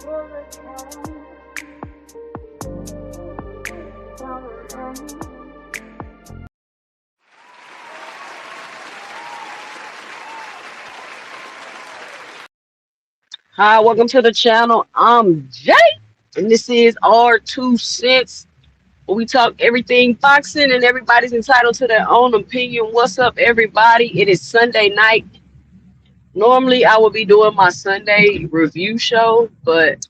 Hi, welcome to the channel. I'm Jay, and this is our 2 cents, where we talk everything boxing, and everybody's entitled to their own opinion. What's up, everybody? It is Sunday night. Normally, I would be doing my Sunday review show, but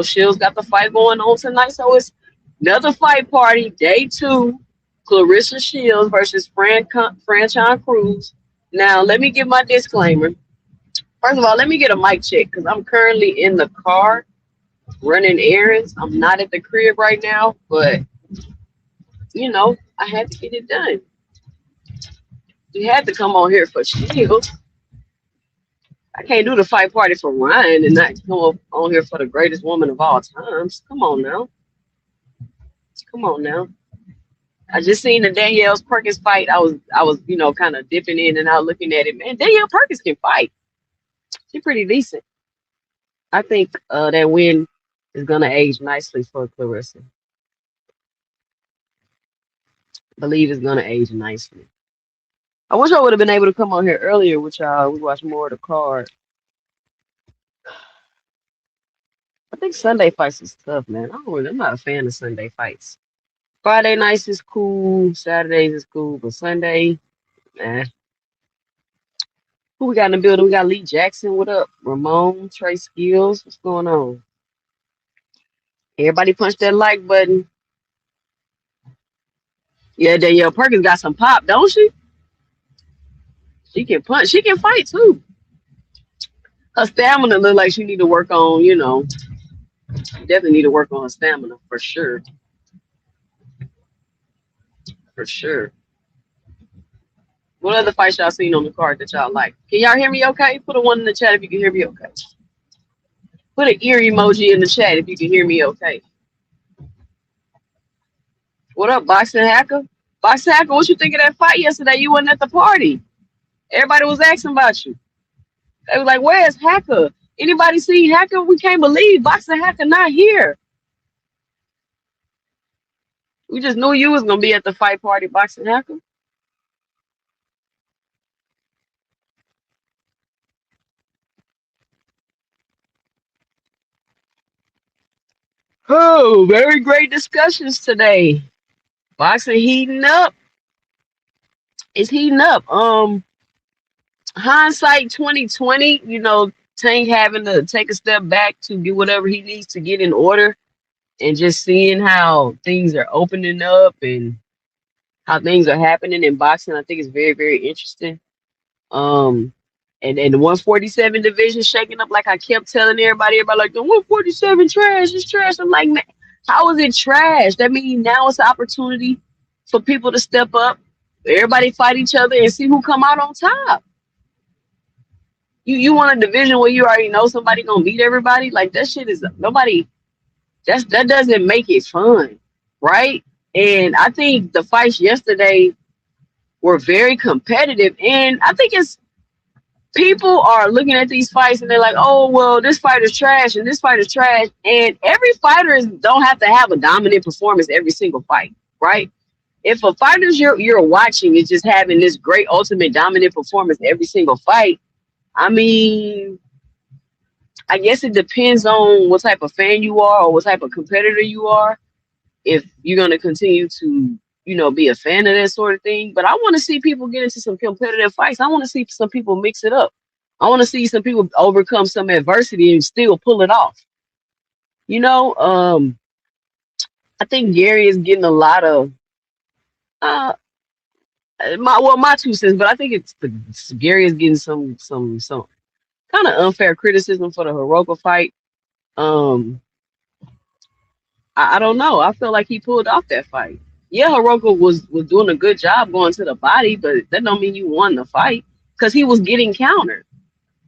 Shill's got the fight going on tonight, so it's another fight party, day two. Claressa Shields versus Franchon Cruz. Now, let me give my disclaimer. First of all, let me get a mic check because I'm currently in the car running errands. I'm not at the crib right now, but I had to get it done. We had to come on here for Shield. I can't do the fight party for Ryan and not come up on here for the greatest woman of all times. Come on now. Come on now. I just seen the Danielle Perkins fight. I was, kind of dipping in and out looking at it. Man, Danielle Perkins can fight. She's pretty decent. I think that win is gonna age nicely for Claressa. Believe it's gonna age nicely. I wish I would have been able to come on here earlier with y'all. We watched more of the card. I think Sunday fights is tough, man. I'm not a fan of Sunday fights. Friday nights is cool, Saturdays is cool, but Sunday, eh. Who we got in the building? We got Lee Jackson. What up? Ramon, Trey Skills. What's going on? Everybody punch that like button. Yeah, Danielle Perkins got some pop, don't she? She can punch. She can fight too. Her stamina look like she need to work on, she definitely need to work on her stamina for sure. For sure. What other fights y'all seen on the card that y'all like? Can y'all hear me okay? Put a one in the chat if you can hear me okay. Put an ear emoji in the chat if you can hear me okay. What up, Boxing Hacker? Boxing Hacker, what you think of that fight yesterday? You wasn't at the party. Everybody was asking about you. They was like, where's Hacker? Anybody see Hacker? We can't believe Boxing Hacker not here. We just knew you was going to be at the fight party, Boxing Hacker. Oh, very great discussions today. Boxing heating up. It's heating up. Hindsight 2020, Tank having to take a step back to get whatever he needs to get in order, and just seeing how things are opening up and how things are happening in boxing, I think it's very, very interesting. And the 147 division shaking up, like I kept telling everybody like the 147 trash is trash. I'm like, man, how is it trash? That means now it's an opportunity for people to step up, everybody fight each other and see who come out on top. You want a division where you already know somebody gonna beat everybody? Like, that shit is nobody. That doesn't make it fun, right? And I think the fights yesterday were very competitive, and I think it's people are looking at these fights and they're like, oh, well, this fight is trash and this fight is trash. And every fighter don't have to have a dominant performance every single fight, right? If a fighter you're watching is just having this great ultimate dominant performance every single fight, I mean, I guess it depends on what type of fan you are or what type of competitor you are, if you're going to continue to, be a fan of that sort of thing. But I want to see people get into some competitive fights. I want to see some people mix it up. I want to see some people overcome some adversity and still pull it off. I think Gary is getting a lot of my 2 cents, but I think Gary is getting some kind of unfair criticism for the Hiroko fight. I don't know. I feel like he pulled off that fight. Yeah, Hiroko was doing a good job going to the body, but that don't mean you won the fight, because he was getting countered.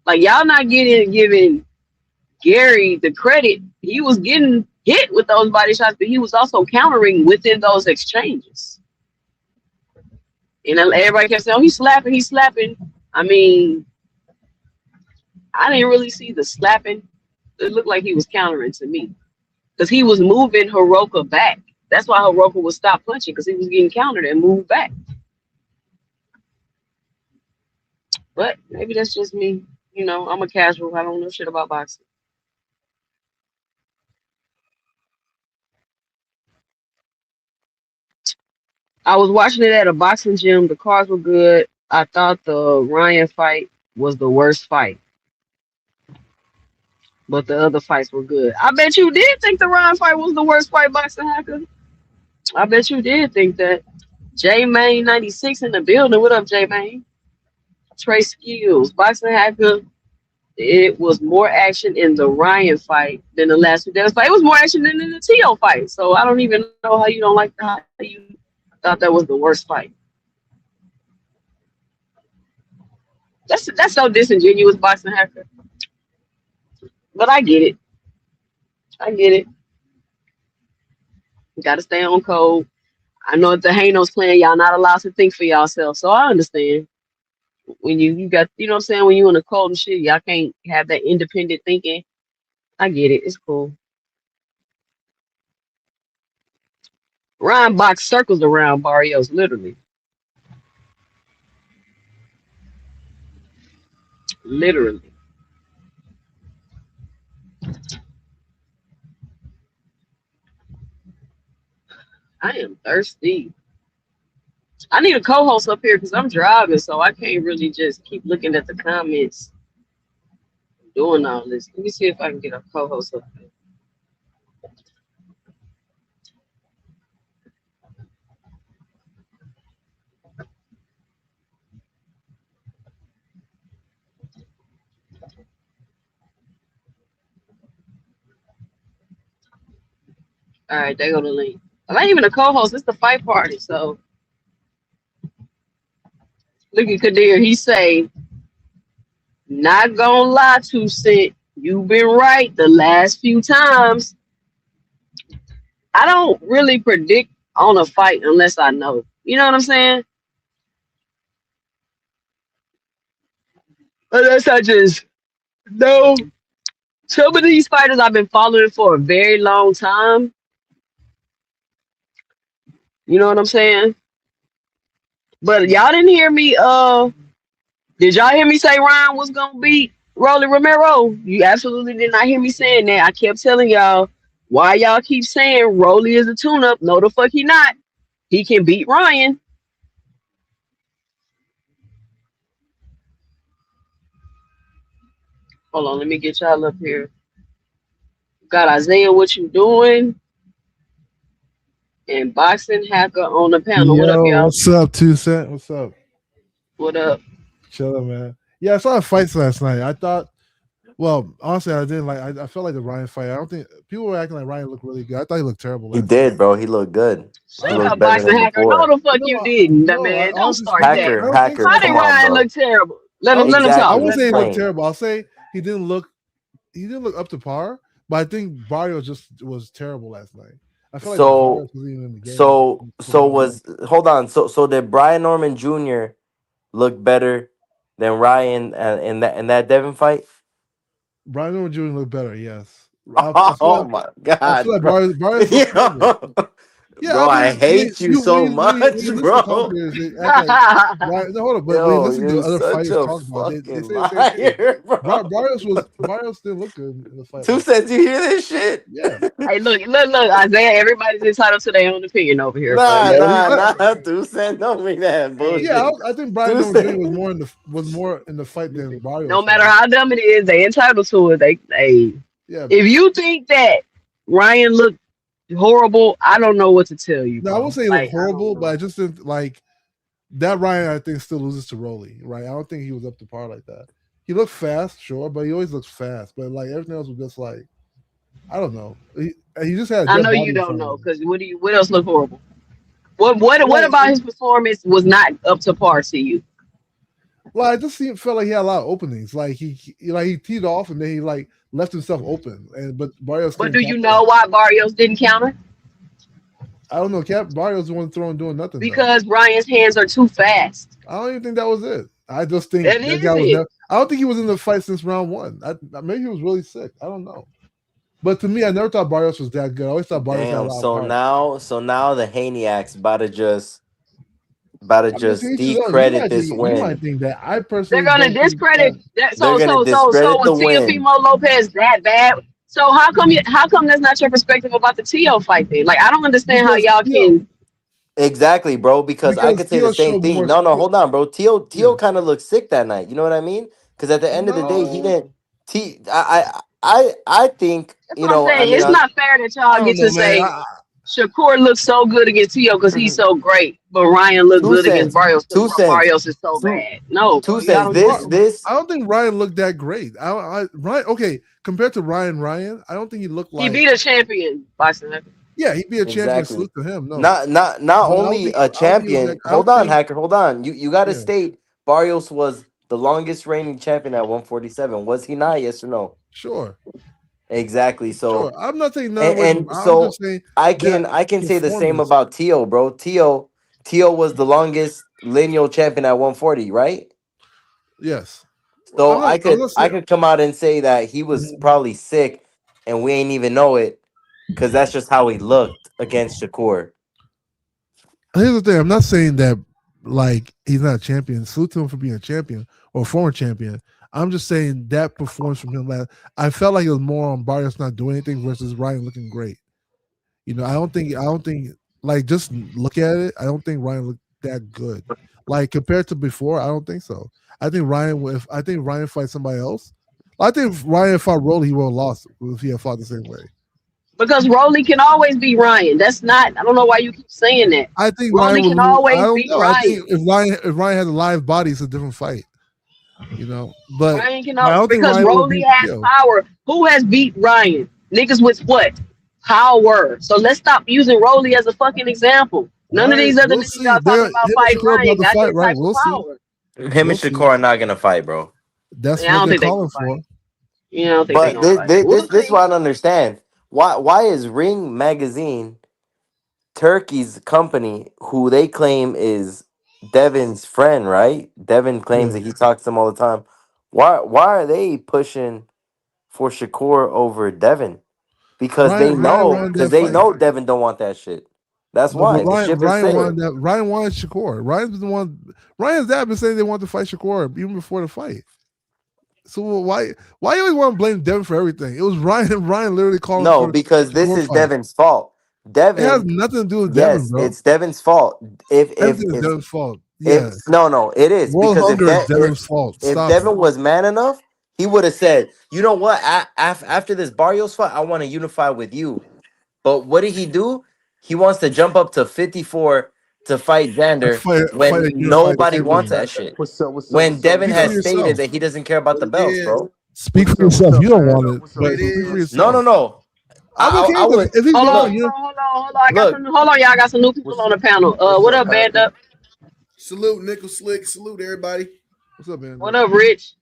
Like, y'all not giving Gary the credit. He was getting hit with those body shots, but he was also countering within those exchanges. And everybody kept saying, oh, he's slapping. I mean, I didn't really see the slapping. It looked like he was countering to me because he was moving Hiroka back. That's why Hiroka would stop punching because he was getting countered and moved back. But maybe that's just me. You know, I'm a casual. I don't know shit about boxing. I was watching it at a boxing gym. The cards were good. I thought the Ryan fight was the worst fight, but the other fights were good. I bet you did think the Ryan fight was the worst fight boxing hacker. I bet you did think that. J Main 96 in the building. What up, J Main? Trey Skills. Boxing hacker. It was more action in the Ryan fight than the last two days fight. It was more action than in the Tio fight. So I don't even know how you don't like how you thought that was the worst fight. That's so disingenuous, boxing hacker. But I get it. I get it. You gotta stay on code. I know if the Hanos playing, y'all not allowed to think for yourself. So I understand. When you got what I'm saying, when you in the code and shit, y'all can't have that independent thinking. I get it. It's cool. Ryan box circles around Barrios, literally. Literally. I am thirsty. I need a co-host up here because I'm driving, so I can't really just keep looking at the comments doing all this. Let me see if I can get a co-host up here. All right, there go the link. I'm not even a co-host. It's the fight party. So look at Kadir. He say, not gonna lie, 2 Cent. You've been right the last few times. I don't really predict on a fight unless I know. You know what I'm saying? Unless I just know. Some of these fighters I've been following for a very long time. You know what I'm saying? But y'all didn't hear me. Did y'all hear me say Ryan was gonna beat Rolly Romero? You absolutely did not hear me saying that. I kept telling y'all why y'all keep saying Rolly is a tune-up. No, the fuck he not. He can beat Ryan. Hold on, let me get y'all up here. Got Isaiah, what you doing? And Boxing Hacker on the panel. What up, Yo, y'all? what's up, 2 Cent? What's up? What up? Chilling, man. Yeah, I saw the fights last night. I thought, well, honestly, I didn't like. I felt like the Ryan fight. I don't think people were acting like Ryan looked really good. I thought he looked terrible He last night. did, bro. He looked good. He Shut I, looked up, better Boxing than Hacker. No, before. the fuck you no, didn't, no. man. Don't Honestly start speaking, that. I Hacker, don't think hacker, How so. did come on, Ryan bro. look terrible? Let I him don't let think him so. I talk. Exactly. won't Let him say he talk. looked Explain. terrible. I'll say he didn't look. He didn't look up to par. But I think Barrios just was terrible last night. I feel like So, Barrios wasn't even in the game for so Barrios. was hold on. So did Brian Norman Jr. look better than Ryan in that Devin fight? Brian Norman Jr. looked better. Yes, Oh my I feel God, like bro. Barrios looked terrible. Yo, Yeah, bro, I I mean, hate you so when much, you listen to bro. commentators, they act like Ryan. No, hold on, but when you Yo, listen to you're other such fighters a talk about it, they fucking say the same thing. liar, bro. Barrios didn't look good in the fight Two last cents, you hear this shit? night. Yeah, Hey, look, Isaiah. Everybody's entitled to their own opinion over here, folks. Nah, yeah, So, nah, I, nah. 2 cents, don't mean that hey, yeah. bullshit. I think Brian Two Noble Jr. cents. was more in the fight than no Barrios matter was. how dumb it is, they entitled to it. They Yeah, if you think that Ryan looked horrible, I don't know what to tell you, no, I won't bro. say he looked Like, I don't horrible, but know. I just didn't like that. Ryan, I think, still loses to Rolly. Right, I don't think he was up to par like that. He looked fast, sure, but he always looks fast. But like everything else was just like I don't know. He just had a I good know you body in don't front of know him. because what else looked horrible? What Like, about his performance was not up to par to you? I just felt like he had a lot of openings. Like he teed off and then he like left himself open. And but Barrios But couldn't do you capitalize. know why Barrios didn't counter? I don't know. Barrios the one throwing doing nothing though. Because Ryan's hands are too fast. I don't even think that was it. I just think That that guy is was it. never. I don't think he was in the fight since round one. Maybe he was really sick. I don't know. But to me, I never thought Barrios was that good. I always thought Barrios had a Damn. lot of heart. So now the Haniacs about to I mean, to just each his own. decredit this You might win. think that. I They're personally gonna don't think that. discredit that. They're gonna So discredit was the win. Teofimo Lopez that bad? So how come that's not your perspective about the Tio fight then? Like I don't understand how Because y'all can. Exactly, bro. Because I could say the Theo same showed thing. more No, skill. hold on, bro. Tio Yeah. kind of looked sick that night. You know what I mean? Because at the end of the day, he No, didn't. I think That's what I'm I saying. mean, It's not fair that I y'all don't get know, to man. say Shakur looks so good against Tio because he's so great, but Ryan looked two good against cents, Barrios because 2 cents, Barrios is so two bad. No, two bro, y'all cents. don't do that. I don't think Ryan looked that great. Ryan, okay, compared to Ryan, I don't think he looked He like. beat a champion, Boston. Yeah, he'd be a champion. Exactly. Salute to him. No, Not but only a I don't think he was that. champion. I Hold don't on, think. hacker. Hold on. You got to Yeah, state Barrios was the longest reigning champion at 147. Was he not? Yes or no? sure, Exactly. sure. So I'm not saying nothing away from. and I'm just so saying I that can I can say the same performance. about Tio, bro. Tio was the longest lineal champion at 140, right? Yes, So I'm not I saying. could come out and say that he was probably sick and we ain't even know it because that's just how he looked against Shakur. Here's the thing. I'm not saying that like he's not a champion. Salute to him for being a champion or a former champion. I'm just saying that performance from him. I felt like it was more on Barrios not doing anything versus Ryan looking great. I don't think like just look at it. I don't think Ryan looked that good. Like compared to before, I don't think so. I think Ryan fight somebody else, I think if Ryan fought Rolly, he would have lost if he had fought the same way. Because Rolly can always beat Ryan. That's not. I don't know why you keep saying that. I think Ryan Rolly would can lose. I always don't beat know. I think Ryan. if Ryan has a live body, it's a different fight. But Ryan can I don't think because Ryan would Rolly beat has Theo. power. Who has beat Ryan? Niggas with what? Power. So let's stop using Rolly as a fucking example. All None of right, these other we'll niggas see. y'all talking Him about and fight Shakur about Ryan to got fight, that right? type of We'll see. power. Him and We'll see. Shakur are not gonna fight, bro. That's Yeah, I what don't they're think they gonna calling fight. for. Yeah, I don't think they But gonna fight. We'll this see. what I don't understand. Why is Ring Magazine Turkey's company, who they claim is Devin's friend, right? Devin claims Yeah, that he talks to him all the time. Why are they pushing for Shakur over Devin? Ryan wanted Because that they fight. know Devin don't want that shit. That's No, but why the ship is Ryan sailed. wanted that. Ryan wanted Shakur. Ryan's the one. Ryan's dad been saying they want to fight Shakur even before the fight. So why you always want to blame Devin for everything? It was Ryan. Ryan literally calling No, for because this Shakur is fight. Devin's fault. It has Devin, nothing to do with Devin, yes, bro. it's Devin's fault. Everything is Devin's fault. If Yeah, no, it is world because hunger is Devin's fault. if Stop it. Devin was man enough, he would have said, "You know what? After this Barrios fight, I want to unify with you." But what did he do? He wants to jump up to 54 to fight And Xander fight when a unified nobody wants champion. that shit. What's up? What's up? When What's up? Devin Speak for has What's up? stated yourself. that he doesn't care about What the it belts, is, bro. Speak for What's up? What's yourself. up, You don't man? want it, what but it speak for is. No, no, yourself. no. I'm okay I with this. would If he's Hold going on, to look, you, hold on. I got look. some. Hold on, y'all. I got some new people What's on the panel. What's What up, up, Band Hacker? Up? Salute, Nickel Slick. Salute, everybody. what's up, man? What up, Rich?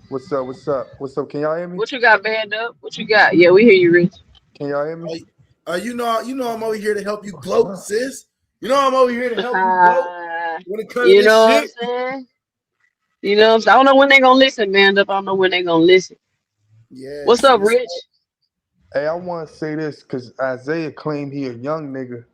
What's up? What's up? What's up? Can y'all hear me? What you got, Band Up? What you got? Yeah, we hear you, Rich. Can y'all hear me? You know, I'm over here to help you gloat, sis. You know, I'm over here to help you gloat when it comes to You this know what I'm shit. saying? You know what I'm saying? I don't know when they gonna listen, Band Up. I don't know when they gonna listen. What's Yes, up, yes. Rich? Hey, I want to say this because Isaiah claimed he a young nigga,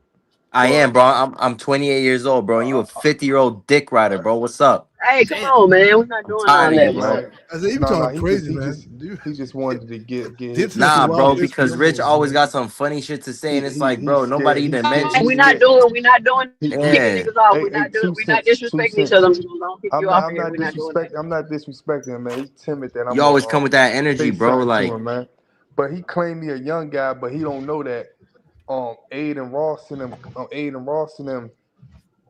I but am, bro. I'm 28 years old, bro, and you a 50-year-old dick rider, bro. What's up? Hey, come Damn. on, man. We're not I'm doing tired all of you, that, hey bro. bro. man, I said, you be no, talking crazy, man. Dude, he just wanted to get his Did some Nah, wild bro, things for because young Rich boys, always man. got some funny shit to say, and it's like, he's bro, nobody scared even he's We're mentioned. not scared doing. We're not doing he kicking Yeah, niggas off. hey, hey, two We're not cents, two disrespecting each other. cents. I'm just gonna kick you off I'm here. not We're not doing that. I'm not disrespecting him, man. He's timid that I'm you always come gonna with that energy, say bro. something to Like, him, man. But he claimed me a young guy, but he don't know that Aiden Ross and them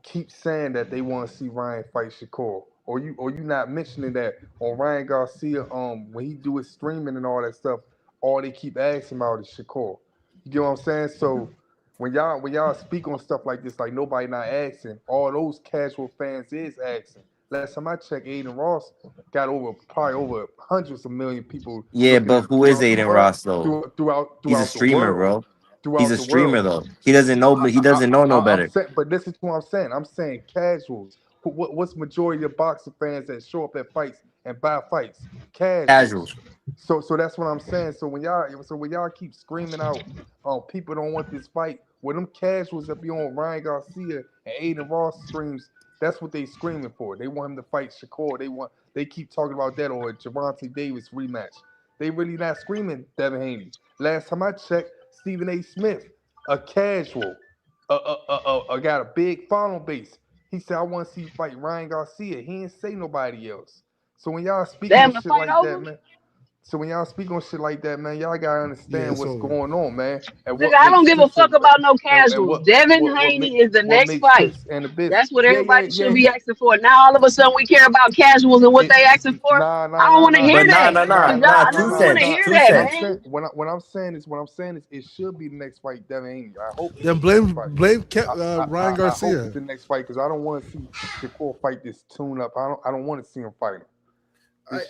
keep saying that they want to see Ryan fight Shakur. Or you not mentioning that on Ryan Garcia, when he do his streaming and all that stuff, all they keep asking about is Shakur. You get what I'm saying? So when y'all speak on stuff like this, like nobody not asking, all those casual fans is asking. Last time I checked, Aiden Ross got probably over hundreds of million people yeah, looking but at him who is throughout the Aiden world, Ross though? He's a throughout the streamer, world, bro. He's throughout a the world. streamer though. He doesn't know. He doesn't know no I'm better. saying, but listen to what I'm saying. I'm saying casuals. What's majority of boxing fans that show up at fights and buy fights. Casuals. Casuals. So that's what I'm saying. So when y'all keep screaming out, people don't want this fight. When them casuals that be on Ryan Garcia and Aiden Ross streams, that's what they screaming for. They want him to fight Shakur. They keep talking about that or a Javante Davis rematch. They really not screaming Devin Haney. Last time I checked, Stephen A. Smith, a casual, got a big following base. He said, I want to see you fight Ryan Garcia. He didn't say nobody else. So when y'all speak on Damn, the shit fight like that, over. man. So when y'all speak on shit like that, man, y'all gotta understand it's what's over. going on, man, and Nigga, what I don't makes give a sense fuck about no and casuals. Devin Haney is the what next makes fight. sense and the business. That's what Yeah, everybody should be he asking for. Now all of a sudden we care about casuals and what it, they asking for. nah, I nah, don't nah, want to nah, hear But nah, that. nah, nah, nah, Cause nah, nah. I nah, Two don't nah, want to cents. nah. hear Two that, What I'm cents. man. saying, what I'm saying is, it should be the next fight, Devin Haney. I hope it's Then the next fight. blame I Ryan hope it's Garcia. the next fight because I don't want to see Shakur fight this tune up. I don't want to see him fight him.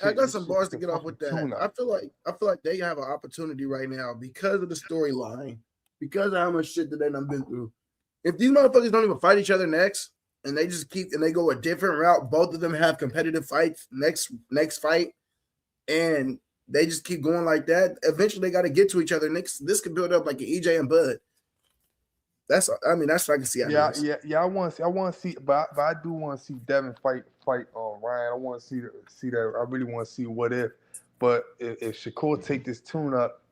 I got some bars It's to a get off fucking with that. tune I up. feel like they have an opportunity right now because of the storyline, because of how much shit that they done been through. If these motherfuckers don't even fight each other next, and they just keep and they go a different route, both of them have competitive fights next fight, and they just keep going like that. Eventually, they got to get to each other. Next, this could build up like an EJ and Bud. That's what I can see out of this. Yeah. I want to see, but I do want to see Devin fight Ryan. I want to see that. I really want to see what if. But if Shakur take this tune up,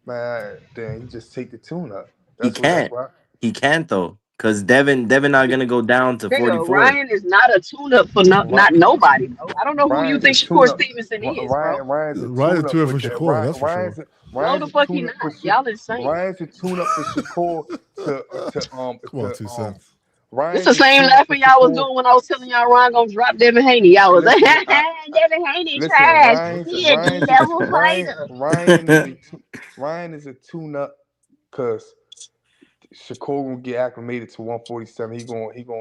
man, then he just take the tune up. He That's can't. why. He can't though, because Devin not gonna go down to Nigga, 44. Ryan is not a tune-up for Ry- not nobody, bro. I don't know who you Ryan's a think Shakur tune up. Stevenson is, bro. Ryan's a Ryan tune up two for with that. Shakur, that's for sure. No, Ryan's the a fuck he tune not. up for Y'all insane. Ryan's a tune up for Shakur Come on, 2 cents. It's the Ryan's a same tune up for laughing y'all was Shakur. doing when I was telling y'all Ryan gonna drop Devin Haney. Y'all was like, Listen, Devin Haney listen. trash. He a D-level fighter. Ryan is a tune up because Shakur gonna get acclimated to 147.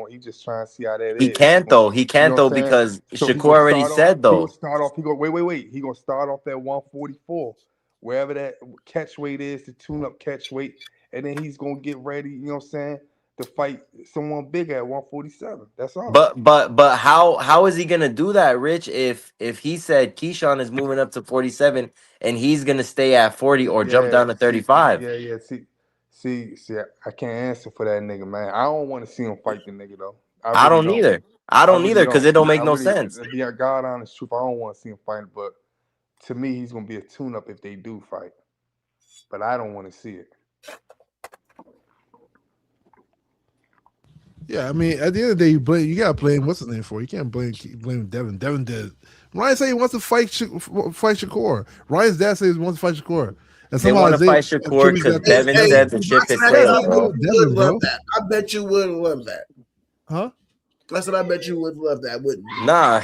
He just trying to see how that He is. can't though. He You can't know what though I'm saying? because So he Shakur gonna already start off. said He gonna though. start off. He go wait. He gonna start off at 144, wherever that catch weight is, the tune up catch weight, and then he's gonna get ready. You know what I'm saying? To fight someone big at 147. That's all. But how is he gonna do that, Rich? If he said Keyshawn is moving up to 47 and he's gonna stay at 40 or jump Yeah. down to 35? Yeah. See. I can't answer for that nigga, man. I don't want to see him fight the nigga though. I I really don't don't. either. I I don't really either because don't. it don't make I no really, sense. to be a God honest truth, I don't want to see him fight. But to me, he's gonna be a tune-up if they do fight. But I don't want to see it. Yeah, I mean, at the end of the day, you gotta blame what's his name for. You can't blame Devin. Devin did. Ryan said he wants to fight Shakur. Ryan's dad says he wants to fight Shakur, and They somehow want to they fight Shakur attribute because that to Devin Hey, said Devin. the ship Boxing had Actor, Yeah, sailed, I that's bro. bet you Devin, would love bro. that. I bet you would love that. Huh? That's what I bet you would love that, wouldn't you? Nah,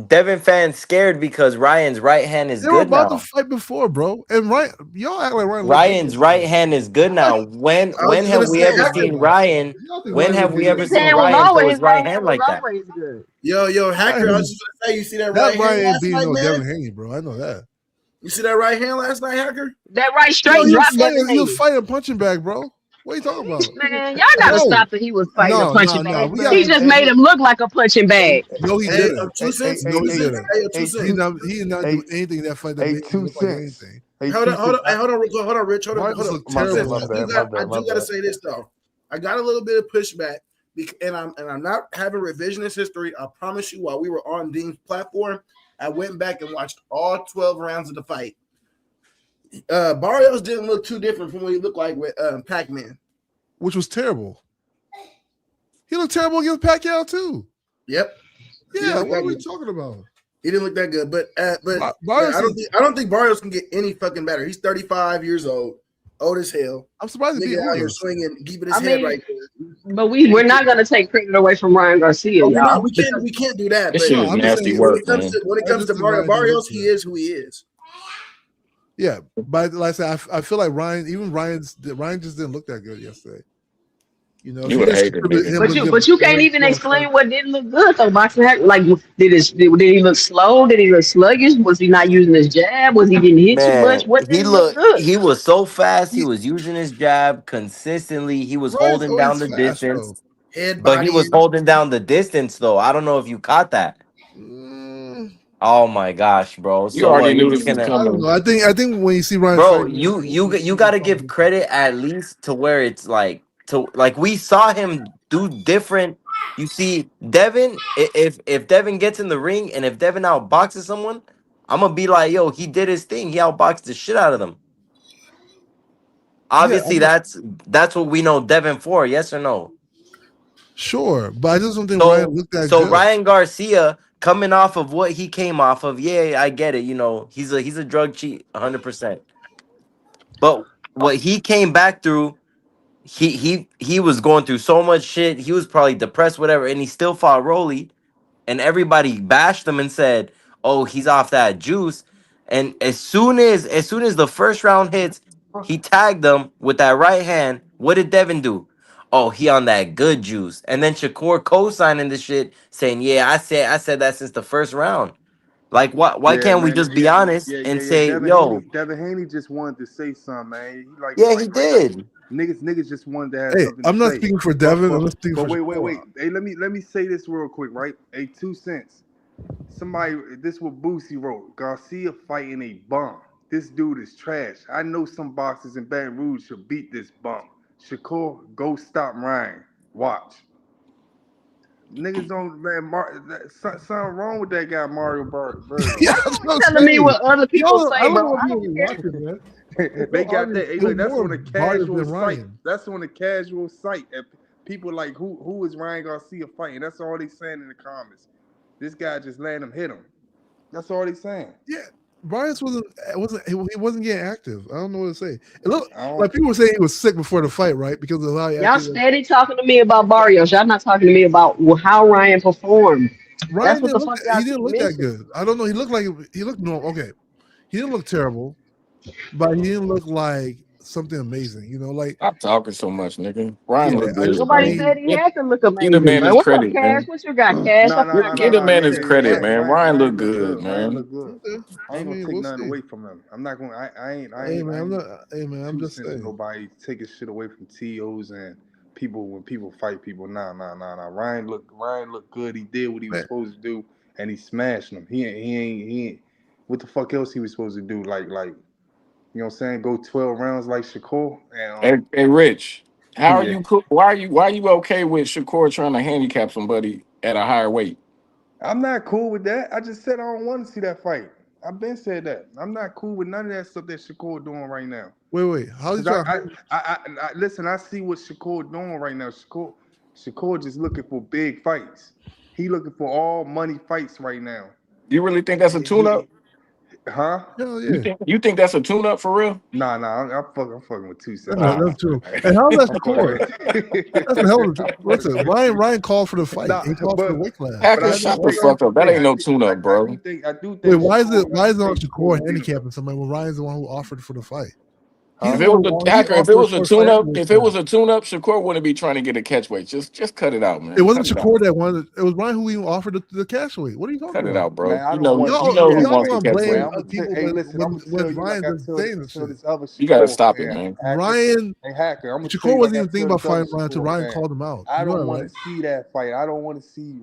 Devin fans scared because Ryan's right hand is They were good about to now. fight before, bro. And Ryan, y'all act like Ryan looked good Ryan's right yesterday. hand is good now. When I was when just gonna have we say, Y'all ever don't think Hacker. seen that. Ryan? Y'all think When Ryan have looked we good ever His seen yesterday. hand was Ryan throw always his his right right hand hand was like that? always good. Yo, Hacker. I was just gonna say, you see that That right hand Ryan ain't last beating night, no man? Devin Haney, bro. I know that. You see that right hand last night, Hacker? That right Yo, straight drop Devin he was Haney. fighting punching bag, bro. What are you talking about? Man, y'all gotta No, stop that he was fighting a punching no. bag. We He got just made him look like a punching bag. no. He Hey, didn't. 2 cents. No, he 2 cents. didn't. Hey, 2 cents. He did not do anything in that fight that Hey, made him two look like cents. anything. Hey, Hold two on, hold cents. on, hey, hold on, Rich, Ryan hold just on. looked 2 terrible cents. My yesterday. I do gotta bad. say this though. I got a little bit of pushback, and I'm not having revisionist history. I promise you. While we were on Dean's platform, I went back and watched all 12 rounds of the fight. Barrios didn't look too different from what he looked like with Pac-Man. Which was terrible. He looked terrible against Pacquiao too. Yep. Yeah, what are we talking about? He didn't look that good, but Barrios I don't think Barrios can get any fucking better. He's 35 years old as hell. I'm surprised he beat Nigga out here Ugas. swinging, keeping his head right there. But we're not gonna take credit away from Ryan Garcia, Oh, we're not. y'all. We can't do that. This But shit No, was I'm just nasty saying. when work, it comes man. to I just think Mario Ryan didn't look Barrios, he good. is who he is. Yeah, but like I said, I feel like Ryan just didn't look that good yesterday. You know, if You he a just hater, nigga. But you can't even explain what didn't look good though. Boxing like did he look slow? Did he look sluggish? Was he not using his jab? Was he getting hit too much? Man, What didn't look good? he was so fast. He was using his jab consistently. He was Ryan's holding down always the fast distance, though. Head but he was body. holding down the distance though. I don't know if you caught that. Mm, Oh my gosh, bro. You So already what? knew You're this just was gonna, I don't coming. know. I think when you see Ryan bro? fight, You got to give credit at least to where it's like we saw him do different. You see, Devin. If Devin gets in the ring and if Devin outboxes someone, I'm gonna be like, yo, he did his thing. He outboxed the shit out of them. Yeah, Obviously, that's what we know Devin for. Yes or no? sure, but I just don't think Ryan So looked that so good. Ryan Garcia coming off of what he came off of, yeah, I get it. You know, he's a drug cheat, 100%. But what he came back through, he was going through so much shit. He was probably depressed, whatever, and he still fought Rolly. And everybody bashed him and said, "Oh, he's off that juice." And as soon as the first round hits, he tagged them with that right hand. What did Devin do? Oh, he on that good juice. And then Shakur co-signing the shit, saying, "Yeah, I said that since the first round." Like, why Yeah, can't we man. just be honest and Yeah. say, "Yo, Devin Haney just wanted to say something, man. He yeah, he like right now. did." Niggas just wanted to have Hey, something to I'm not say. speaking for But Devin. I'm but not speaking but for wait. Shakur. Hey, let me say this real quick, right? Hey, 2 cents. Somebody, this what Boosie wrote. Garcia fighting a bum. This dude is trash. I know some boxers in Baton Rouge should beat this bum. Shakur, go stop Ryan. Watch. Niggas don't, man. Something wrong with that guy, Mario Burger. Yeah, Why that's you what I'm telling me saying. what other people Y'all, I say, don't bro? know if I you don't were care. watching, man. It's They so got obvious. that. Hey, It was look, that's more on a Barrios casual than site. Ryan. That's on a casual site. And people like who is Ryan Garcia fighting? That's all they saying in the comments. This guy just letting him hit him. That's all they saying. Yeah, Barrios he wasn't getting active. I don't know what to say. It looked I don't. like people were saying he was sick before the fight, right? Because of how he Y'all acted. steady talking to me about Barrios. Y'all not talking to me about how Ryan performed. That's Ryan what didn't the look. fuck y'all He didn't keep look that missing. good. I don't know. He looked normal. Okay, he didn't look terrible, but he didn't look like something amazing. Like Stop talking so much, nigga. Ryan yeah. look I good, just I Nobody bro. mean said he Get, had to look get the amazing, man man. his What's up, credit, Cash? man. What you got, Cash? I forgot Get about the you. man Yeah, his credit, man. Ryan Ryan look look good, good. Ryan man. look good. okay. I I ain't gonna mean, take we'll nothing see. away from him. I'm not gonna. Hey man, I'm I ain't not. Hey man, I'm two just cents to saying. nobody taking shit away from TOs and people when people fight people. Nah. Ryan look good. He did what he was Man, supposed to do, and he smashed them. He ain't. What the fuck else he was supposed to do? Like you know what I'm saying? Go 12 rounds like Shakur and Hey, Rich, how are yeah. you? Why are you okay with Shakur trying to handicap somebody at a higher weight? I'm not cool with that. I just said I don't want to see that fight. I've been said that. I'm not cool with none of that stuff that Shakur doing right now. wait. How's he Cause trying? I listen. I see what Shakur doing right now. Shakur just looking for big fights. He looking for all money fights right now. You really think that's a tune-up? Huh? Hell You yeah. think you think that's a tune-up for real? Nah. I'm fucking with 2 cents. That's Ah, true. And how's that I'm fucking score? That's the with. hell of a listen. Ryan called for the fight. Nah, He called for the weight class. but Hacker, I He shut do the think. fuck up. That Hey, ain't no tune-up, bro. I do wait, think why is it Shakur. I why do is it on think Shakur Shakur will beat him. handicapping somebody when Ryan's the one who offered for the fight? He's Huh? the If it one was who a he hacker, if it offered was a for fight tune-up, weight if it class. was a tune-up, Shakur wouldn't be trying to get a catch weight. Just cut it out, It man. wasn't Cut it out. Shakur that wanted. It was Ryan who even offered the cash weight. What are you talking Cut it about? out, bro. Man, I You don't know want to you Y'all, know see who that y'all wants want to to catch blame man. weight. I'm gonna people hey, when listen. I'm when gonna when tell you like I Ryan's saying this tell shit. this other You gotta Shakur stop it, fan. man. Hacker, Ryan hey hacker. I'm gonna tell Shakur you like wasn't I even thinking tell about this other fighting Ryan until Shakur Ryan fan. called him out. I You know don't that, want right? to see that fight. I don't want to see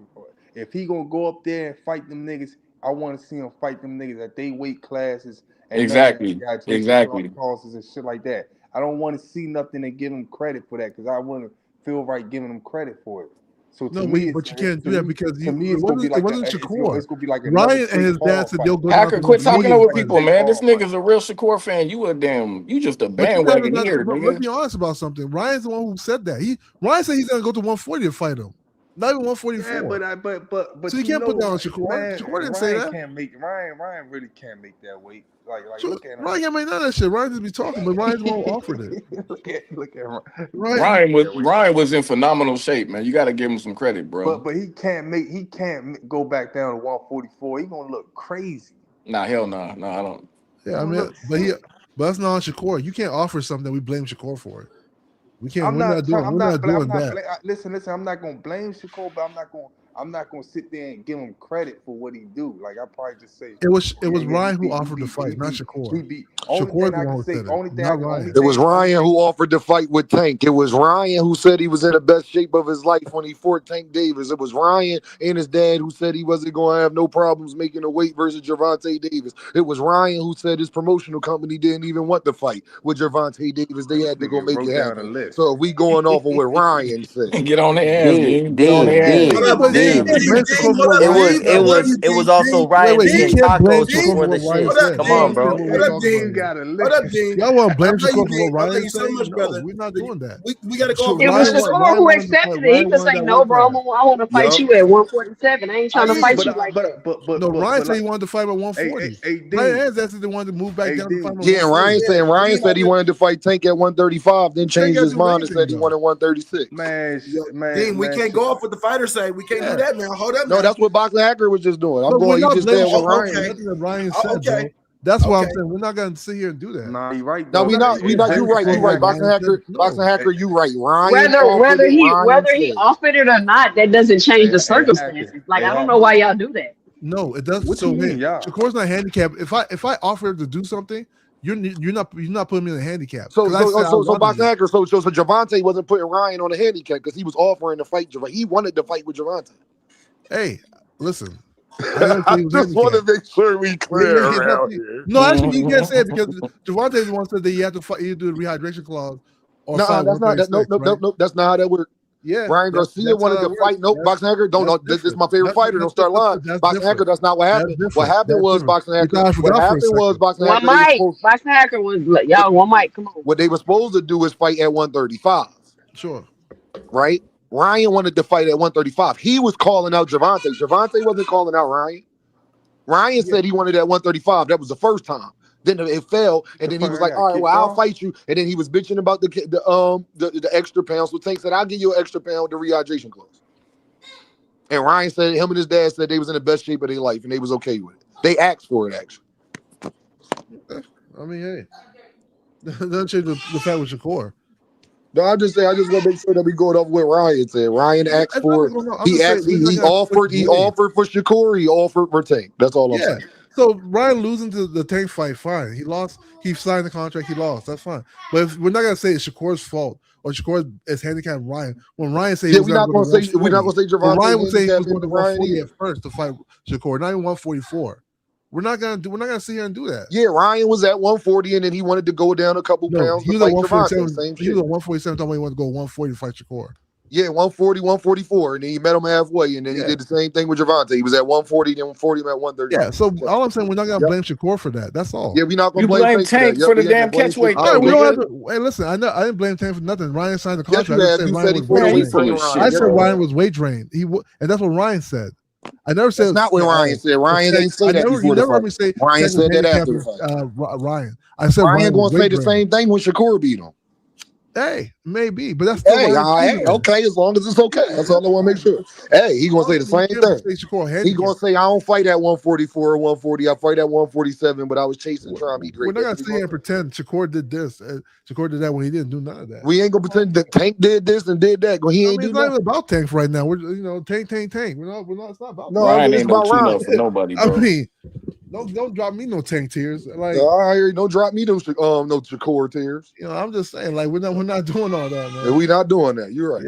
if he gonna go up there and fight them niggas. I want to see him fight them niggas at they weight classes and none of that. Exactly. Got Jason Exactly. crosses and shit like that. I don't want to see nothing and give him credit for that because I want to feel right giving him credit for it. So to No, me, but you can't do that because it's gonna be it like wasn't Shakur. it's gonna be like another Ryan and Jake his dad Paul said fight. they'll go down Hacker, to quit To me, talking 140 it's to over like fight a people, him. Jake man. This Paul fight. nigga's a real Shakur fan. You just a But you guys are bandwagon not. here, But let's nigga. be honest about something. Ryan's the one who said that. Ryan said he's gonna go to 140 to fight him, not even Yeah, 144. So you you can't put that know, on Shakur. man, Shakur didn't say that. Ryan really can't make that weight. Like Sure, look at him. Ryan can't make none of that shit. Ryan just be talking, but Ryan's the one who offered it. look at him. He Right? can't make that weight. Ryan was in phenomenal shape, man. You got to give him some credit, bro. But he can't go back down to 144. He gonna look crazy. Nah, hell no, no, I don't. He Yeah, I gonna mean, look but sick. that's not on Shakur. You can't offer something we blame Shakur for it. We can't. I'm We're not not trying. doing. We're not doing I'm not. that. Listen. I'm not gonna blame Shakur, but I'm not gonna sit there and give him credit for what he do. Like I probably just say It was yeah, Ryan who offered the fight, not Shakur. Only Shakur's thing the I one can who say, said it, only thing, not Ryan. It was Ryan who offered the fight with Tank. It was Ryan who said he was in the best shape of his life when he fought Tank Davis. It was Ryan and his dad who said he wasn't going to have no problems making a weight versus Gervonta Davis. It was Ryan who said his promotional company didn't even want the fight with Gervonta Davis. They had to go make it happen. So if we going off of what Ryan said. Get on the ass, Dean, Get on the ass. Yeah, but you can't blame Shakur for what Ryan said. It was also Ryan Wait, you eating can't blame tacos Shakur before for the what Ryan shit. said. Come on, bro. What we're talking Dean about got a here. Hold up, Dean. Y'all want to blame I love you, Shakur for Dean. what I love Ryan you so said? much, No, brother. we're not doing that. We got to go. It was Ryan Shakur who wanted to fight. accepted it. He Ryan could wanted say, that "No, weight bro, I class. want to fight you at 147. I ain't trying to fight you like that." No, Ryan said he like, wanted to fight at 140. hey, Ryan Dean. and said they wanted to move back down to fight at Yeah, and 140. Ryan said he wanted to fight Tank at 135, then Tank changed got his to mind and range said he though. wanted 136. Dean, we can't go off what the fighters say. We can't do that now. Hold up. No, now. that's what Boxing Hacker was just doing. But we're He not just blaming said what Shakur for Ryan. nothing that Ryan said, Okay. bro. That's why I'm Okay. saying we're not gonna sit here and do that. Nah, you right. No, though. we not. You right. Boxing Hacker. You right. Ryan offered Whether it. he Ryan he said. offered it or not, that doesn't change the Hey, circumstances. Like I don't Hacker. know why y'all do that. No, it does. What So you mean, y'all? Shakur's not handicapped. If I offer to do something, you're not putting me in a handicap. So Boxing it. Hacker. So Gervonta wasn't putting Ryan on a handicap because he was offering to fight Gervonta. He wanted to fight with Gervonta. Hey, listen. I just want to make sure we clear around here. No, actually, you can't say it because Gervonta is the one said that you have to fight, either do the rehydration clause or fight. That's not that. Nope. That's not how that works. Yeah, Ryan Garcia wanted to fight. Nope, Boxing Hacker. This is my favorite fighter. Don't start lying. Boxing Hacker. That's not what happened. What happened was Boxing Hacker. What happened was Boxing Hacker. One mic. Boxing Hacker was y'all. One mic. Come on. What they were supposed to do is fight at 135. Sure. Right. Ryan wanted to fight at 135. He was calling out Gervonta. Gervonta wasn't calling out Ryan. Ryan said he wanted at 135. That was the first time. Then it fell, and then he was like, "All right, well, I'll fight you." And then he was bitching about the extra pounds. So Tank said, "I'll give you an extra pound with the rehydration clause." And Ryan said him and his dad said they was in the best shape of their life, and they was okay with it. They asked for it, actually. I mean, hey, doesn't change the fact with Shakur. No, I just want to make sure that we going off what Ryan said. Ryan asked for it. He offered for Shakur. He offered for Tank. That's all I'm saying. So Ryan losing to the Tank fight, fine. He lost. He signed the contract. He lost. That's fine. But if we're not gonna say it's Shakur's fault or Shakur is handicapped Ryan. When Ryan said we're not gonna say Gervonta. Ryan would say he was going to 140 at first to fight Shakur, not even 144. We're not gonna sit here and do that. Yeah, Ryan was at 140 and then he wanted to go down a couple pounds. He was at 147. He was at 147. Talking about he wanted to go 140 to fight Shakur. Yeah, 140, 144, and then he met him halfway, and then he did the same thing with Gervonta. He was at 140, then 140 him at 130. Yeah, so all I'm saying, we're not gonna blame Shakur for that. That's all. Yeah, we're not gonna blame Tank for the damn catchweight. Hey, listen, I didn't blame Tank for nothing. Ryan signed the contract. I said Ryan was weight drained. And that's what Ryan said. I never said that's not what Ryan said. Ryan didn't say that before the fight. Ryan said that after the fight. Ryan, I said Ryan gonna say the same thing when Shakur beat him. Hey, maybe, but that's still okay, as long as it's okay. That's all I want to make sure. Hey, he gonna say the same thing. He gonna say, I don't fight at 144 or 140. I fight at 147, but I was chasing trying to be great. We're not gonna sit here and pretend Shakur did this, Shakur did that when he didn't do none of that. We ain't gonna pretend that Tank did this and did that. He ain't it's not even about Tank right now. We're Tank. We're not. It's not about. No, Ryan it's ain't about no Ryan. for nobody, bro. I mean, don't drop me no Tank tears. Like, don't drop me no Shakur tears. You know, I'm just saying, like, we're not doing all that, man. We not doing that. You're right.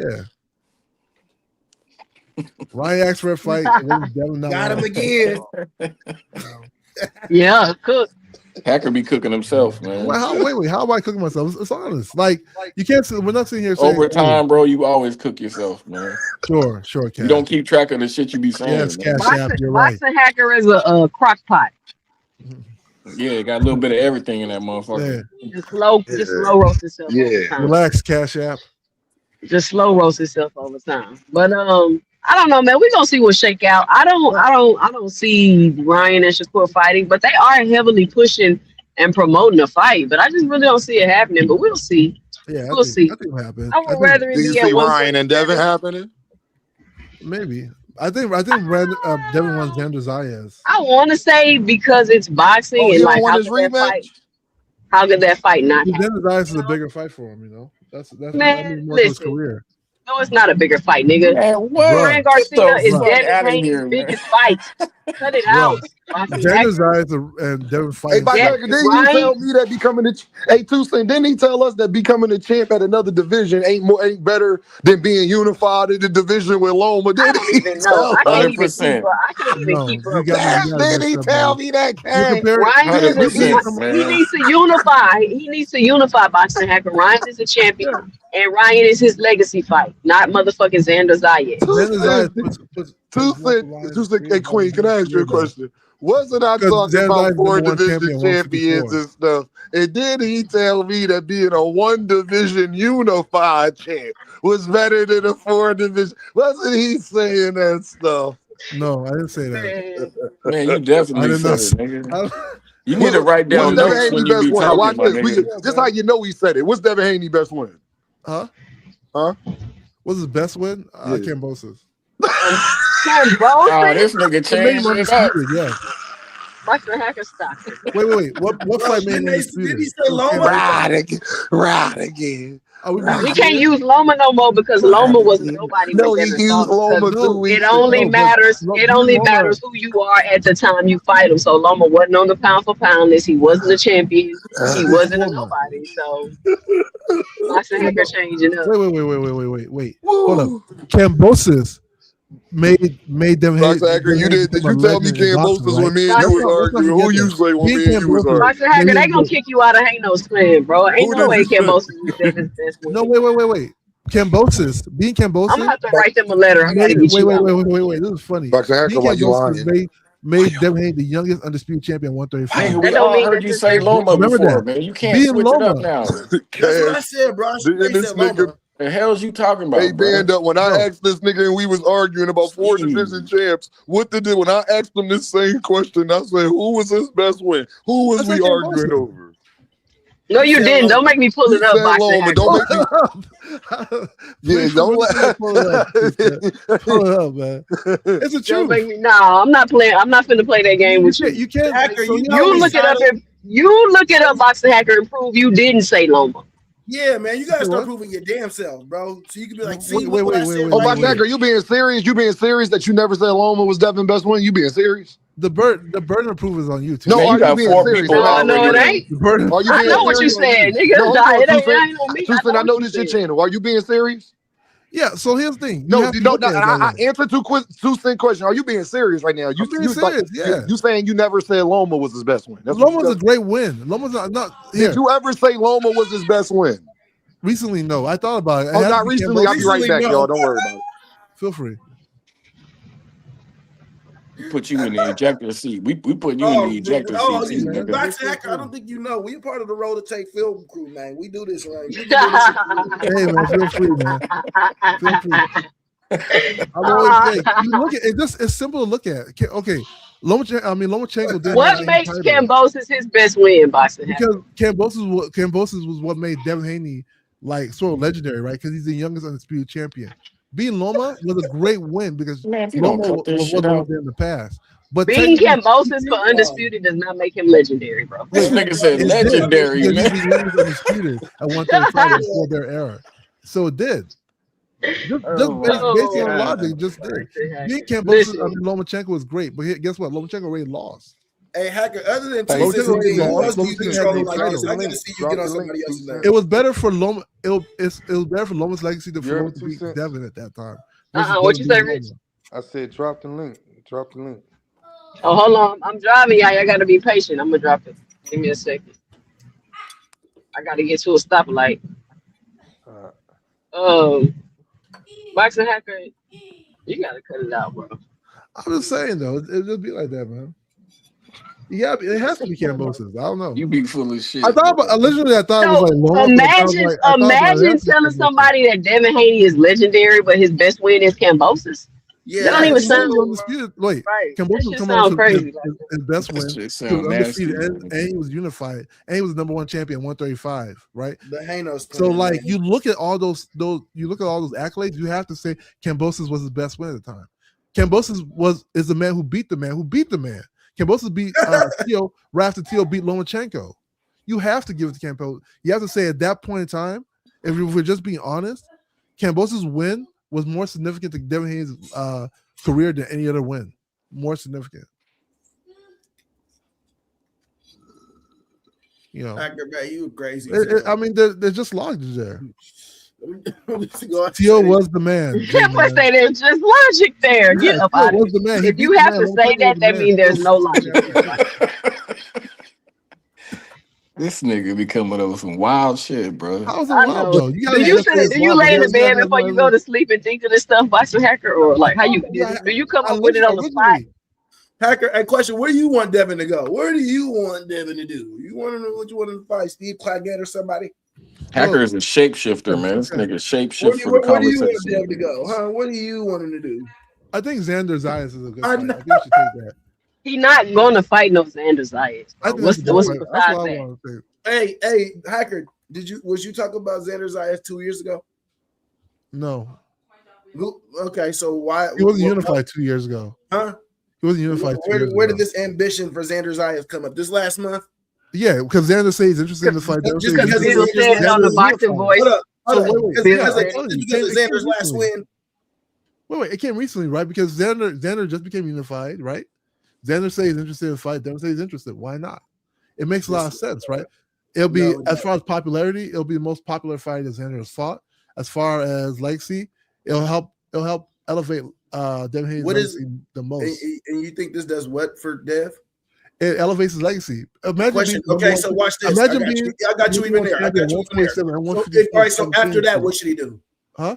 Yeah. Ryan asked for a fight. Got him again. Yeah, cook. Hacker be cooking himself, man. Well, wait. How am I cooking myself? It's honest. Like, you can't say, we're not sitting here saying over time, bro. You always cook yourself, man. Sure, Cash. You don't keep track of the shit you be saying. Yes, Cash App, you're right. Boxing Hacker is a crock pot. Yeah, got a little bit of everything in that motherfucker. Yeah. Just slow roast itself. Yeah, relax, Cash App. Just slow roast itself over time. But I don't know, man. We're gonna see what shake out. I don't see Ryan and Shakur fighting, but they are heavily pushing and promoting a fight. But I just really don't see it happening. But we'll see. Yeah, we'll see. I think it'll happen. I would rather it do you be see at Ryan and Devin happening? Maybe. I think Devin wants Xander Zayas. I want to say because it's boxing and like how could that fight not happen? Xander Zayas is a bigger fight for him, you know. That's man, more to his career. No, it's not a bigger fight, nigga. Man, what? Bruh, Fran Get Garcia the is bruh, fuck Devin out of Haney's here, man. biggest fight. Cut it bruh. out. Boxing Xander Hacker. Zayas and Devin Hey, fighting Box That for Hacker, didn't you Ryan. tell me that becoming the hey Tucson? Didn't he tell us that becoming a champ at another division ain't better than being unified in the division with Loma? I Didn't don't he even know. tell I us? can't even keep 100%. up. I can't even no. keep up with Damn, You gotta didn't mix he up, tell man. me that, You Kang? compare Ryan is a you 100%, come he man. needs to unify. He needs to unify Boxing Hacker. Ryan is a champion, yeah. and Ryan is his legacy fight, not motherfucking Xander Zayas. Xander Zayas Tucson, puts Walter Ryan Tucson, hey way above Queen, can I ask you way a above. question? Wasn't I Because talking Xander about Zayas is four number one division champion, champions 154. and stuff? And then he tell me that being a one division unified champ was better than a four division. Wasn't he saying that stuff? No, I didn't say that. Man, Man, you I definitely did not said say it, nigga. I, You need to write What's down no, Devin notes Haney when you best be win? talking, Watch my this. nigga. This how you know he said it. What's Devin Haney best win? huh? Huh? What's his best win? Yeah. Cambosis. Oh, Cambosis. this nigga It made him changed it up. undisputed, yeah. Boxing Hacker, stop it. Wait. What Bro, fight made him didn't he undisputed? say It was Loma? Cambosis. Right again. Are we being We Right, can't serious? use Loma no more because right Loma was a again. nobody when No, he Devin used fought him. Because Loma two No, it weeks only ago. no, but matters. It being only Loma, matters who you are at the time you fight him. So Loma wasn't on the pound for pound list. He wasn't a champion. He being wasn't a Loma. nobody. So Boxing Hacker changing up. Wait. Hold up. Woo. Cambosis made them Box hate Hacker, them you hate did become a you tell me legend in boxing, Cambosis right? when me and you Box, was Let's not arguing? Who forget you that. say when Being me and you was Cambosis, arguing? Boxing Hacker, made they him gonna the kick you out of Hanos clan, bro. Ain't Who no did way you say? Cambosis was Devin's best no win. wait. Cambosis, being I'm gonna Cambosis have to write them a letter. I gotta made get you out. wait. This is funny. Box Hacker, Being why you Cambosis lying? made Devin Haney the youngest undisputed champion, Nigga, 135. we That don't all mean heard that's you his say best Loma win. Remember before, that. man. You can't Being switch it up Loma, now. That's what I Cash. said, bro. I And straight this said nigga, Loma. The hell's you talking hey, about, bro? band up. When I no. asked this nigga and we was arguing about four division Jeez. champs, what did it when I asked him this same question? I said, who was his best win? Who I was said we arguing Cambosis. over? No, You you said didn't. Don't Loma. make me pull You it up, said Boxing Loma. Hacker. Don't Pull make me. it up. Yeah, Please don't permit me to pull it up. Sister. Pull let. it up, man. It's the Don't make truth. me. No, I'm not playing. I'm not finna play that game with you. You can't. Hacker, So you you know You we look it up. signed up. If you look it up, Boxing Hacker, and prove you didn't say Loma. Yeah, man, you gotta say start what? proving your damn self, bro. So you can be like, see, Wait, look what I said Oh, right Box here. Hacker, you being serious? You being serious that you never said Loma was Devin best win? You being serious? The burden of proof is on you too. No, Man, you are you got being four serious? people I'm No, asking no, you it already. now. ain't. The burden Are you I being know what you serious? said, No, nigga. hold Nah, on, it Tucson. ain't on me. I Tucson, know I what know you this your said. channel. Are you being serious? Yeah. So here's the thing. You No, have to no, look no. at it that I way. answered two cent question. Are you being serious right now? I'm being You like serious. Yeah. you saying you never said Loma was his best win? That's what you Loma's a said. great win. Loma's not Did here. you ever say Loma was his best win? Recently, no. I thought about it. It Oh, has to not be recently. I'll be Cambosis. right Recently, back, no. y'all. Don't worry about it. Feel free. We put you in the ejector seat. We put you in Oh, the ejector oh, seat, too, man. nigga. Boxing Hacker, I don't think you know. We're part of the roll to take film crew, man. We do this right. We can do this. Hey man, feel free, man. Feel free. I've always said you look at it. Just it's simple to look at. Okay, Lomachenko didn't have What any makes title Cambosis his best win, Boxing Hacker? because Cambosis was what made Devin Haney like sort of legendary, right? Because he's the youngest undisputed champion. Being Loma was a great win because Man, if you don't Loma cut this was shit one out. of them in the past. But Beating technically, Cambosis for undisputed does not make him legendary, bro. This nigga said it did legendary, because he's man. the youngest undisputed at 135 before their era. So it did. Just Oh based, my based on Oh, logic, God. just did. Boxing Hacker. Being Cambosis, Listen, Lomachenko was great, but guess what? Lomachenko already lost. Hey, Hacker, other than Hey, T6 Lomachenko and already me, who lost. else do you Lomachenko think had trolling no like this? title. I gotta see you Drop get on the link, somebody else's 2 cents. name. It was better for Loma. It was better for Loma's legacy than for You're Loma the to 2 beat cents. Devin at that time. what you say, Rich? I said drop the link. Drop the link. Oh, hold on. I'm driving, y'all. Y'all gotta be patient. I'm gonna drop it. Give me a second. I gotta get to a stoplight. Boxing Hacker, you gotta cut it out, bro. I'm just saying though, it just be like that, man. Yeah, it has to be Cambosis. I don't know. You be full of shit. I thought about originally. I thought it was So like Loma. But I was imagine, like, I thought about it. It imagine has to be telling Cambosis. somebody that Devin Haney is legendary, but his best win is Cambosis. Yeah, That don't even Cambosis sound was undisputed. Wait, right. That Cambosis shit come off sound crazy. his best win. That shit He was sound nasty. undisputed and he was unified, and he was the #1 champion, 135, right? the Hanos. So like you look at all those accolades, you have to say Cambosis was his best win at the time. Cambosis is the man who beat the man who beat the man. Cambosis beat Tio right after Tio beat Lomachenko. You have to give it to Cambosis. You have to say at that point in time, if we're just being honest, Kambosos' win was more significant to Devin Haney's career than any other win. More significant. You know, Hacker, man, you crazy. I mean, there's just logic there. Tio Tio was the man. Can't say there's just logic there. Yeah, Get up Tio out of was the here. man. He If beat you the have man. to say that, that means there's no logic. This nigga be coming up with some wild shit, bro. How's it I wild, know. though? Do you lay in the bed before you go to sleep and think of this stuff by some hacker, or like how you do you come up with it on the spot? Hacker, a question: where do you want Devin to go? Where do you want Devin to do? You want to know what you want to fight? Steve Claggett or somebody? Hacker is a shapeshifter, man. This nigga shapeshift for the Where do you want conversation. Devin to go? Huh? What do you want him to do? I think Xander Zayas is a good fight. I think you should take that. He not gonna fight no Xander Zayas. What's besides that? Hey, Hacker, was you talking about Xander Zayas 2 years ago? No. Okay, so why he wasn't unified 2 years ago? Huh? He wasn't unified. Where did this ambition for Xander Zayas come up? This last month? Yeah, because Xander says he's interested in the fight. Just because he was saying it on the Boxing Voice. Hold up. Because of Xander's last win. Wait, it came recently, right? Because Xander just became unified, right? Xander says he's interested in the fight. Devin says he's interested. Why not? It makes a lot of sense, right? It'll be, as far as popularity, it'll be the most popular fight that Xander has fought. As far as legacy, it'll help elevate Devin Haney's legacy the most. And you think this does what for Dev? It elevates his legacy. Imagine so watch this. I got you even there. All right, so after that, what should he do? Huh?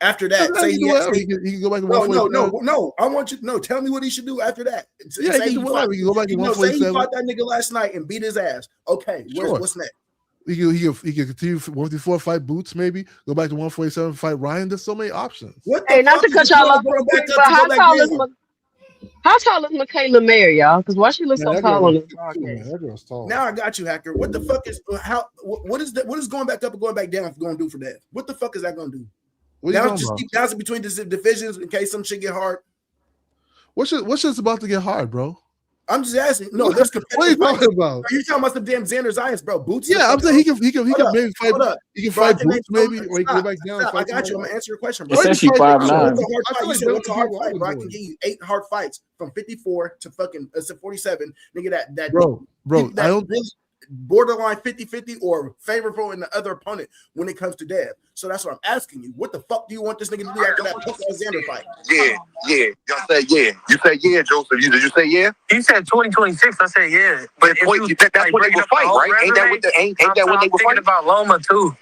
After that, say he can go back to 147. No. I want you to know. Tell me what he should do after that. Yeah, he can go back to 147. Say he fought that nigga last night and beat his ass. Okay, what's next? He can continue 154, fight Boots, maybe go back to 147, fight Ryan. There's so many options. Hey, not to cut y'all off, but how tall is Michaela Mayer, y'all? Because why she looks so tall on this podcast? That girl's tall. Now I got you, Hacker. What the fuck is what is that? What is going back up and going back down going to do for that? What the fuck is that going to do? Now just keep bouncing between the divisions in case some shit get hard. What's just about to get hard, bro? I'm just asking. No, that's competitive. What are you talking about? Are you talking about some damn Xander Zayas, bro? Boots. Yeah, I'm saying he can maybe fight. He can fight Boots, maybe, or he can go back down. I got you. I'm gonna answer your question, bro. It says she 5'9". You said what's a hard fight, bro? I can give you 8 hard fights from 54 to fucking 47. Nigga, that bro. I don't really borderline 50-50 or favorable in the other opponent when it comes to Dev. So that's what I'm asking you. What the fuck do you want this nigga to do after that Xander fight? Yeah. Y'all say yeah. You say yeah, Joseph. Did you say yeah? He said 2026. I said yeah. But that's when they were fighting, right? Ain't that when they were fighting? About Loma too.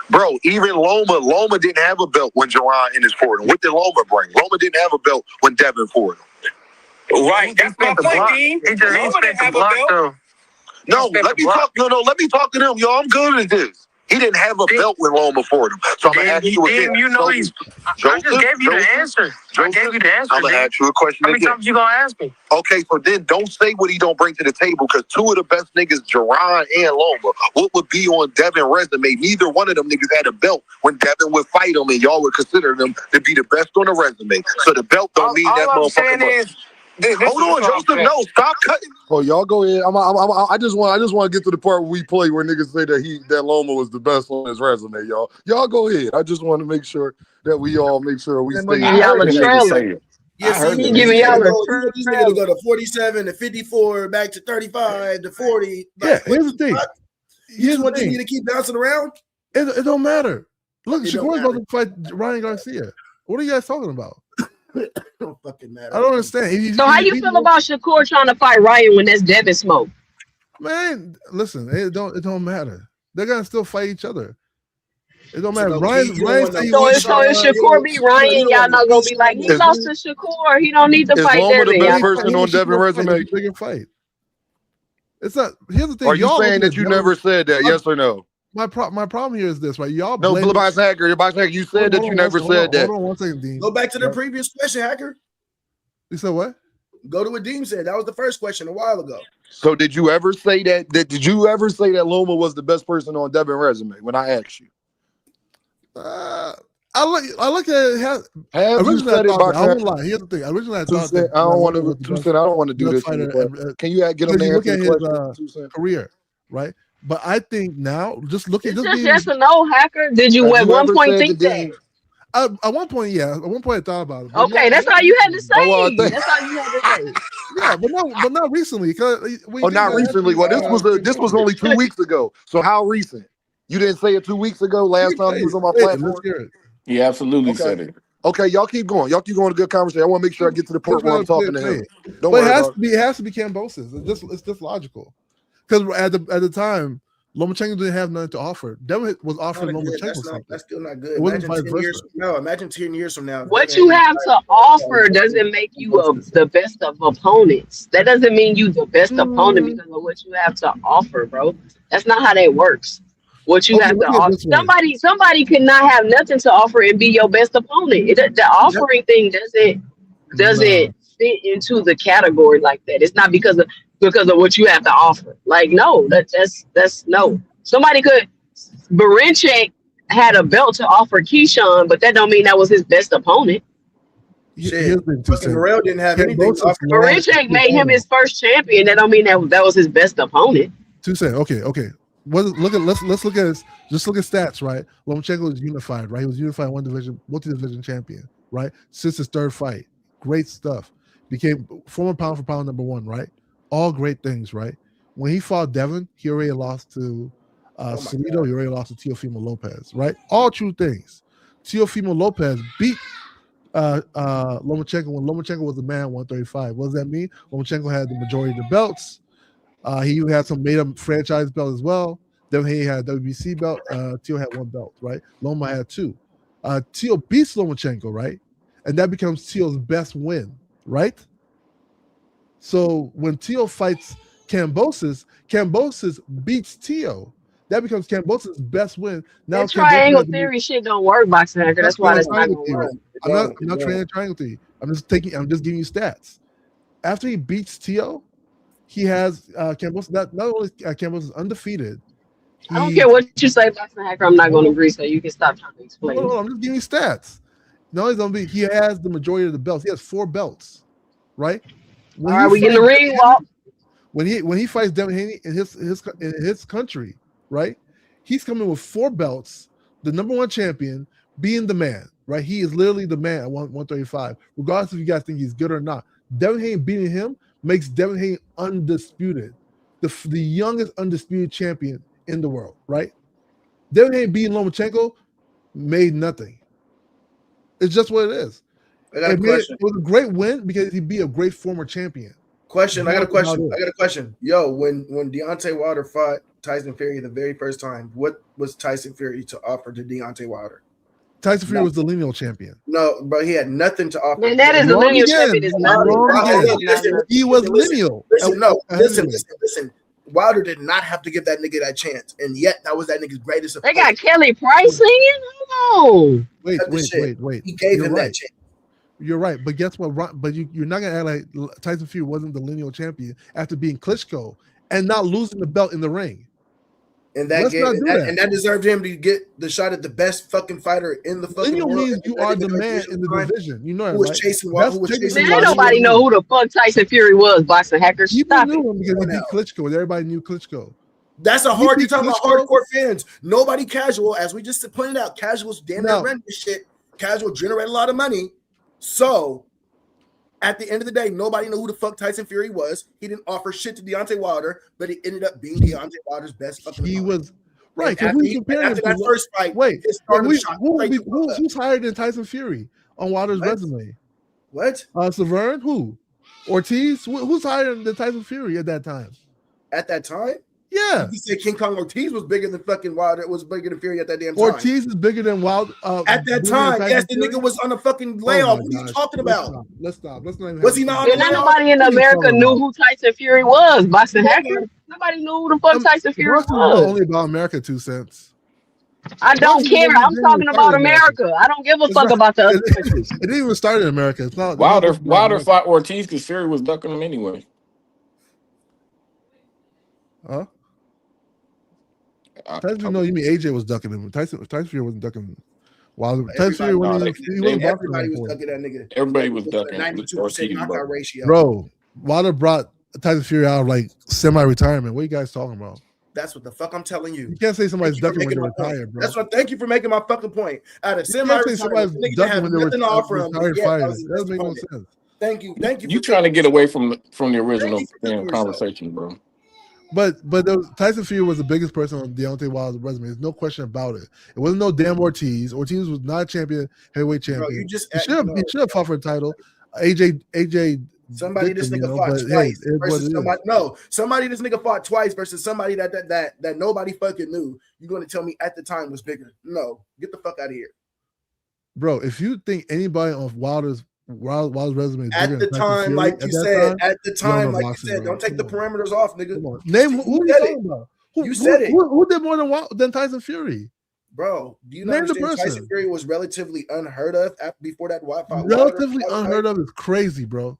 Bro, even Loma didn't have a belt when Jerron in his fought him. What did Loma bring? Loma didn't have a belt when Devin fought him. Right. That's my point, Dean. He didn't have a belt. No, let me talk. No, let me talk to him, y'all. I'm good at this. He didn't have a belt when Loma fought him. So I'm gonna ask you again. You know I just gave you the answer. I gave you the answer. I'm gonna ask you a question again. How many times you gonna ask me? Okay, so then don't say what he don't bring to the table, because 2 of the best niggas, Jerron and Loma, what would be on Devin's resume? Neither one of them niggas had a belt when Devin would fight them, and y'all would consider them to be the best on the resume. So the belt don't mean that motherfucker much. Hold on, Joseph. No, stop cutting. Oh, y'all go ahead. I just want to get to the part where we play where niggas say that Loma was the best on his resume, y'all. Y'all go ahead. I just want to make sure that we all make sure we stay. Y'all a trailer. Yes, he giving y'all a this nigga to go to 47 to 54, back to 35 to 40. Yeah, here's the thing. You just want me to keep bouncing around? It don't matter. Look, Shakur's about to fight Ryan Garcia. What are you guys talking about? It don't fucking matter. I don't understand. So how you feel about Shakur trying to fight Ryan when that's Devin Smoke? Man, listen, it don't matter. They're gonna still fight each other. It don't matter. Ryan so if Shakur beat Ryan, y'all not gonna be like, he lost to Shakur. He don't need to fight Devin. The best person on Devin's resume. Bigger fight. It's not. Here's the thing. Are you saying that you never said that? Yes or no? My problem here is this, right? Y'all no, Box Hacker. You said that you never said that. Hold on 1 second, Dean. Go back to the previous question, Hacker. You said what? Go to what Dean said. That was the first question a while ago. So did you ever say that? Did you ever say that Loma was the best person on Devin's resume when I asked you? I look at it. Originally, I won't lie. Here's the thing. Originally, I thought I don't want to do this. Can you get him to look at his his career, right? But I think now, just look at It's this. just yes or no, hacker. Did you Have at you one ever point said think to that? Dean? At one point, yeah. At one point, I thought about it. But Okay, that's all you had to Oh, well, say. That's all you had to say. Yeah, but not recently. Because Oh, not recently. Well, this was only 2 weeks ago. So how recent? You didn't say it 2 weeks ago. Last time you was on my platform. Let's hear it. He absolutely Okay. said it. Okay, y'all keep going. Y'all keep going to good conversation. I want to make sure I get to the part where I'm talking to him. Don't But worry about it. it has to be Kambosos. It's just logical. Because at the time, Lomachenko didn't have nothing to offer. Devin was offering Lomachenko something. That's still not good. It wasn't Imagine vice 10 years versa. from now. Imagine 10 years from now. What you have to offer doesn't make you the best of opponents. That doesn't mean you the best opponent because of what you have to offer, bro. That's not how that works. What you Okay, have to look at it offer. this way. Somebody cannot have nothing to offer and be your best opponent. The offering thing doesn't fit into the category like that. It's not because of what you have to offer. Like no, that's no. Somebody could. Barinchek had a belt to offer Keyshawn, but that don't mean that was his best opponent. Shit, fucking Morrell didn't have anything to offer. Barinchek made him his first champion. That don't mean that was his best opponent. Okay. Let's look at this. Just look at stats, right? Lomachenko was unified, right? He was unified one division, multi-division champion, right? Since his third fight, great stuff. Became former pound for pound number 1, right? All great things, right? When he fought Devin, he already lost to Salido. He already lost to Teofimo Lopez, right? All true things. Teofimo Lopez beat Lomachenko when Lomachenko was a man 135. What does that mean? Lomachenko had the majority of the belts. He had some made-up franchise belt as well. Then he had a WBC belt. Teo had 1 belt, right? Loma had 2. Teo beats Lomachenko, right? And that becomes Teo's best win, right? So when Teo fights Kambosos beats Teo. That becomes Kambosos' best win. Now that triangle theory shit don't work, boxing hacker. That's why that's not gonna work. I'm not trying to triangle theory. I'm just giving you stats. After he beats Teo, he has Kambosos. Not only Kambosos is undefeated. I don't care what you say, boxing hacker. I'm not going to agree. So you can stop trying to explain. No, I'm just giving you stats. No, he has the majority of the belts. He has 4 belts, right? All right, we get in the ring. When he fights Devin Haney in his country, right? He's coming with 4 belts, the number 1 champion, being the man, right? He is literally the man at 135, regardless if you guys think he's good or not. Devin Haney beating him makes Devin Haney undisputed, the youngest undisputed champion in the world, right? Devin Haney beating Lomachenko made nothing. It's just what it is. I got a question. It was a great win because he'd be a great former champion. I got a question. Yo, when Deontay Wilder fought Tyson Fury the very first time, what was Tyson Fury to offer to Deontay Wilder? Tyson Fury was the lineal champion. No, but he had nothing to offer. Man, that is the lineal champion. Is nothing. He was lineal. Listen. Wilder did not have to give that nigga that chance, and yet that was that nigga's greatest. They got Kelly Price singing. Hold on. Wait. He gave him that chance. You're right, but guess what? But you're not gonna act like Tyson Fury wasn't the lineal champion after being Klitschko and not losing the belt in the ring. And that deserved him to get the shot at the best fucking fighter in the fucking lineal world. Means you are the man in the division. You know that, was right? chasing Wilder. Man, nobody know who the fuck Tyson Fury was. Boxing hackers. People knew him because he beat Klitschko. Everybody knew Klitschko. That's a hard. You're talking about hardcore fans. Nobody casual, as we just pointed out. Casuals damn near rent this shit. Casual generate a lot of money. So, at the end of the day, nobody knew who the fuck Tyson Fury was. He didn't offer shit to Deontay Wilder, but he ended up being Deontay Wilder's best fucking opponent. Was right. After that first fight, who's higher than Tyson Fury on Wilder's resume? What? Severn? Who? Ortiz? Who's higher than Tyson Fury at that time? At that time? Yeah. You said King Kong Ortiz was bigger than fucking Wilder. It was bigger than Fury at that damn time. Ortiz is bigger than Wilder. At that time, yes, the nigga was on a fucking layoff. What are you talking about? Let's stop. Let's not even. Was he not? And nobody in America knew who Tyson Fury was. Boxing hacker. Nobody knew who the fuck Tyson Fury was. Only about America 2 cents. I don't care. I'm talking about America. I don't give a fuck about the other countries. It didn't even start in America. It's not. Wilder fought Ortiz because Fury was ducking him anyway. Huh? Tyson, no, you mean AJ was ducking him. Tyson Fury wasn't ducking Wilder. Tyson Fury wasn't. Everybody was ducking that nigga. Everybody was ducking. 92% knockout ratio. Bro, Wilder brought Tyson Fury out of like semi-retirement. What are you guys talking about? That's what the fuck I'm telling you. You can't say somebody's Thank you for ducking when making they my point. retire, bro. That's what. Thank you for making my fucking point. At a You can't say semi-retirement, somebody's the nigga that ducking have when they're nothing to offer him. retired Yeah, that fighters. was his That best doesn't make no opponent. sense. Thank you. Thank you. You for trying to thinking get yourself. away from the Thank original you for thinking yourself. conversation, bro. But Tyson Fury was the biggest person on Deontay Wilder's resume. There's no question about it. It wasn't no damn Ortiz. Ortiz was not a champion, heavyweight champion. Bro, you just he should have fought for a title. AJ somebody this nigga fought but twice hey, versus somebody. No, somebody this nigga fought twice versus somebody that nobody fucking knew. You're gonna tell me at the time was bigger? No, get the fuck out of here. Bro, if you think anybody on Wilder's resume is at bigger the than time, Fury, like you said, at the time, like boxing, you said, bro. don't take the parameters off, nigga. Come on. Name who are you talking about? You said it. Who did more than Tyson Fury? Bro, do you Name understand the person. Tyson Fury was relatively unheard of before that Wi-Fi? Relatively unheard of is crazy, bro.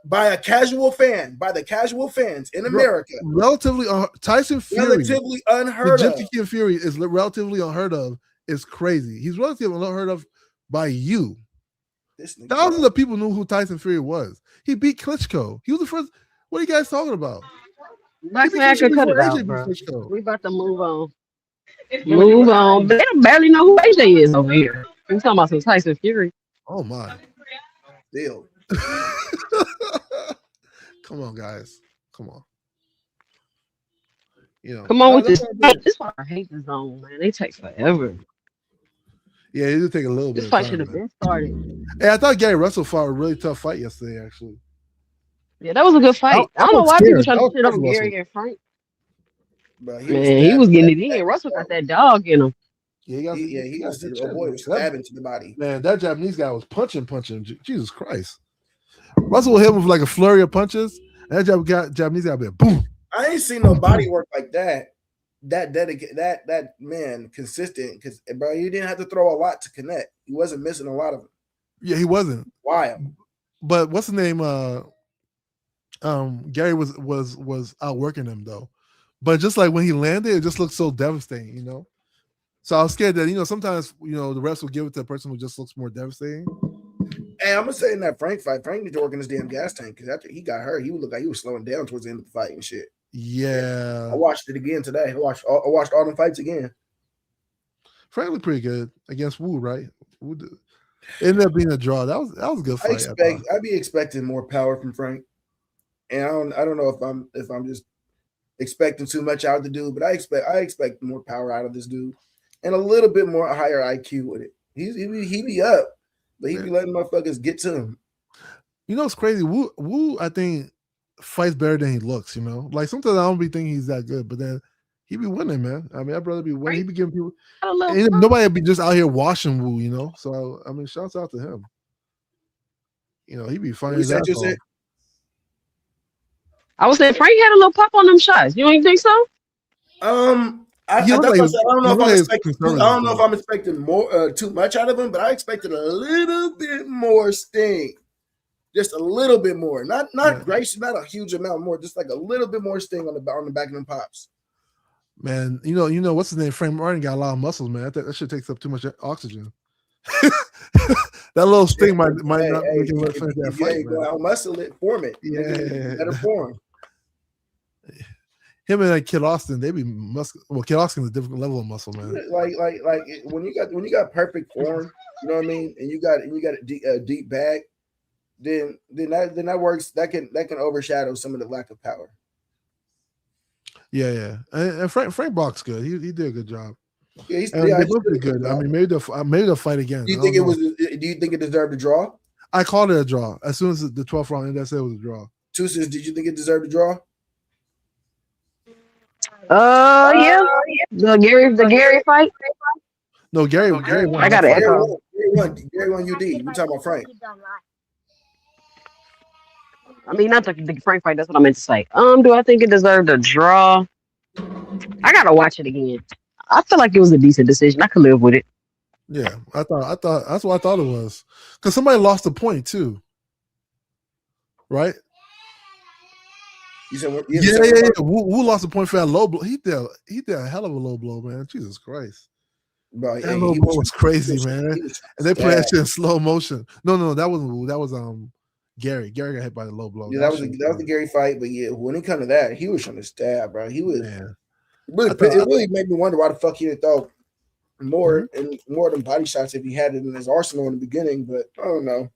By a casual fan, by the casual fans in America. Relatively Tyson Fury. Relatively unheard of. Jim Fury is relatively unheard of. Is crazy. He's relatively unheard of by you. Thousands of people knew who Tyson Fury was. He beat Klitschko. He was the first. What are you guys talking about? Black man could cut it out, bro. We about to move on. Move on. They don't barely know who AJ is over here. We talking about some Tyson Fury. Oh my. Deal. Come on, guys. Come on. You know. Come on with this. This one I hate the zone, man. They take forever. Yeah, it did take a little bit. This fight should have been started. Hey, I thought Gary Russell fought a really tough fight yesterday, actually. Yeah, that was a good fight. I don't know why people trying to shit on Gary and Frank. Bro, he was getting it in. Russell got that dog in him. Yeah, he was stabbing to the body. Man, that Japanese guy was punching. Jesus Christ. Russell hit him with like a flurry of punches. And that Japanese guy be boom. I ain't seen no body work like that. That dedicated, that man consistent, because bro, he didn't have to throw a lot to connect. He wasn't missing a lot of them. Yeah, he wasn't. Why? But what's the name? Gary was outworking him though. But just like when he landed, it just looked so devastating, you know. So I was scared that sometimes the refs will give it to a person who just looks more devastating. Hey, I'm gonna say in that Frank fight, Frank need to work in his damn gas tank because after he got hurt, he would look like he was slowing down towards the end of the fight and shit. Yeah, I watched it again today. I watched all them fights again. Frank looked pretty good against Wu, right? Wu ended up being a draw. That was a good fight. I'd be expecting more power from Frank, and I don't know if I'm just expecting too much out of the dude, but I expect more power out of this dude and a little bit more higher IQ with it. He be up, but he be letting motherfuckers get to him. You know, it's crazy. Wu, I think, fights better than he looks. Like sometimes I don't be thinking he's that good, but then he be winning, man. I mean, I'd rather be winning. He be giving people. Nobody be just out here washing Wu, So I mean, shouts out to him. He be finding his ass off. I would say Frank had a little pop on them shots. You don't think so? I don't know if I'm expecting more too much out of him, but I expected a little bit more sting. Just a little bit more. Not gracious, not a huge amount more, just like a little bit more sting on the back of them pops. Man, you know what's his name? Frank Martin got a lot of muscles, man. That shit takes up too much oxygen. That little sting might not make him finish that fight. Go out, muscle it, form it. Yeah, better form. Him and Kid Austin, they be muscle. Well, Kid Austin's a different level of muscle, man. Like when you got perfect form, you know what I mean, and you got a deep bag, then that works. That can overshadow some of the lack of power. Yeah. And Frank Brock's good. He did a good job. Yeah, they both did good. I mean, maybe they'll fight again. Do you think it deserved a draw? I called it a draw as soon as the 12th round ended. I said it was a draw. Tusis, did you think it deserved a draw? Yeah. The Gary fight. No, Gary won. I got it. Gary won UD. We talking about Frank. I mean, not the Frank fight. That's what I meant to say. Do I think it deserved a draw? I gotta watch it again. I feel like it was a decent decision. I could live with it. Yeah, I thought that's what I thought it was. Because somebody lost a point too, right? You said yeah. Wu lost a point for that low blow. He did a hell of a low blow, man. Jesus Christ. Bro, that low blow was crazy, man. And they played that shit in slow motion. No, that wasn't Wu. That was Gary. Gary got hit by the low blow. Yeah, that was the Gary fight, but yeah, when it come to that, he was trying to stab, bro. He was. Man. It really made me wonder why the fuck he didn't throw more and more than body shots if he had it in his arsenal in the beginning. But I don't know.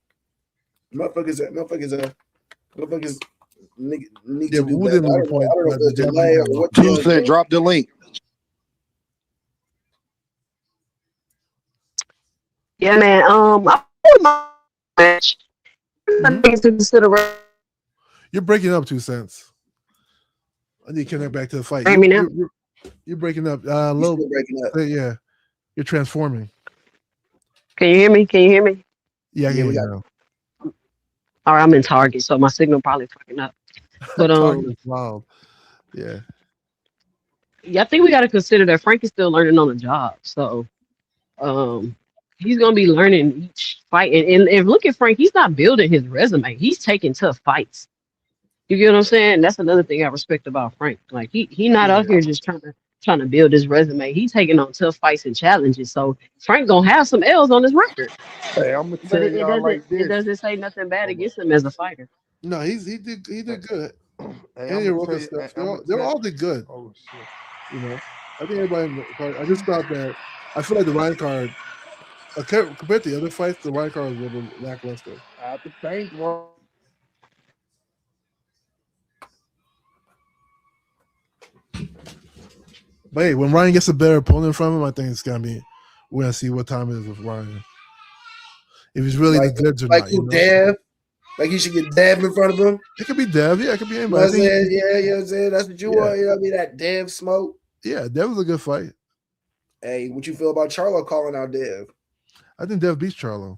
Motherfuckers need to do better. I don't know if it's delay or what. 2 Cent, drop the link. Yeah, man. I put my match. Things to consider. You're breaking up 2 Cents. I need to connect back to the fight. Hear me now? You're breaking up. Still breaking up. Yeah, you're transforming. Can you hear me? Yeah, I can hear we you got now. All right, I'm in Target, so my signal probably fucking up. But Target's wild. Yeah. I think we got to consider that Frank is still learning on the job. So, he's gonna be learning each fight. And look at Frank, he's not building his resume. He's taking tough fights. You get what I'm saying? That's another thing I respect about Frank. Like he not out here just trying to build his resume. He's taking on tough fights and challenges. So Frank gonna have some L's on his record. Hey, I'm gonna But tell y'all like this. it doesn't say nothing bad against him as a fighter. No, he did good. Hey, And Hiroka stuff. They all did good. Oh shit. You know, I think everybody. I just thought that I feel like the Ryan card compared to the other fights, the Ryan card was a little lackluster. At the bank, bro. But hey, when Ryan gets a better opponent from him, I think it's gonna be. We're gonna see what time it is with Ryan. If he's really the goods or not. Dev. Like he should get Dev in front of him. It could be Dev. Yeah, it could be You know anybody. what I'm saying? Yeah, you know what I'm saying? That's what you want. You know what I mean? That Dev smoke. Yeah, Dev was a good fight. Hey, what you feel about Charlo calling out Dev? I think Dev beats Charlo.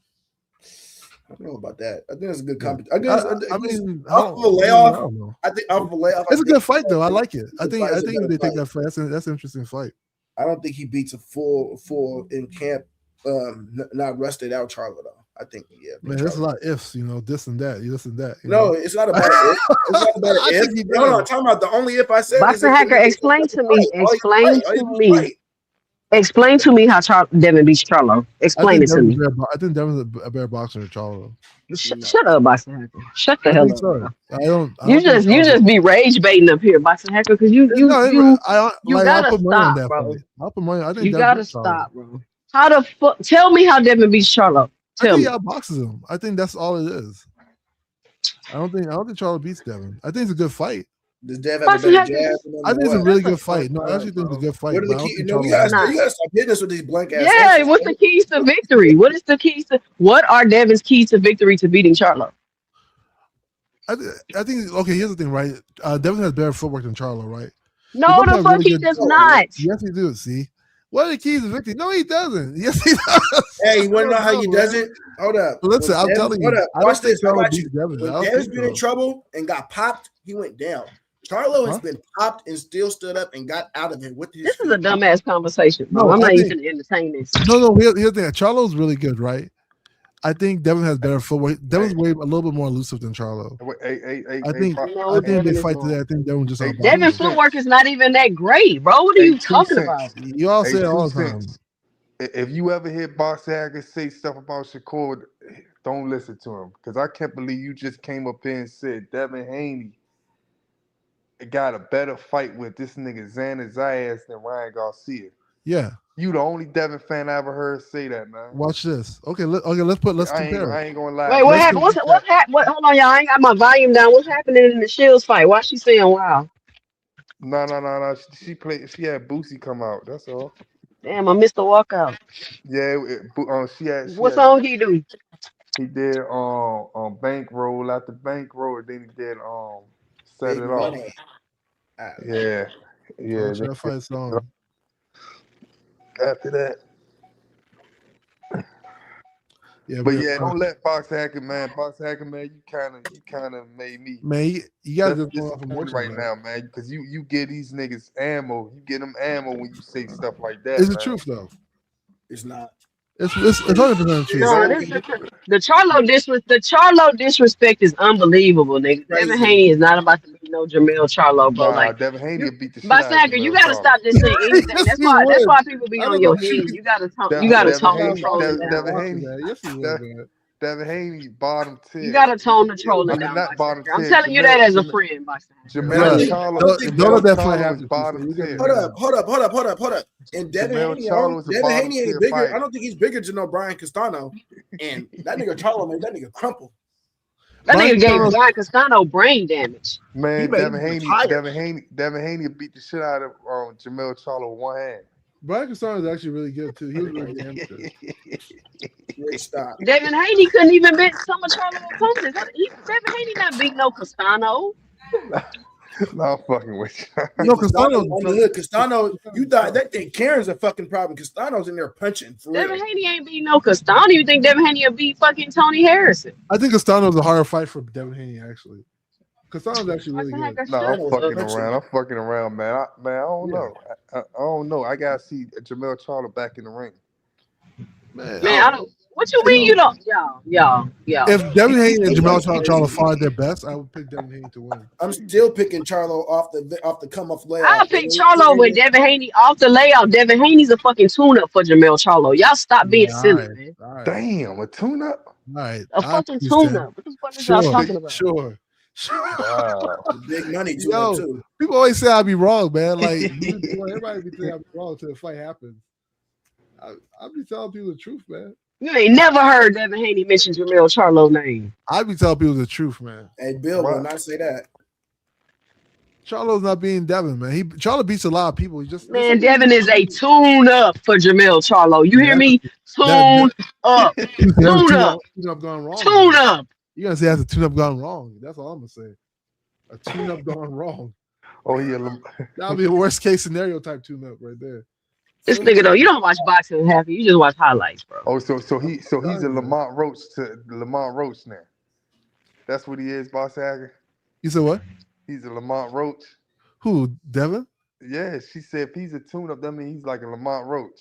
I don't know about that. I think it's a good competition. I mean, off of a layoff. I think off of a layoff. It's a good fight though. I like it. I think if they take that fight, that's an interesting fight. I don't think he beats a full in camp, not rusted out Charlo though. I think Man, there's a lot of ifs, this and that, this and that. No, it's not about if. It's not about if. No, I'm talking about the only if I said. Boxing Hacker, explain to me. Explain to me how Devin beats Charlo. Explain it to me. I think Devin's a better boxer than Charlo. Shut up, Boxing Hacker. Shut the hell up. I don't. You just be rage baiting up here, Boxing Hacker, because you gotta stop, bro. I'll put money. I think you gotta stop, bro. How the fuck? Tell me how Devin beats Charlo. I think he outboxes him. I think that's all it is. I don't think Charlo beats Devin. I think it's a good fight. Does Dev have a better jab? I think it's a really good fight. No, I actually think it's a good fight. What are the keys? You gotta stop hitting us with these blank ass. Yeah, what's the keys to victory? What are Devin's keys to victory to beating Charlo? I think okay, here's the thing, right? Devin has better footwork than Charlo, right? No, the fuck he does not. Yes, he does. See, what are the keys to victory? No, he doesn't. Yes, he does. Hey, you want to know how he does it? Hold up. Listen, I'm telling you. Watch this. How about you? When Devin's been in trouble and got popped, he went down. Charlo has been popped and still stood up and got out of it with his. This is a dumbass conversation. No, I'm not even going to entertain this. No. Here's the thing. Charlo's really good, right? I think Devin has better footwork. Devin's way a little bit more elusive than Charlo. I think they fight today. I think Devin just. Devin's footwork is not even that great, bro. What are you talking about? You all say it all the time. If you ever hear Boxing Hacker say stuff about Shakur, don't listen to him because I can't believe you just came up here and said Devin Haney got a better fight with this nigga Xander Zayas than Ryan Garcia. Yeah. You the only Devin fan I ever heard say that, man. Watch this. Okay, let's compare. I ain't gonna lie. Wait, what happened? What happened? Hold on, y'all. I ain't got my volume down. What's happening in the Shields fight? Why she saying wow? No. She had Boosie come out. That's all. Damn, I missed the walkout. Yeah, she had. What song he do? He did Bankroll after Bankroll, then he did Set It Off. Yeah. That fight song. After that. Yeah, but don't let Boxing Hacker, man. Boxing Hacker, man, you kind of made me. Man, you gotta just go off emotion right now, man, because you get these niggas ammo. You get them ammo when you say stuff like that. It's the truth, though. It's not. It's 100% true. No, the Charlo disrespect is unbelievable, nigga. Devin Haney is not about to be no Jamel Charlo, bro. Like Devin Haney beat the shit out of Hacker, you gotta stop just saying anything. That's why people be on your head. You gotta talk. You gotta talk. Devin Haney. Yes, he would, man. Devin Haney, bottom 10. You gotta tone the I trolling mean, down, not Box bottom Hacker. I'm 10. telling you that as a friend, Box Hacker. Man, I Jamel think- Charlo. don't think- Don't let that Jamel fight Charlo happen. is bottom You gotta 10. Hold up. And Devin Jamel Haney, Charlo is a Devin bottom Haney 10 ain't bigger. fighter. I don't think he's bigger than no Brian Castano. And that nigga Charlo made that nigga crumple. That Brian nigga gave Castano- Brian Castano brain damage. Man, made Devin him Haney, retire. Devin Haney beat the shit out of Jamel Charlo with one hand. Brian Castano is actually really good too. He was really good amateur. Great stop. Devin Haney couldn't even beat some of Charlo opponents. Devin Haney not beat no Castano. No, I'm fucking with you. No, Castano. on the hood. Castano, you thought that thing Karen's a fucking problem. Castano's in there punching for real. Devin Haney ain't beat no Castano. You think Devin Haney will beat fucking Tony Harrison? I think Castano's a harder fight for Devin Haney actually. Castano's actually really Box good. Hacker, No, shut I'm up. fucking around, man. I don't Yeah. know. I don't know. I gotta see Jamel Charlo back in the ring. Man, Man, I don't. What you mean you don't? Y'all. if Devin Haney and Jamel Charlo fought their best, I would pick Devin Haney to win. I'm still picking Charlo off the come off layout. I'll pick Charlo with Devin Haney off the layout. Devin Haney's a fucking tune-up for Jamel Charlo. Y'all stop being Yeah, silly, alright, man. Alright. Damn, a tune-up? All right. A fucking tune-up. What the fuck is y'all talking about? Sure. Wow. Big money to Yo, it too. people always say I'd be wrong, man. Like everybody be saying I'd be wrong until the fight happens. I'd be telling people the truth, man. You ain't never heard Devin Haney mention Jamel Charlo's name. I'd be telling people the truth, man. Hey, Bill will not say that. Charlo's not being Devin, man. Charlo beats a lot of people. He just Man, Devin is a tune-up for Jamel Charlo. You hear me? Tune up. Tune up. Tune-up gone wrong. Tune up. You're gonna say that's a tune-up gone wrong. That's all I'm gonna say. A tune-up gone wrong. Oh yeah, That'll be a worst case scenario type tune-up right there. This nigga though, you don't watch boxing half. You just watch highlights, bro. Oh, so he's a Lamont Roach now. That's what he is, Boss Hager. You said what? He's a Lamont Roach. Who? Devin? Yeah, she said if he's a tune-up, that means he's like a Lamont Roach.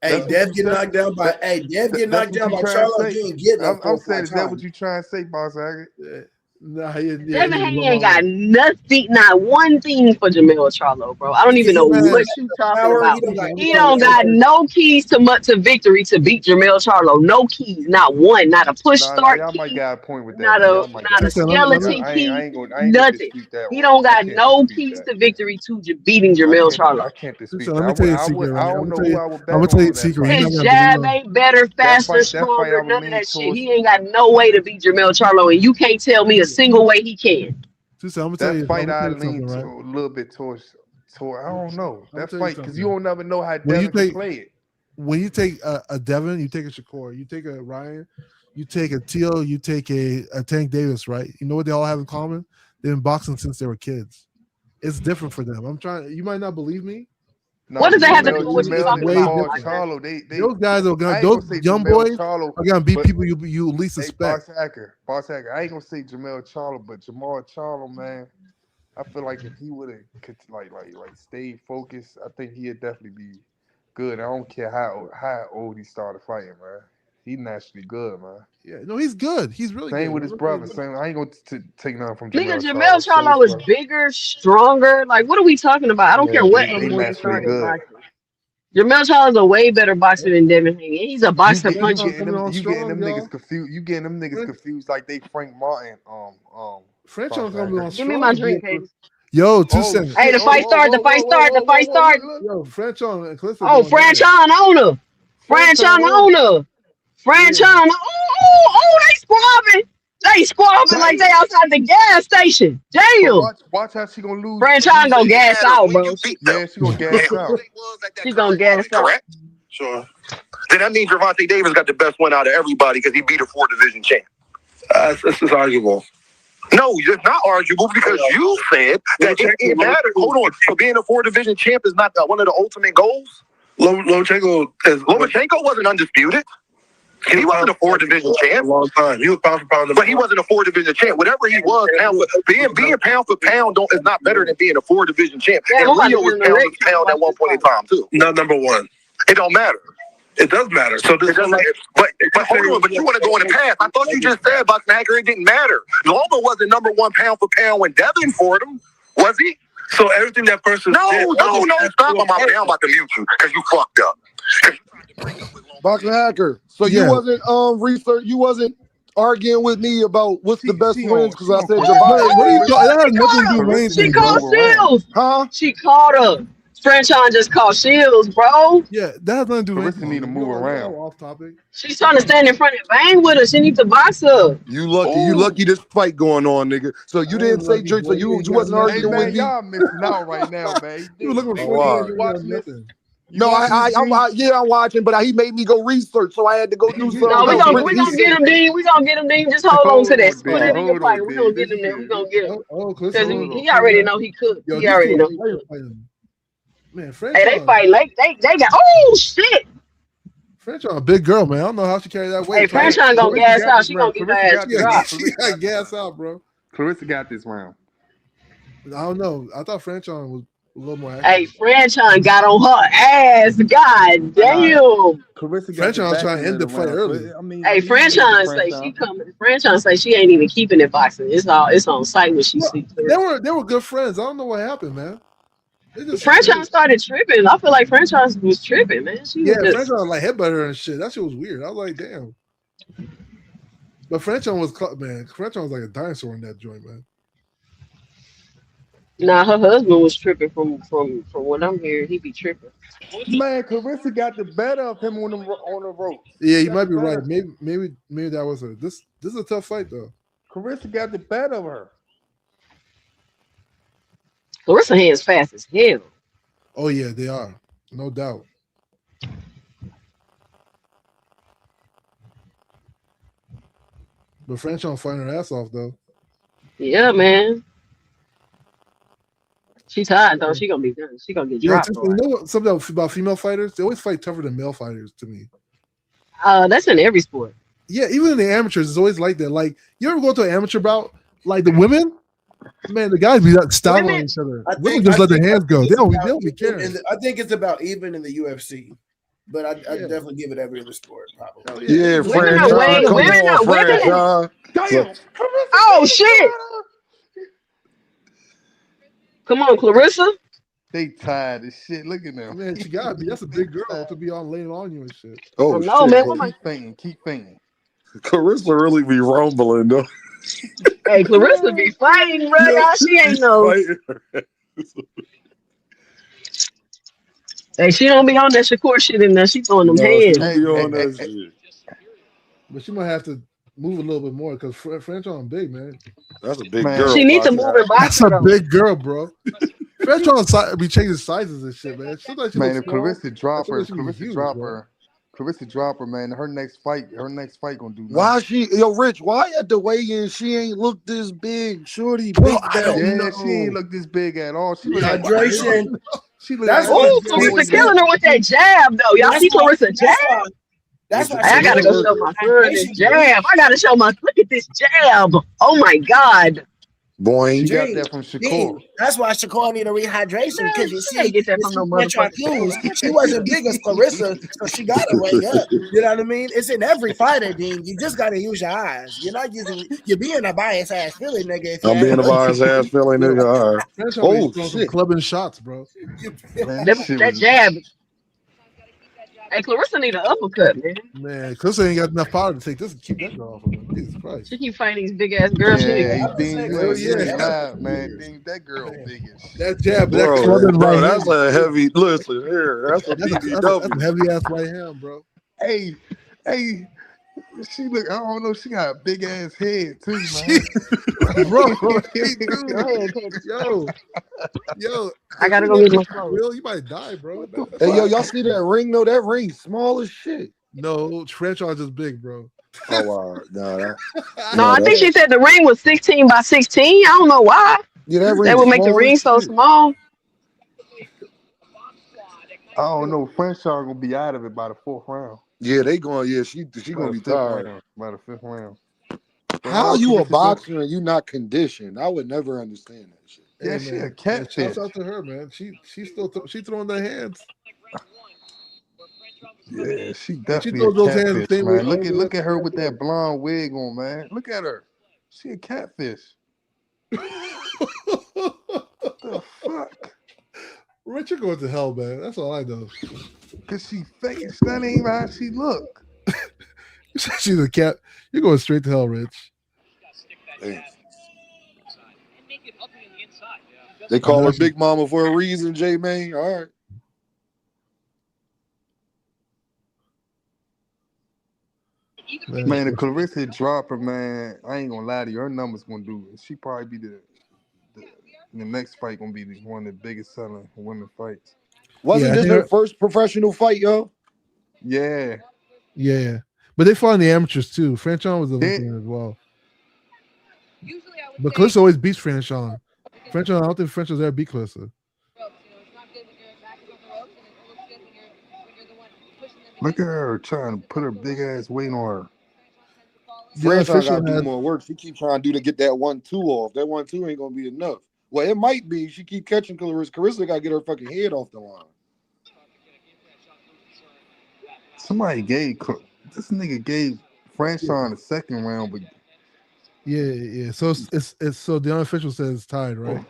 Hey, Dev get knocked down by Charlo. He ain't getting up. I'm saying, is that what you trying to say, Boss Hager? Yeah. Devin Haney ain't got nothing, not one thing for Jamel Charlo, bro. I don't even know what you talking about. He don't got no keys to victory to beat Jamel Charlo. No keys, not one, not a push start y'all key, might got a point with that. not a skeleton key, nothing. He don't got no keys to victory to beating Jamel Charlo. I can't dispute So that. let me tell you a secret. I don't know who I would bet I'm gonna tell you on a that secret. fight. His jab ain't better, faster, stronger, none of that shit. He ain't got no way to beat Jamel Charlo, and you can't tell me a single way he can. I'm gonna tell you, That fight I something, lean right? a little bit towards I don't know. That tell you fight, because something. you don't never know how When you Devin can take- play it. When you take a Devin, you take a Shakur, you take a Ryan, you take a Teal, you take a Tank Davis, right? You know what they all have in common? They've been boxing since they were kids. It's different for them. You might not believe me. No, What does that have to do with what you're Jamel talking and about? Jamal Charlo, they Those guys are I gonna, ain't those say young Jamel boys Charlo, are gonna beat but- people you least Hey, suspect. Boss Hacker. I ain't gonna say Jamel Charlo, but Jamal Charlo, man, I feel like if he would have like stayed focused, I think he'd definitely be good. I don't care how old he started fighting, man. He naturally good, man. Yeah, no, he's good. He's really good. Same with his brother. Same. I ain't gonna take nothing from Nigga, Jamel Jamel Charlo is bigger, stronger. Like, what are we talking about? I don't care what age you started boxing. Jamel Charlo is a way better boxer than Devin Haney. He's a boxer puncher. You getting them niggas confused. You getting them niggas confused like they Frank Martin. Franchon coming on strong. Give me my drink, baby. Yo, 2 cents. Hey, the fight start. The fight start. Yo, Franchon and Claressa. Oh, Franchon owner. Franchon owner. Franchon. Oh, they squabbing. They squabbing like they outside the gas station. Damn. Watch how she gonna lose. Franchon gonna gas out, bro. Yeah, she gonna gas out. She gonna gas out. Correct? Sure. Then that means Gervonta Davis got the best one out of everybody because he beat a 4-division champ. This is arguable. No, it's not arguable because you said that it mattered. Hold on. So being a 4-division champ is not one of the ultimate goals? Lomachenko wasn't undisputed. He wasn't a 4-division champ. A long time. He was pound for pound. But he wasn't a 4-division champ. Whatever he was, being pound for pound is not better than being a 4-division champ. Yeah, and Rio was pound for pound at one point in time, too. Not number one. It don't matter. It does matter. So this But hold on, but you want to go in the past. I thought you just said, Boxing Hacker, it didn't matter. Loma wasn't number one pound for pound when Devin fought him, was he? So everything that person No, did, stop on my I'm about to mute you because you fucked up. Boxing Hacker. So you Yeah. wasn't research. You wasn't arguing with me about what's the best She wins on- because she I on said Claressa. Javante. What are you talking? That has She nothing to caught do with her. Claressa She anything, need to called bro. move around. Shields. Huh? She caught her. Franchon just called Shields, bro. Yeah, that has nothing to do with Claressa anything. need to move You're around. all off topic. She's trying to stand in front and bang with her. She needs to box her. You lucky. You Ooh. lucky. This fight going on, nigga. So you I didn't ain't say lucky, Drake. So boy. You you ain't you got wasn't nothing. Hey arguing with man, me. y'all missing out right now, man. You were looking for Oh, 40 all years. right. You You got watching this? nothing. You No, watching this, Dean? I'm watching, but he made me go research, so I had to go do No, something we else. gonna Rich, we he gonna get said, him, Dean. We gonna get him, Dean. Just hold on to Hold that. on, Put Dean. it in your Hold on, pocket. We gonna Dean. get him there. We Listen gonna get him Chris, because Hold on. he already know he could. Yo, He these already two know he players could. fighting. Man, Hey, they fight like they got. Oh shit! Franchon, a big girl, man. I don't know how she carried that Hey, weight. Hey, Franchon gonna Claressa gas got out. this She round. gonna get her Claressa ass got this round. dropped. She got gas out, bro. Claressa got this round. I don't know. I thought Franchon was a little more Hey, active. Franchon got on her ass. God damn. Claressa got the Franchon was back trying end to of end the the fight round. So early. I mean, Hey, you give it to Franchon say she Franchon. coming. Franchon say she ain't even keeping it boxing. It's on site when she Well, see they Clarissa. were good friends. I don't know what happened, man. They just Franchon started tripping. I feel like Franchon was tripping, man. She yeah, was just. Franchon like headbutt her and shit. That shit was weird. I was like, damn. But Franchon was man. Franchon was like a dinosaur in that joint, man. Nah, her husband was tripping from what I'm hearing. He be tripping. Man, Claressa got the better of him on the ropes. Yeah, She you got might the be right. better. Maybe that was her. This is a tough fight though. Claressa got the better of her. Clarissa hands fast as hell. Oh yeah, they are. No doubt. But Franchon fighting her ass off though. Yeah, man. She tired though. She gonna be done. She gonna get Yo, dropped. Tiffany, you know what, something about female fighters? They always fight tougher than male fighters to me. That's in every sport. Yeah, even in the amateurs, it's always like that. Like, you ever go to an amateur bout? Like the women, man, the guys be like stomping on Women, each other. I Women think just let their hands go. They it's don't about be even caring. I think it's about even in the UFC, but I Yeah. definitely give it every other sport probably. Hell yeah, It's women like- are Franchon, way. come Women on, are women. Franchon. Damn. Claressa Oh beat the shit! shit out of her. Come on, Clarissa. They tired as shit. Look at them. Man, she gotta be. That's a big girl to be on laying on you and shit. I Oh know, shit, man. What my Keep fainting. Keep fainting. Carissa really be rumbling though. hey, Clarissa be fighting, bro. Yeah, Y'all, she ain't no. fighting. Hey, she don't be on that Shakur shit in there. She throwing them No, she hands. don't be on that shit. But she might have to move a little bit more because Franchon big, man. That's a big Man. girl. She need to boxing. move in That's boxing a though. big girl, bro. Franchon be changing sizes and shit, man. Sometimes she Man, looks if small. Clarissa drop her, Sometimes she be huge, bro. Clarissa drop her, man. Her next fight gonna do nothing. Why Rich? Why at the weigh-in she ain't look this big, shorty? Bro, Big I don't belt. Yeah, she ain't look this big at all. She look like Hydration. she look That's like what- Oh, Clarissa killing her with that jab though. Y'all see Clarissa jab? That's why I gotta go show my son this jab. I gotta show my look at this jab. Oh my god. Boing. She got that from Shakur. That's why Shakur need a rehydration Man, because you she ain't see, get that from no Franchon motherfucker. she wasn't big as Clarissa, so she got to weigh up. You know what I mean? It's in every fighter, Dean. You just got to use your eyes. You're not using. You're being a biased ass Philly nigga. If you I'm being a ain't- biased ass feeling nigga. All right. Franchon Oh be throwing some shit. clubbing shots, bro. Man, this shit That was jab. Hey, Clarissa need an uppercut, man. Man, Chris ain't got enough power to take this and keep that girl off of him. Jesus Christ. She keep fighting these big ass girls. She yeah, need Dean, you Hell ain't yeah. live, man. Dean, that girl big as shit. That jab, that Bro, clubbing right that's hand. a heavy listen here. That's a That's a BBW. heavy ass right hand, bro. Hey, she look. I don't know. She got a big ass head too, man. Bro, he Go do. ahead, Katie. Yo, I gotta go get my phone. Will, you might die, bro. Hey, yo, y'all see that ring? No, that ring small as shit. No, Franchon just big, bro. Oh wow, nah, No, I think she said the ring was 16 by 16. I don't know why. yeah, that ring. They would make the ring so small. I don't know. Franchon gonna be out of it by the fourth round. Yeah, they going. Yeah, she By gonna the be fifth tired. round. By the fifth round. How you a boxer and you not conditioned? I would never understand that shit. Yeah, Hey, she man. a catfish. Shouts out to her, man. She still she throwing their hands. Yeah, she She definitely a throws those hands the catfish, same way man. all Look the at her with that blonde wig on, man. Look at her. She a catfish. The fuck? Rich, you're going to hell, man. That's all I know. Cause she face. That ain't how she look. She's a cat. You're going straight to hell, Rich. Damn. They call her Big Mama for a reason, J May. All right. Man, if Claressa drop her, man, I ain't gonna lie to you. Her numbers gonna do it. She probably be the next fight gonna be one of the biggest selling women fights. Wasn't this her first professional fight, yo? Yeah. Yeah. But they fought in the amateurs too. Franchon was a lieutenant as well. But Claressa always beats Franchon. Franchon, I don't think Franchon's ever beat Claressa. Look at her trying to put her big ass weight on her. Franchon got to do more work. She keeps trying to get that 1-2 off. That 1-2 ain't gonna be enough. Well, it might be. She keep catching Claressa. Claressa got to get her fucking head off the line. Somebody gave this nigga gave Franchon the second round, but yeah. So it's so the unofficial says it's tied, right?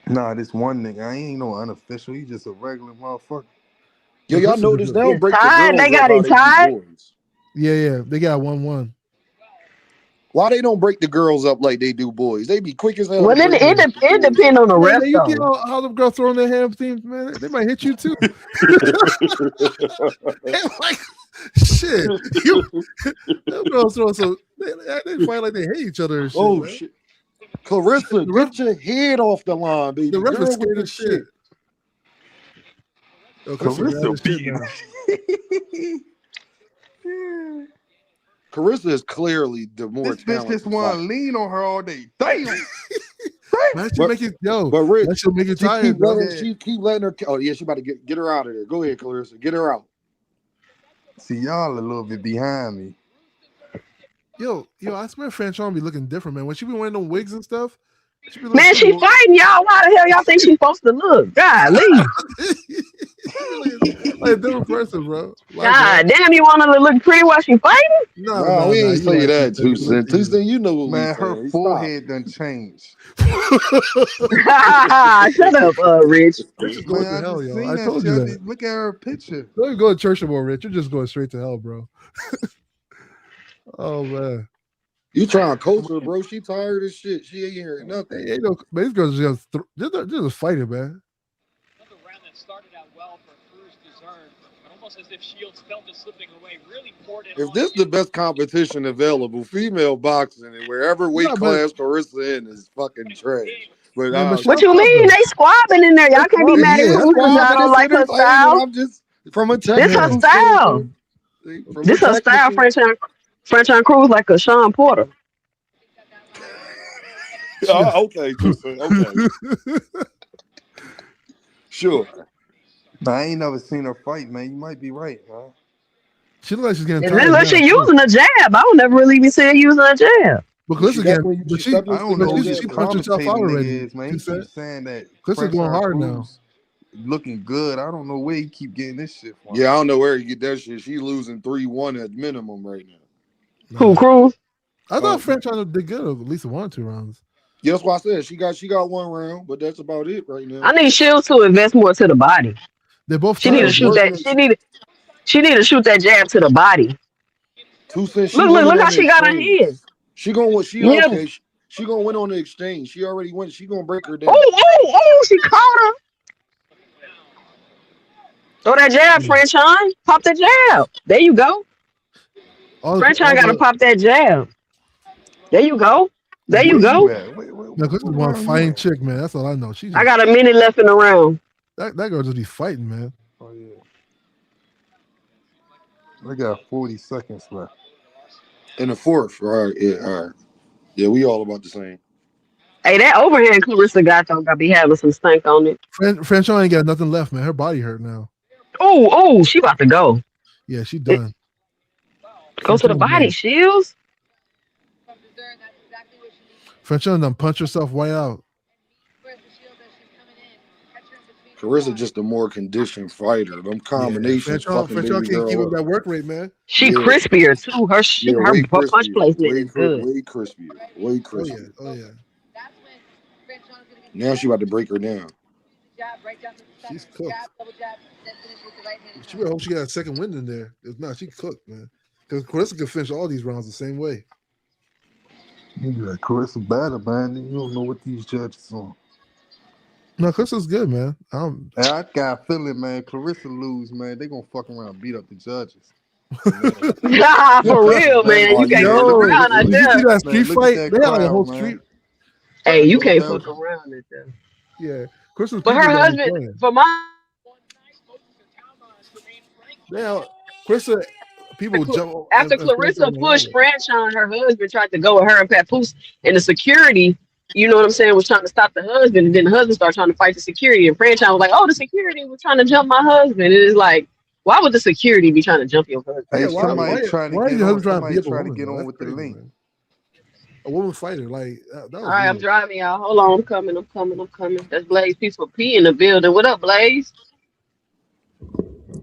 Nah, this one nigga, I ain't no unofficial. He just a regular motherfucker. Yo, y'all notice they don't break the tied? girls They got up it how they tied? do boys. Yeah. They got 1-1. Why they don't break the girls up like they do boys? They be quick as hell. Well, it depends on the ref, you though. get how the girls throwing their hands, teams, man. They might hit you too. Like shit, them girls throw so they fight like they hate each other. And shit, oh man. shit, Claressa, get your head off the line, baby. The ref Girl is with scared the of shit. Claressa beating. Claressa is clearly the more this bitch just want to lean on her all day. Damn. Man, she make it But Rich, that should make it she tired. she keep letting her. Oh yeah, she about to get her out of there. Go ahead, Claressa, get her out. See, y'all a little bit behind me. Yo, I swear Franchon be looking different, man. When she be wearing them wigs and stuff, she Man, she fighting y'all. Why the hell y'all think she's supposed to look? Golly. like a different person, bro. Like, God damn, you want her to look pretty while she fighting? No, we ain't say that, Tucson. Tucson, you know what man, we her saying. forehead done changed. Shut up, Rich. Rich is going to hell, yo. I told you that. Look at her picture. Don't go to church anymore, Rich. You're just going straight to hell, bro. Oh man. You trying to coach her, bro? She tired of shit. She ain't hearing nothing. Hey, man, these girls just fighting, man. Another round that started out well for Cruz deserved, but almost as if Shields felt it slipping away. Really poured it. If this is the best competition available, female boxing, and wherever weight class Claressa in is fucking trash. But what you mean? They squabbing in there. Y'all can't be mad at Cruz because y'all don't like her style. I'm just from a this her style. This her style, Franchon Cruz like a Sean Porter. Oh, okay, okay. Sure. I ain't never seen her fight, man. You might be right, huh? She looks like she's getting It tired. look like she using a jab. I don't never really be seeing her using a jab. But listen again, I don't know who she punched herself out already. Is, man. He keeps saying that Chris is going hard now. Looking good. I don't know where he keep getting this shit from. Yeah, I don't know where he get that shit. She losing 3-1 at minimum right now. Who, Cruz? I thought Franchon did good at least 1 or 2 rounds. Yeah, that's why I said she got 1 round, but that's about it right now. I need Shields to invest more to the body. They both. She need to shoot that. She need to shoot that jab to the body. Look how she got her hands. She gonna win. She gonna win on the exchange. She already went. She gonna break her down. Oh! She caught her. Throw that jab, Franchon. Pop that jab. There you go. Franchon got to pop that jab. There you go. There you go. No, this is one fighting chick, man. That's all I know. I got a minute left in the round. That girl just be fighting, man. Oh yeah. I got 40 seconds left. In the fourth, right? Yeah, all right. Yeah, we all about the same. Hey, that overhand Claressa got though got to be having some stank on it. Franchon ain't got nothing left, man. Her body hurt now. Oh, she about to go. Yeah, she done. Go to the body, Shields. Franchon done punch herself way out. Claressa just a more conditioned fighter. Them combinations. Yeah, Franchon can't keep up that work rate, man. She crispier too. Her punch placement is good. Way crispier. Way crispier. Oh yeah. Now she about to break her down. She's cooked. She better hope she got a second win in there. If not, she cooked, man. Because Claressa can finish all these rounds the same way. Nigga, like Claressa better, man. You don't know what these judges on. No, Claressa's good, man. And I got a feeling, man, Claressa lose, man. They gonna fuck around and beat up the judges. Nah, for real, man. You can't fuck around out Did you see there. that street fight? that They had like a crowd, whole man. street. Hey, you can't fuck around out there. Yeah, Claressa's But her people don't be husband, playing. for my Yeah, Claressa, people jump after and Franchon Claressa on pushed her. Franchon, her husband tried to go with her and Papoose, and the security, you know what I'm saying, was trying to stop the husband, and then the husband started trying to fight the security, and Franchon was like, "Oh, the security was trying to jump my husband." And it's like, why would the security be trying to jump your husband? Hey, Yeah, why somebody trying is to your get on. husband trying to Somebody beat up a trying to woman? get Though? on That's with the crazy, link. man. A woman fighter, like that was All right, I'm weird. driving y'all. Hold on, I'm coming. That's Blaze Peaceful P in the building. What up, Blaze?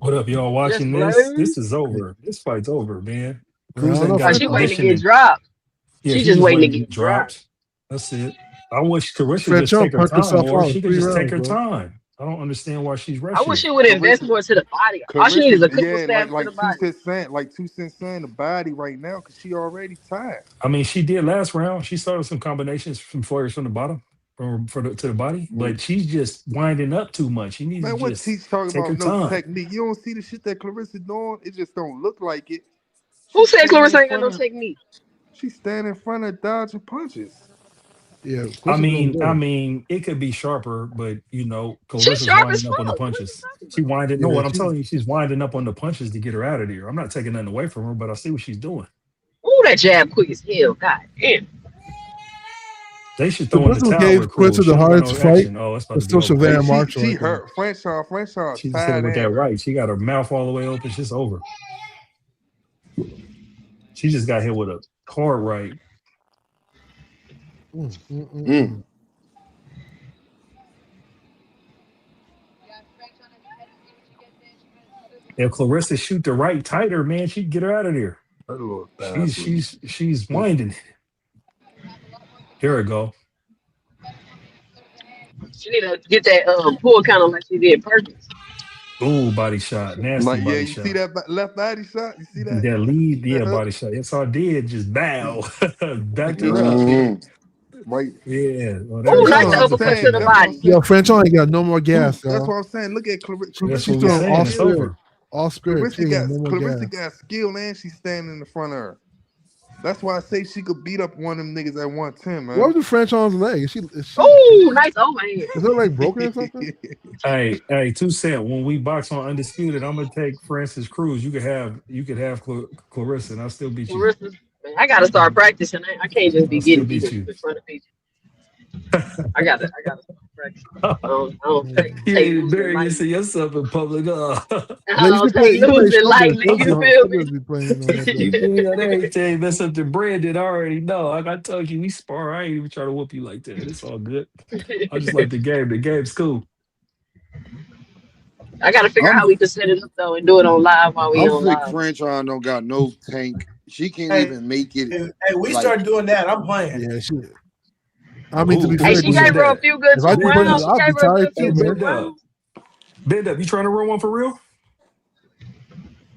What up, y'all Yes, watching this? This Blaze. is over. This fight's over, man. I Cruz don't ain't know, got Oh, the she waiting to Franchon. get conditioning. dropped. Yeah, She she just just waiting to waiting to get get dropped. dropped. That's it. I wish Claressa just Franchon take her punched time herself more. out in She could 3 just take rounds, her bro. time. I don't understand why she's I wish rushing. she would invest Claressa, more to the body. All she needs is a couple yeah, stabs to the like two body. cents saying, the body right now, cause she already tired. I mean, she did last round. She started some combinations from flares from the bottom to the body, but she's just winding up too much. She needs to Man, what just T's talking take her about? No time. technique. You don't see the shit that Claressa doing. It just don't look like it. Who She's said standing in Clarissa ain't got front no of. technique? She's standing in front of dodging punches. Yeah, I Claressa doing good. mean, it could be sharper, but She's Clarissa's sharp as winding up fuck. on the What are you punches. talking She about? winding. No, Yeah, what I'm telling you, she's winding up on the punches to get her out of there. I'm not taking nothing away from her, but I see what she's doing. Ooh, that jab quick as hell. God damn. They should the throw in the person who towel gave with Cruz. Claressa She the don't got hardest no fight action. Oh, it's about was to be still over. Hey, Savannah Marshall, she I think. hurt. Franchon She just hit her tired with that ass. right. She got her mouth all the way open. It's just over. She just got hit with a hard right. If Clarissa shoot the right tighter, man, she'd get her out of there. That little She's winding. Here we go. She need to get that pull kind of like she did Perkins. Ooh, body shot. Nasty Like, yeah, body you see shot. that left body shot? You see that? That lead, That yeah, hook? body shot. That's all I did. Just bow. Backed her up. Right. Yeah. Well, Ooh, she That's nice don't what have I'm the uppercut to saying. the pressure. That's what I'm body. saying. Yo, Franchon ain't got no more gas, That's y'all. what I'm saying. Look at That's She's what we throwing all saying. It's spirit, over. all spirit. She ain't got no more Clarissa gas. got skill and she's standing in the front of her. That's why I say she could beat up one of them niggas at 110, What man. was the Franchon's leg? Is Ooh, nice overhand. her leg broken or something? Hey, 2 Cent. When we box on Undisputed, I'm gonna take Francis Cruz. You could have Clarissa, and I'll still beat you. Clarissa, man, I gotta start practicing. I can't just be I'll still getting beat beat up you. in front of people. I gotta start practicing. I don't You take ain't losing embarrassing lightly. yourself in public. I don't take You play losing Showbiz. lightly. You feel me? Showbiz be playing on that You though. put me on everything, mess up the brand that I already know. Like I told you, we spar. I ain't even try to whoop you like that. It's all good. I just like the game. The game's cool. I gotta figure out how we can set it up though and do it on live while we I'm on sick. live. Franchon don't got no tank. She can't Hey, even make it. hey, we Like, start doing that. I'm playing. Yeah, I mean, to be Hey, fair, she Who gave said her a that? few good if I 2 keep playing, rounds. Bend She up. I'll be gave her a tired good Hey, few too, 2 man. bend up. rounds. Bend up. You trying to run one for real?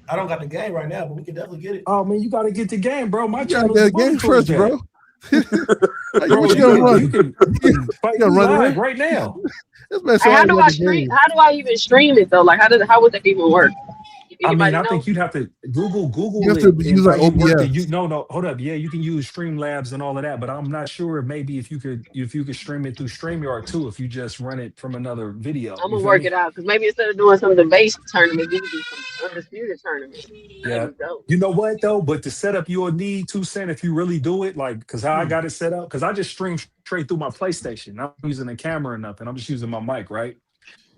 I don't got the game right now, but we can definitely get it. Oh man, you got to get the game, bro. My You gotta channel's get the a game Bully Cruz first, bro. game, Like, bro. what you gonna run? You can fight You me gonna run live there? right now. This man Hey, said I got the game. how do I even stream it though? Like how would that even work? I mean, Anybody I know? think you'd have to You Google have to it and use like how you work the OBS. no, hold up. Yeah, you can use Streamlabs and all of that, but I'm not sure maybe if you could stream it through StreamYard too, if you just run it from another video. I'm You gonna feel work me? it out because maybe instead of doing some debate tournaments, we can do some undisputed tournaments. That'd Yeah. be dope. You know what though? But the setup you'll need 2 Cent if you really do it, like because how I got it set up, because I just stream straight through my PlayStation. I'm using a camera or nothing. I'm just using my mic, right?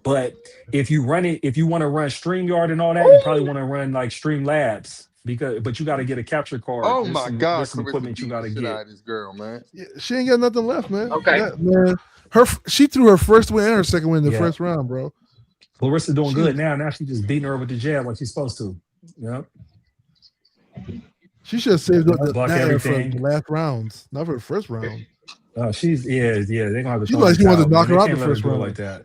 But if you want to run StreamYard and all that, you probably want to run like Streamlabs but you got to get a capture card. Oh There's my some God, there's some Clarissa equipment you beating got the to shit get. out of this girl, man. Yeah, she ain't got nothing left, man. Okay. Man, she threw her first win and her second win in the Yeah. first round, bro. Clarissa doing She- good now. Now she's just beating her with the jab like she's supposed to. Yeah. She should have saved up Block that air for everything. the last rounds, not for the first round. She's yeah. They're gonna have to She throw like in she the wanted towel, to knock man. her They out can't the let her first do it round. like that.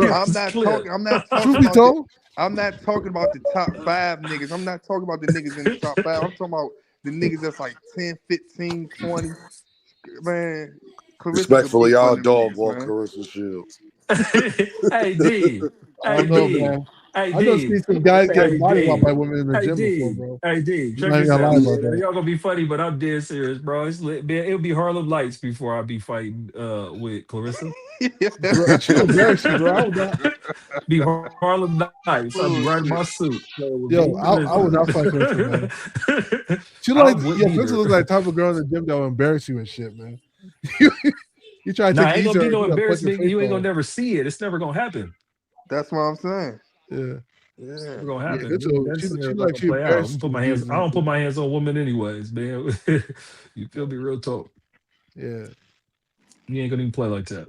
I'm not talking. I'm not talking Truth be about. told, I'm not talking about the top 5 niggas. I'm not talking about the niggas in the top 5. I'm talking about the niggas that's like 10, 15, 20. Man, Clarissa could Respectfully, beat one y'all of them dog niggas, walk man. Clarissa Shields. Hey D, I hey don't know, D, man. hey I done see D, some guys hey get body walked D, by women in the hey gym before, D, bro. hey D. I'm Check not even this gonna lie out, about man. that. Y'all gonna be funny, but I'm dead serious, bro. It's lit, man. It'll be Harlem Lights before I be fighting with Clarissa. Bro, she embarrassed you, bro. I would not. Be Harlem Nights. I'll be right in my Bullshit. suit. Playing with Yo, me. I would not fight Clarissa, man. Listen. She I like, would yo, beat Clarissa her. looks like the type of girl in the gym that will embarrass you and shit, man. You try to Nah, take it ain't easy gonna on be her, no she's gonna punch your embarrassment. face You ain't gonna off. never see it. It's never gonna happen. That's what I'm saying. Yeah. Yeah. Never gonna Yeah, happen. That she scenario not like gonna she play out. I'm embarrassed gonna put you my in hands. the I gym don't and put shit. my hands on women anyways, man. You feel me? Real talk. Yeah. You ain't gonna even play like that.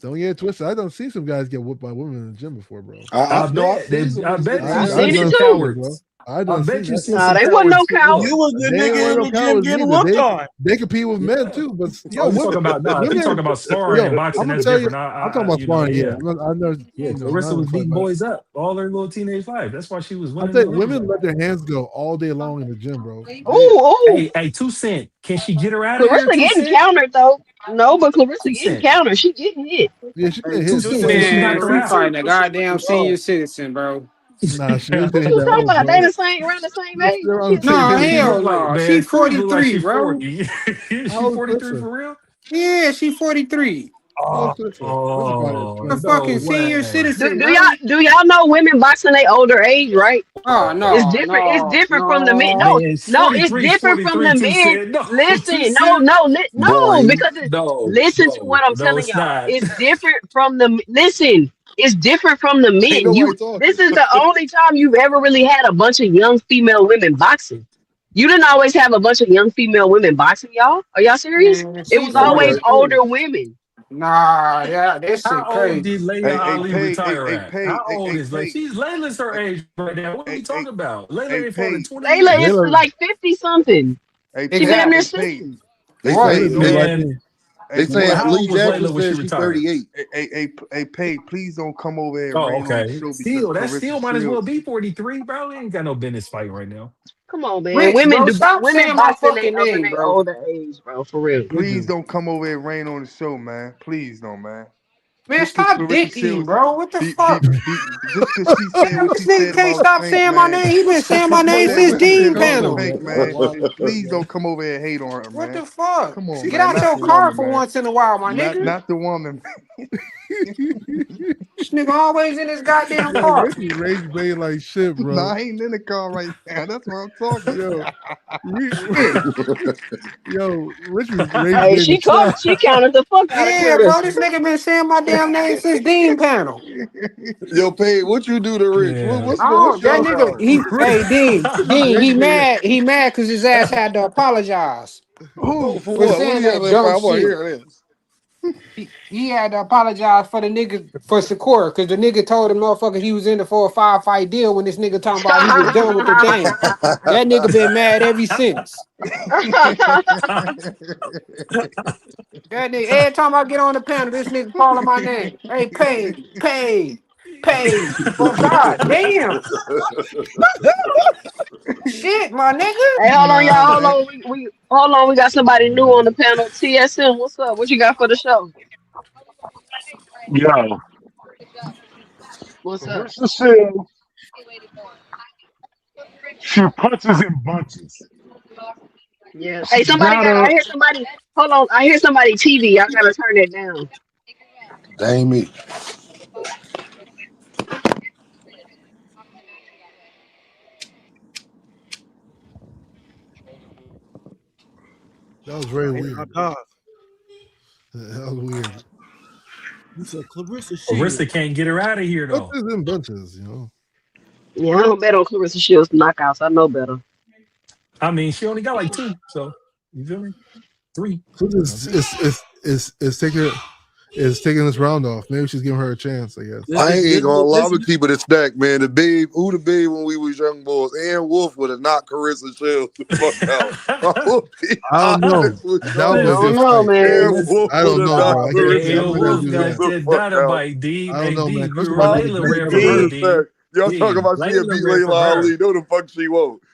Don't get it twisted. I don't see some guys get whooped by women in the gym before, bro. I No, I've bet. seen some I niggas get bet their you I ass seen seen beat. it some done seen it, too. bro. I I done bet seen you that seen shit. Nah, some they wasn't no cowards get cowards. whooped. You was the They ain't nigga wearing in no the gym cowards getting either. whooped on. They compete with men Yeah. too, but Oh, yo, you talking about no? You talking women. about sparring and Yo, boxing? I'm gonna That's tell you. different. I'm talking about You know, sparring. Yeah, yeah, I never, yeah. I'm not Clarissa in a was fight, beating but boys up all her little teenage life. That's why she was I'm winning the telling you, rankings women like let that. their hands go all day long in the gym, bro. Ooh, They, ooh. Hey, 2 Cent, can she get her out of here? Clarissa Two getting Cent, countered though. No, but Clarissa two getting cent, countered. She getting hit. yeah, she Hey, getting two hit. She Tusa cent. wasn't Can she hitting man, knock her her she ass. out? fighting a goddamn senior citizen, bro. Nah, she ain't What hitting you that talking old, about? They bro. the same around the same age. They're What on you the same No, talking She page. hell look like, no. She man, Cruz look like 43, she bro. 40. How She old is 43 Clarissa? for real? Yeah, she 43. How old Oh, is Clarissa? Clarissa probably oh A 20, no fucking 21. senior way. about? citizen, Do bro. y'all know women boxing they older age, right? Oh It's no, different. It's no, different from the men. no. No, Man, it's no, it's 43, different from the 2 men. Cent. No, two Listen, no, cent. no, no, Boring. because No, listen to no, what I'm no, telling it's y'all. not. It's different from the listen. It's different from the Ain't men. nobody This talking. is the only time you've ever really had a bunch of young female women boxing. You didn't always have a bunch of young female women boxing, y'all. Are y'all serious? Man, It she was That's always right. 43. older women. Nah, yeah, this How shit old crazy. did Layla Hey, Ali pay, retire at? How old is Layla? pay, She's Layla's her hey, age right now. What are we hey, talking about? Layla hey, ain't fought in pay, 20 Layla is years. Layla, like 50 something. She pay, damn near Exactly. hey, pay, 60. They Right. Layla saying do the they right Man, thing. they what? saying How Lee old was Jackson Layla when she says she retired? 38. Pay, please don't come over here and Oh, rain on the okay. show because Still, that Clarissa still might as well Shields. be 43, bro. We ain't got no business fighting right now. Come on, man. Rich, bro, stop Women saying my boxing they fucking up in name, their bro. older age, bro. For real. We Please do. don't come over here and rain on the show, man. Please don't, man. Man, Just because stop Clarissa dick eating, Shields, bro. What the fuck? just because she said Man, what this she nigga said can't about stop Tank, saying my man. name. He been saying Just my because she name said since what she Dean said about Panel. Tank, man. Please don't come over here and hate on her, What man. the fuck? Come on, Get man. out Not your the car woman, for man. once in a while, my Not nigga. not the woman. This nigga always in his goddamn Yo, car. Rich is rage bait like shit, Nah, bro. I ain't in the car right now. That's what I'm talking Yo, about. Yeah, Rich is rage Hey, bait as fuck. she counted the fuck out of yeah, bro. Clarissa. This nigga been saying my damn name since Dean Panel. Yo, Pay, what you do to Rich? Yeah. Oh, What's that your nigga, problem? hey, Dean, Rage bait. he mad because his ass had to apologize Oh, Who? for for what? What saying do you have that to find? dumb I want to shit. hear this. He had to apologize for the nigga for Secor because the nigga told him motherfucker he was in it for a 5-fight deal when this nigga talking about he was done with the game. That nigga been mad ever since. That nigga every time I get on the panel, this nigga calling my name. Hey, pay. Well, god damn. Shit, my nigga. Hey, hold on, y'all. Nah, Hold on. We hold on. We got somebody new on the panel. TSM, what's up? What you got for the show? Yo, What's up? Clarissa Shields, she punches in bunches. Yeah. Hey, She somebody got got. I her. hear somebody. Hold on. I hear somebody TV. Y'all gotta turn that down. Dang me. That was very Hey, my weird. dog. That was weird. You said Clarissa Arista Shields. can't get her out of here though. Bunches and bunches. Yeah, I don't bet on Clarissa Shields knockouts. I know better. I mean, she only got like 2, so you feel me? 3. Cruz That's it. is taking this round off. Maybe she's giving her a chance, I guess. I ain't gonna lie, I'm This gonna keep it a stack, man. Who the babe when we was young boys? Aaron Wolf would have knocked Carissa Shields the fuck out. I'm gonna be I don't know. honest with That would y'all. be I a don't good Listen, know, fight. man. Aaron listen. Wolf I would don't have know, bro. knocked I Hey, can't Carissa see. I'm L not gonna Wolf Shields do got that. the that fuck out. dynamite, D. I don't Hey, know, D, man. Chris you might remember be Layla great, ran bro. for her, D. Real D. stack. Y'all talking D. about she Layla beat ran for Layla her. Ali. No, the fuck she won't.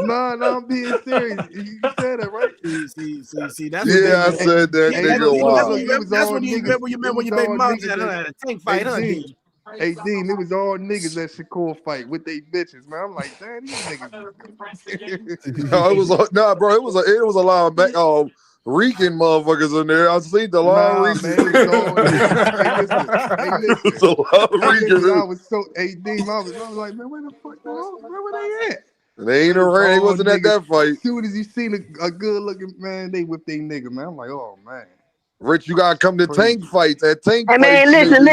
No, I'm being serious. You said it right. See. That's Yeah, I said that Hey, nigga look, wild. it was that's all when you niggas. remember It when was your baby all mom niggas said, that- "A tank Hey, fight, huh?" G, Did you? Hey, Dean, it was all niggas that Shakur fight with they bitches, man. I'm like, damn, these niggas. No, it was nah, bro. It was a lot of Rican motherfuckers in there. I seen the lot of Nah, Rican. man, it was all niggas. Hey, listen. It was a lot of Hey, listen, I Rican. was so, hey, Dean, I was like, man, where the fuck, where were they at? They ain't It was around. They all wasn't at niggas. that fight. As soon as you seen a good looking man, they whip they nigga, man. I'm like, oh, man. Rich, you gotta come to Crazy. tank fights. At tank Hey man, fights, listen.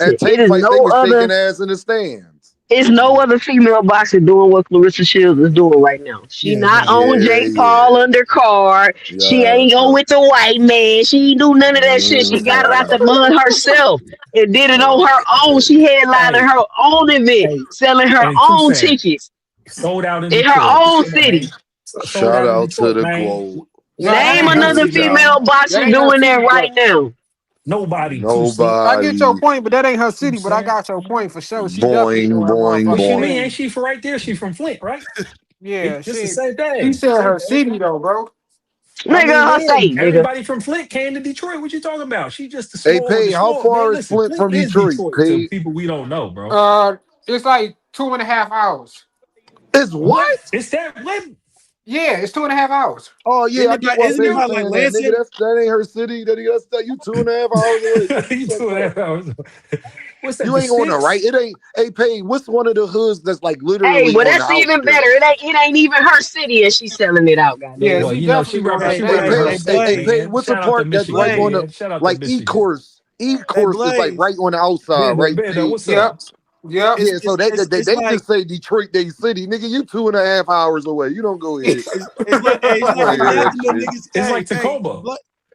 at It tank is fights, they no was shaking other. ass in the stands. It's no other female boxer doing what Clarissa Shields is doing right now. She Yeah, not nah. on Jake Paul undercard. She Yeah. ain't go with the white man. She ain't do none of that shit. She got it out the mud herself and did it on her own. She headlined Hey, her own event, hey, selling her hey, own Toussaint. tickets Sold out in in her Detroit, own man. city. Sold Shout out in out to Detroit, the man. GOAT. Nah, that Name ain't her another Good city though. female job. boxer That ain't her doing that city right though. now. Nobody, Toussaint. I get your Nobody. point, but that ain't her city. But I Toussaint. got your point for sure. She definitely Boing, doing her boing, What motherfucking you mean? thing. Ain't boing. she from right there? She from Flint, right? Yeah, It's the she. same She thing. said Same her thing. city though, bro. I mean, Nigga, her yeah, state, nigga. everybody from Flint came to Detroit. What you talking about? She just Hey, the Pay, how small man. far is Listen, Flint Flint from is Detroit, Detroit to Pay? people we don't know, bro. It's like 2.5 hours. It's What? what? It's that what? Yeah, it's 2.5 hours. Oh yeah, I get why Isn't Pay it was by like saying that, nigga. Lansing? That ain't her city. That's you 2.5 hours away. Get the You fuck up. 2.5 hours. What's that? You The ain't on the right. sticks? It ain't. Hey, Pay, what's one of the hoods that's like Hey, literally well on the that's even better. outskirts? It ain't even her city and she's selling it out, Yeah, goddamn. Well, she you know, she definitely doing repping her Hey, she Hey, thing. repping hey, her Pay, hey, state, hey, Blaze, Pay, man. what's the Shout out to part that's right Michigan, on the Blaze, man. Shout out to like Michigan. E-course? hey, E-course is like right Blaze. on the outside, right, Bando, Pay? what's up? Yep. Yep. It's Yeah, so it's they it's they, it's they like just say Detroit, they city, nigga. You 2.5 hours away. You don't go ahead. it's like hey, it's You like don't them hear Yak that and them shit. niggas. It's like Hey, Tacoma.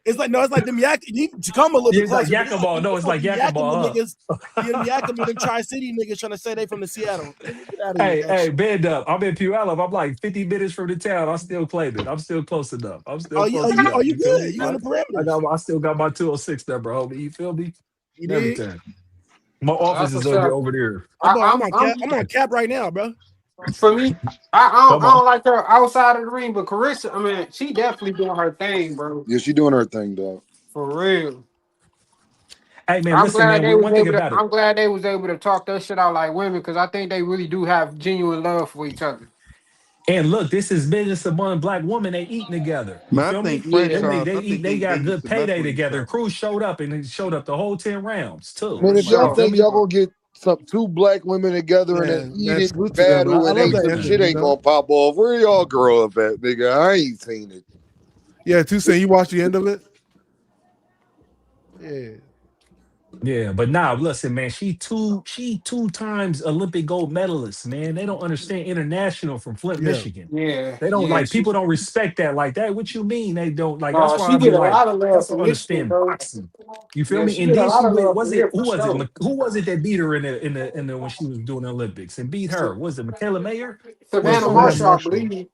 it's like no, it's like them Yak. Tacoma a little Yeah, bit it's like closer, but Yakima. No, them it's like fucking Yakima Yakima, niggas. Yeah, them Yakima, them Tri City niggas trying to say they from the Seattle. Nigga, get out of here with that Hey, shit. bend up. I'm in Puyallup. I'm like 50 minutes from the town. I still claim it. I'm still close enough. I'm still Oh, you, close enough. you You feel good? me? You in the perimeters? I still got my 206 number, homie. You feel me? You And dig? everything. My office That's is what's up. over there. I'm on cap right now, bro. For me, I Come on. don't like her outside of the ring, but Carissa, I mean, she definitely doing her thing, bro. Yeah, she doing her thing, dog. For real. Hey man, listen, man. One thing about it. I'm glad they was able to talk that shit out like women because I think they really do have genuine love for each other. And look, this is business among black women. They eating together. You Man, I feel think me? Yeah. Them franchise, they I eat. think They they got used good to mess payday with each together. other. Cruz showed up and he showed up the whole 10 rounds too. Man, For if y'all You sure. feel think me? y'all gonna get two black women together in an Man, eating salute to them. battle I and love ain't that some ending. shit You ain't know. gonna pop off, where y'all grow up at, nigga? I ain't seen it. Yeah, Toussaint, you watched the end of it. Yeah. Yeah, but nah, listen, man. She two times Olympic gold medalist, man. They don't understand international from Flint, Yeah. Michigan. Yeah. They don't Yeah. like people don't respect that like that. What you mean they don't like? That's No, why she I be get a like, lot of love y'all don't from Michigan, understand bro. boxing. You feel Yeah, me? she And get a then lot she of went. love Was from it here for sure. who was it that beat her in the when she was doing the Olympics and beat her? Was it Michaela Mayer? No, Which Savannah one Savannah was Marshall, it? I Marshall. believe.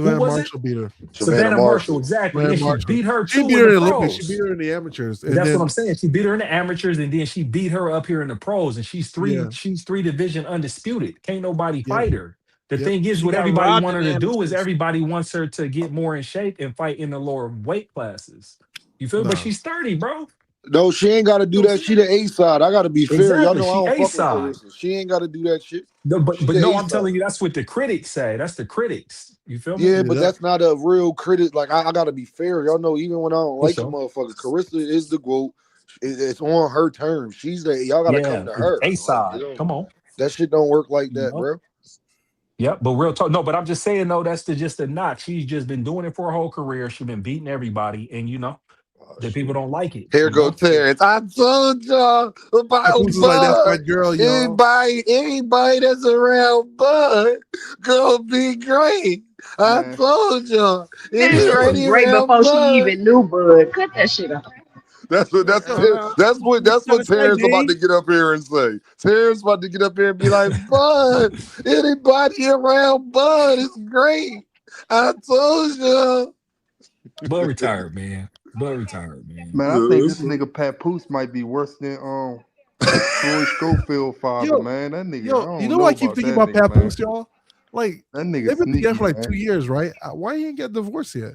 Who Savannah was it? Marshall beat her. Savannah Savannah Marshall, Marshall. exactly. Savannah And she Marshall. beat her She too beat in her the in the Olympics. She beat pros. her in the amateurs. And That's what I'm then saying. She beat her in the amateurs, and then she beat her up here in the pros, and yeah, she's three division undisputed. Can't nobody yep, fight her. The yep. thing is, She what got everybody robbed want in her the to do is amateurs. everybody wants her to get more in shape and fight in the lower weight classes. You feel? But Nah. she's 30, bro. No, she ain't gotta do You know that. what I'm She saying? the A side. I gotta be fair. Y'all Exactly. know I She don't A fuck with side. Clarissa. She ain't gotta do that shit. No, She's but the no, A I'm side. telling you, that's what the critics say. That's the critics. You feel me? Yeah, Yeah, but that that's not a real critic. Like I gotta be fair. Y'all know, even when I don't For like a sure. motherfucker, Carissa is the GOAT. It's on her terms. She's the y'all gotta come Yeah, to her. A Like you side. know, Come on. that shit don't work like You that, know? bro. Yep, but real talk. No, but I'm just saying, though, that's just a knock. She's just been doing it for her whole career. She's been beating everybody, and Oh the people shit. don't like it. Here go Terrence. I told y'all about Papoose is like that's my Bud. girl, y'all. Anybody that's around Bud, gonna be great. I Man, told y'all. Man, she was Anybody great around before she Bud. even knew Bud. Cut that shit off. That's what that's What that's you trying to what say, Terrence about to Dean? get up here and say. Terrence about to get up here and be like, Bud, anybody around Bud is great. I told y'all. But retired, man. But retired, man. man, I think this nigga Papoose might be worse than Floyd Schofield father, Yo, man. That nigga, I yo, you don't know know what I keep about thinking that about nigga, man. Papoose, y'all? Like That nigga they've been together sneaky, for like man. 2 years, right? Why he ain't get divorced yet?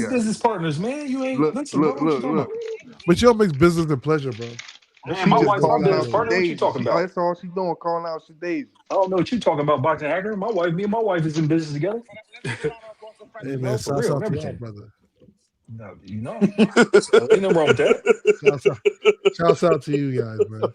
is guy. business partners, man. You ain't Look, listen, bro. look, What you look, talking look. about? But you don't mix business and pleasure, bro. Man, She my just wife my calling business out partner. What you Shadazy. talking about? That's all she doing, calling out Shadazy. I don't know what you talking about, boxing hacker. Me and my wife is in business together. Hey You man, know, for shouts real out and to y'all, everything. brother. No, you know. So ain't nothing wrong with that. Shouts out to you guys, man.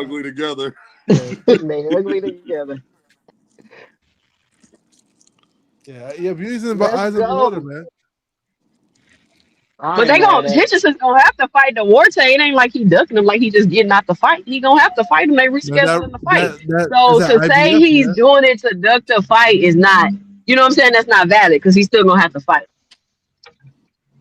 ugly together. They ugly together. Yeah, beauty's in the Let's eyes of the beholder, go. man. But I ain't they mad gonna at it. Hitcherson's gonna have to fight the Duarte. It ain't like he ducking him, like he just getting out the fight. He gonna have to fight him. They Man, rescheduling the fight. that is So that to say IBF, he's man. doing it to duck the fight is not, you know what I'm saying? That's not valid because he's still gonna have to fight.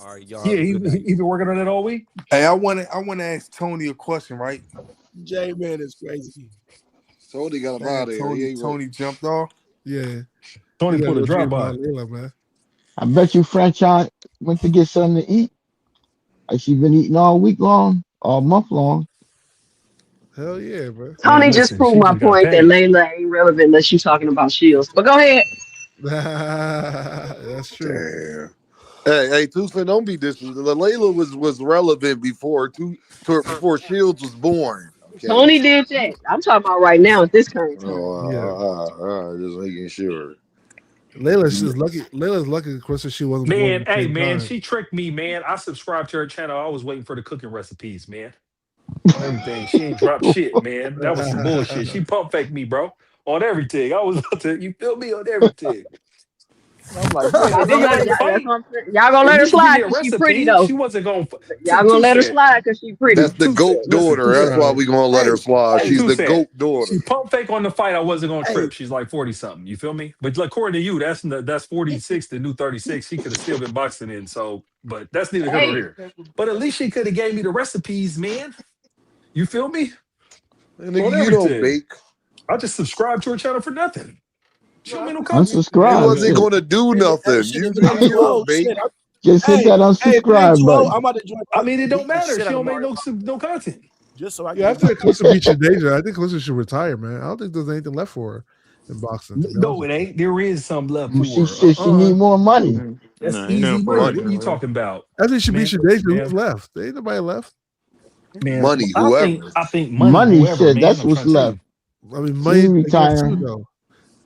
All right, y'all Yeah, have a he good night. he been working on it all week. Hey, I want to ask Tony a question, right? J Man is crazy. Tony got up Man, out of here. He ain't Tony jumped off. Yeah, Tony he gotta pulled a go see drive about by. Layla, man. I bet you Franchon went to get something to eat. Like she been eating all week long, all month long. Hell yeah, bro. Man, Tony just listen, proved she my just got point that paid. Layla ain't relevant unless you're talking about Shields. But go ahead. That's true. Damn. Hey, Tucson, don't be disrespectful. Layla was relevant before before Shields was born. Okay. Tony did that. I'm talking about right now at this current time. Just making sure. Layla's lucky. Layla's lucky, Chris, she wasn't born Man, at the hey same man, time. she tricked me, man. I subscribed to her channel. I was waiting for the cooking recipes, man. On everything. She ain't dropped shit, man. That was some bullshit. She pump faked me, bro. On everything. I was about to, you feel me? On everything. I'm like, man, Y'all and then gonna y'all let ain't fight. y'all gonna At let her least give slide me a because she pretty recipe. though. She wasn't going Y'all gonna two let her cent. slide because she pretty. That's the Two GOAT cent. Listen, daughter. two That's cent. why we gonna let her slide. Hey, She's two the cent. GOAT daughter. She pump fake on the fight. I wasn't gonna Hey, trip. She's like 40 something. You feel me? But like according to you, that's 46, the new 36. She could have still been boxing in. So, but that's neither here nor Hey, here. But at least she could have gave me the recipes, man. You feel me? And On you don't everything. bake. I just subscribed to her channel for nothing. Show me no content. You Unsubscribe. wasn't Shit. gonna do nothing. shit, You I'm too don't old. bake. Shit. Just hit that Hey, if it ain't unsubscribe too old, button. I'm about to join. I mean, it don't Beat the matter. shit She out of don't make Mario no content. just so I can Yeah, get after my. Calista beat Shadeja, I think Calista should retire, man. I don't think there's anything left for her in boxing, to be honest No, with it ain't. There is some left She for her. said she need more money. That's Ain't easy nothing for her money. to What are you do. talking about? you. After she beat Man, Shadeja, listen, who's man. left? There ain't nobody left. Man, Money, I whoever. think money, Money whoever, said man. that's I'm what's trying to tell left. you. I mean, She money ain't they left too, retiring. though.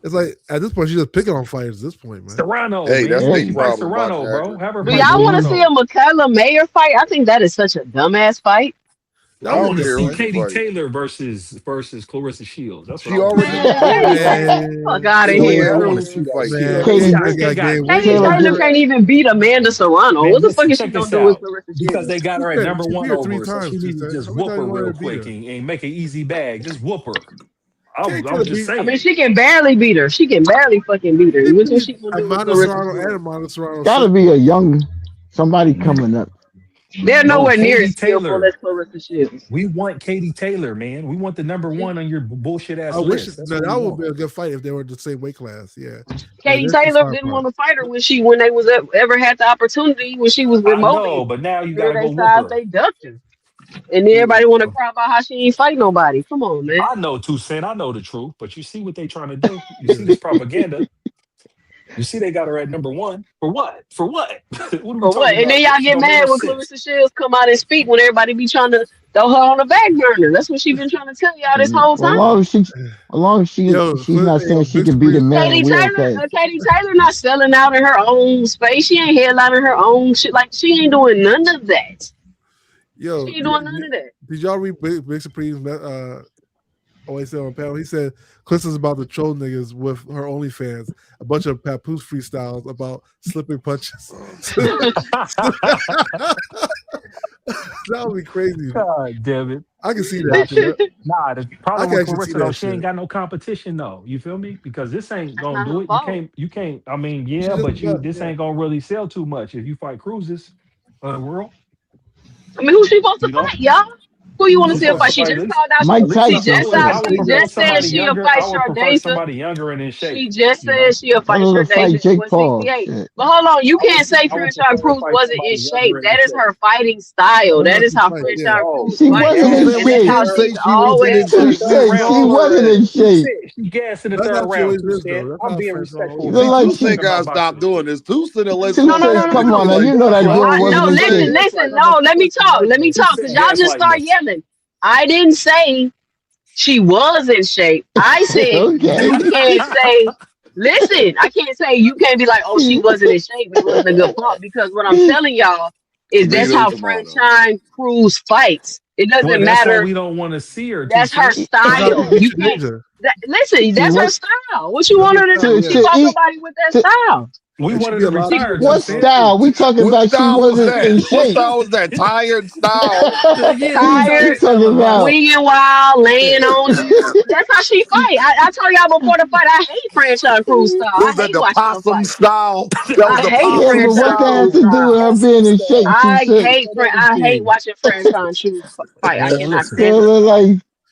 It's like at this point, she's just picking on fighters at this point, man. Serrano, Hey, that's man. Yeah, their She she, fight problem about Serrano, that. bro. Have her do fight y'all want to mm-hmm. see a Serrano. Michaela Mayer fight? I think that is such a dumbass fight. That I was a want to good Care see who fight. she Katie fight. Taylor versus Clarissa Shields. That's what She I want to already see. Man, yeah, Katie yeah. Taylor, fuck out of It So don't here. yeah, I matter want who to see she that fight. shit. Man, It Katie Taylor got got game with Katie Taylor Clarissa. Taylor get can't even beat Amanda Serrano. man. What the fuck Listen, is she check gonna this do with out. Clarissa Because Shields? they got her at number She one beat her three over, so she times, needs to Tuesday. just How many whoop times her you want her real to beat quick her? and make an easy bag. Just whoop her. Can't I'm Taylor just beat I mean, saying. she can barely beat her. She can barely fucking beat her. she What is beat she gonna do with Amanda Clarissa Serrano and Shields? Amanda Serrano's gotta sister. be a young somebody coming up. They're No, nowhere near as Katie skillful Taylor. as Clarissa Shields. We want Katie Taylor, man. We want the number one on your bullshit I ass wish list. That's now what we that would want. be a good fight if they were the same weight class. Yeah, like Katie that's the Taylor fun didn't part. want to fight her when they was ever had the opportunity when she was with I know, Moby. but now you Here gotta they go whoop size her. they ducked her. And then everybody want to cry about how she ain't fight nobody. Come on, man. I know 2 Cent. I know the truth, but you see what they trying to do. You see Yeah. this propaganda. You see they got her at number one. For what? For what? What are we For what? talking And then about? y'all She get don't make no mad when sense. Clarissa Shields come out and speak when everybody be trying to throw her on the back burner. That's what she been trying to tell y'all this whole Well, as time. long as Yo, she's not saying she Big can beat a Supreme. man, we okay. Katie Taylor not selling out in her own space. She ain't headlining her own shit. Like she ain't doing none of that. Yo, She ain't doing none of that. did y'all read Big Supreme's always said on the panel? He said Clista's about to troll niggas with her OnlyFans, a bunch of Papoose freestyles about slipping punches. That would be crazy. God damn it. I can see that Nah, shit. the I problem can with actually see Clarissa though, that she ain't shit. got no competition though. You feel me? Because this ain't That's gonna not do her it. fault. You can't. I mean, She's yeah, just the but best. this Yeah. ain't gonna really sell too much if you fight cruises of the world. I mean, who she supposed to You know, fight, y'all? Who you want to she's see her supposed to fight? She fight just called out. at Mike least. She Tyson just shit. I would she prefer just said somebody she'll younger. fight I would prefer Shardasia. somebody younger and in shape. She just You know, said she'll fight Tell her to fight Shardasia at Jake Paul. 168. Shit. But hold on, you can't say I would Franchon prefer to Cruz fight wasn't in somebody shape. younger and in That is shape. her fighting style. That's That how is she how fight. Yeah. Franchon No, Cruz She fights. wasn't in Tuesday, And when that's did shape. you how say she's she wasn't always in gas in the Who shape? fighting. third said round she with wasn't in shape? She gas in the That's third how she round. always is, though. 2 Cent. That's I'm how being Frank respectful always of Look See, my like opinion Tuesday she. gotta about stop boxing. doing this. Tuesday to let Two No, no, somebody no, Face, no, else come no. on now. explain You it. know that No, girl no, wasn't in listen, shape. listen. No, let me talk, because y'all just start yelling. I didn't say she was in shape. I said Okay. you can't say, listen, I can't say you can't be like, oh, she wasn't in shape. It wasn't a good pump. Because what I'm telling y'all is that's Tomato, how tomato. Franchon Cruz fights. It Well, doesn't that's why matter. we don't want to see her. Two That's her Cent. That's how she style. beat You can't. Shadeja. Listen, See that's her what style. What you That's want her her to style. do? Yeah. She to fought eat somebody with that to style. We And she wanted beat to a lot of She, retire. fighters Two in what pro Cent. too. style? We talking What about she style was wasn't that? in What shape. style was that? Tired style? Yeah, this is how We she tired, talking selling boxing. about swinging wild, laying on you. That's how she fight. I told y'all before the fight, I hate Franchon Cruz style. What I was that? hate The watching them possum fight. style? That was I the hate yeah, possum but what Franchon that style. has Cruz to do with style. her being in shape, Two I Cent? hate I hate watching Franchon Cruz fight. I Man, cannot listen. stand Girl her look style. like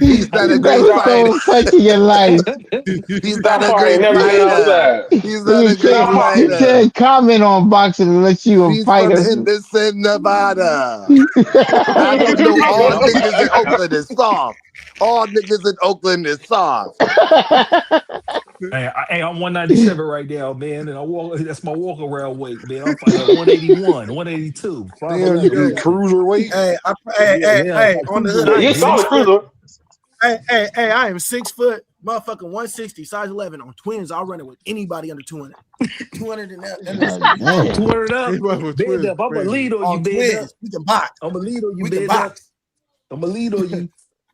He's not a great Never fighter. throw a punch in your life. He's That not a part ain't great never been fighter. outside. He's not a great You fighter. can't comment on boxing unless you a He's from fighter. Henderson, Nevada. I don't know. All niggas in Oakland is soft. All niggas in Oakland is soft. I'm 197 right now, man, and I walk. That's my walk around weight, man. I'm fighting at 181, 182, Damn, you 5'11. be cruiserweight. Yeah, On the hood, Yeah, I cruiserweight, you am baby. solid 6 foot. cruiser. Hey, I am 6 foot, motherfucking 160, size 11 on twins. I'll run it with anybody under 200. 200 and God damn. 200 up, He went with bed twins, up. I'm gonna crazy. lead on you, on bed up. twins. We can box. I'm gonna lead on you, We can bed up. box. I'm gonna lead on you.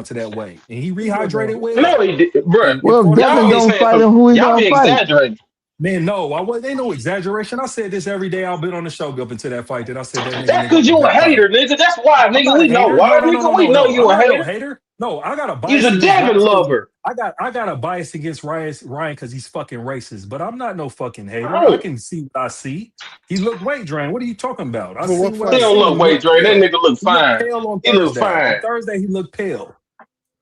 down to that weight, and he rehydrated well. No, he did, bruh. And Well, if fought his Devin Y'all way be up. don't saying fight some. him, who he Y'all gonna be fight? exaggerating. Man, no, ain't no exaggeration. I said this every day I've been on the show up until that fight that I said that nigga That's ain't gonna because you a prevent fight. hater, nigga. That's why, I'm nigga. not a We know hater. why, nigga. We know I'm you a not no hater. hater. No, I got a You's bias a against Devin Ryan because lover. I got a bias against Ryan because he's fucking racist. But I'm not no fucking hater. I Oh, can see what I see. He looked weight drained. What are you talking about? I For what seen what he I fight? don't seen. look He weight looked drained. That pale. nigga look He looked fine. pale on He look Thursday. On fine. Thursday, he looked pale.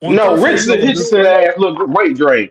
On No, Thursday, he Okay, Richardson looked so this Richardson good. ass look weight drained.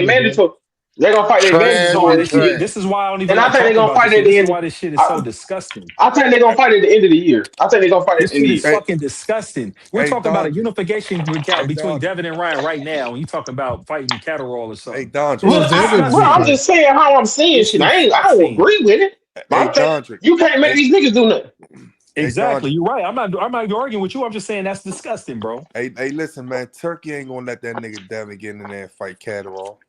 ain't Monday, bro. mandatory. They're gonna fight the This advantage is Trash, why on you this this shit. shit, trash. This is why I don't even and I like think they're talking gonna about fight this at shit. the This is end. why this shit is so I, disgusting. I think they're gonna fight at the end of the year. I think they're gonna fight at This the end shit of the is year. Hey, fucking disgusting. We're Hey, talking about a Dondrick. unification Hey, between Dondrick. Devin and Ryan right now, and you talking about fighting Catterall or Hey, something. This Dondrick. shit's Well, I'm disgusting. just saying how I'm seeing It's shit. I don't disgusting. agree with it. Hey, But I'm saying Dondrick. you can't make Hey, these niggas do nothing. hey, Exactly. Dondrick. You're right. I'm not arguing with you. I'm just saying that's disgusting, bro. Hey, listen, man. Turkey ain't gonna let that nigga Devin get in there and fight Catterall.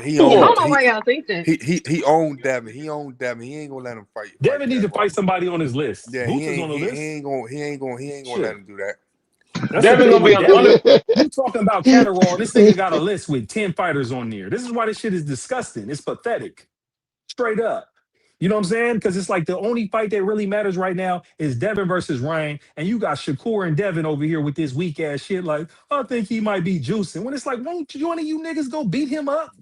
He Who I owned don't won? know he why y'all think that. he owned Devin. He owned Devin. He ain't gonna let him fight Devin need to Catterall. fight somebody on his list. Yeah, Boots is on the list. he ain't gonna let Shit. him do that. That's the Devin thing gonna be with on the under. Devin. You talking about Catterall, and this nigga got a list with 10 fighters on there. This is why this shit is disgusting. It's pathetic. Straight up. You know what I'm saying? Because it's like the only fight that really matters right now is Devin versus Ryan. And you got Shakur and Devin over here with this weak ass shit. Like, I think he might be juicing. When it's like, won't one of you niggas go beat him up?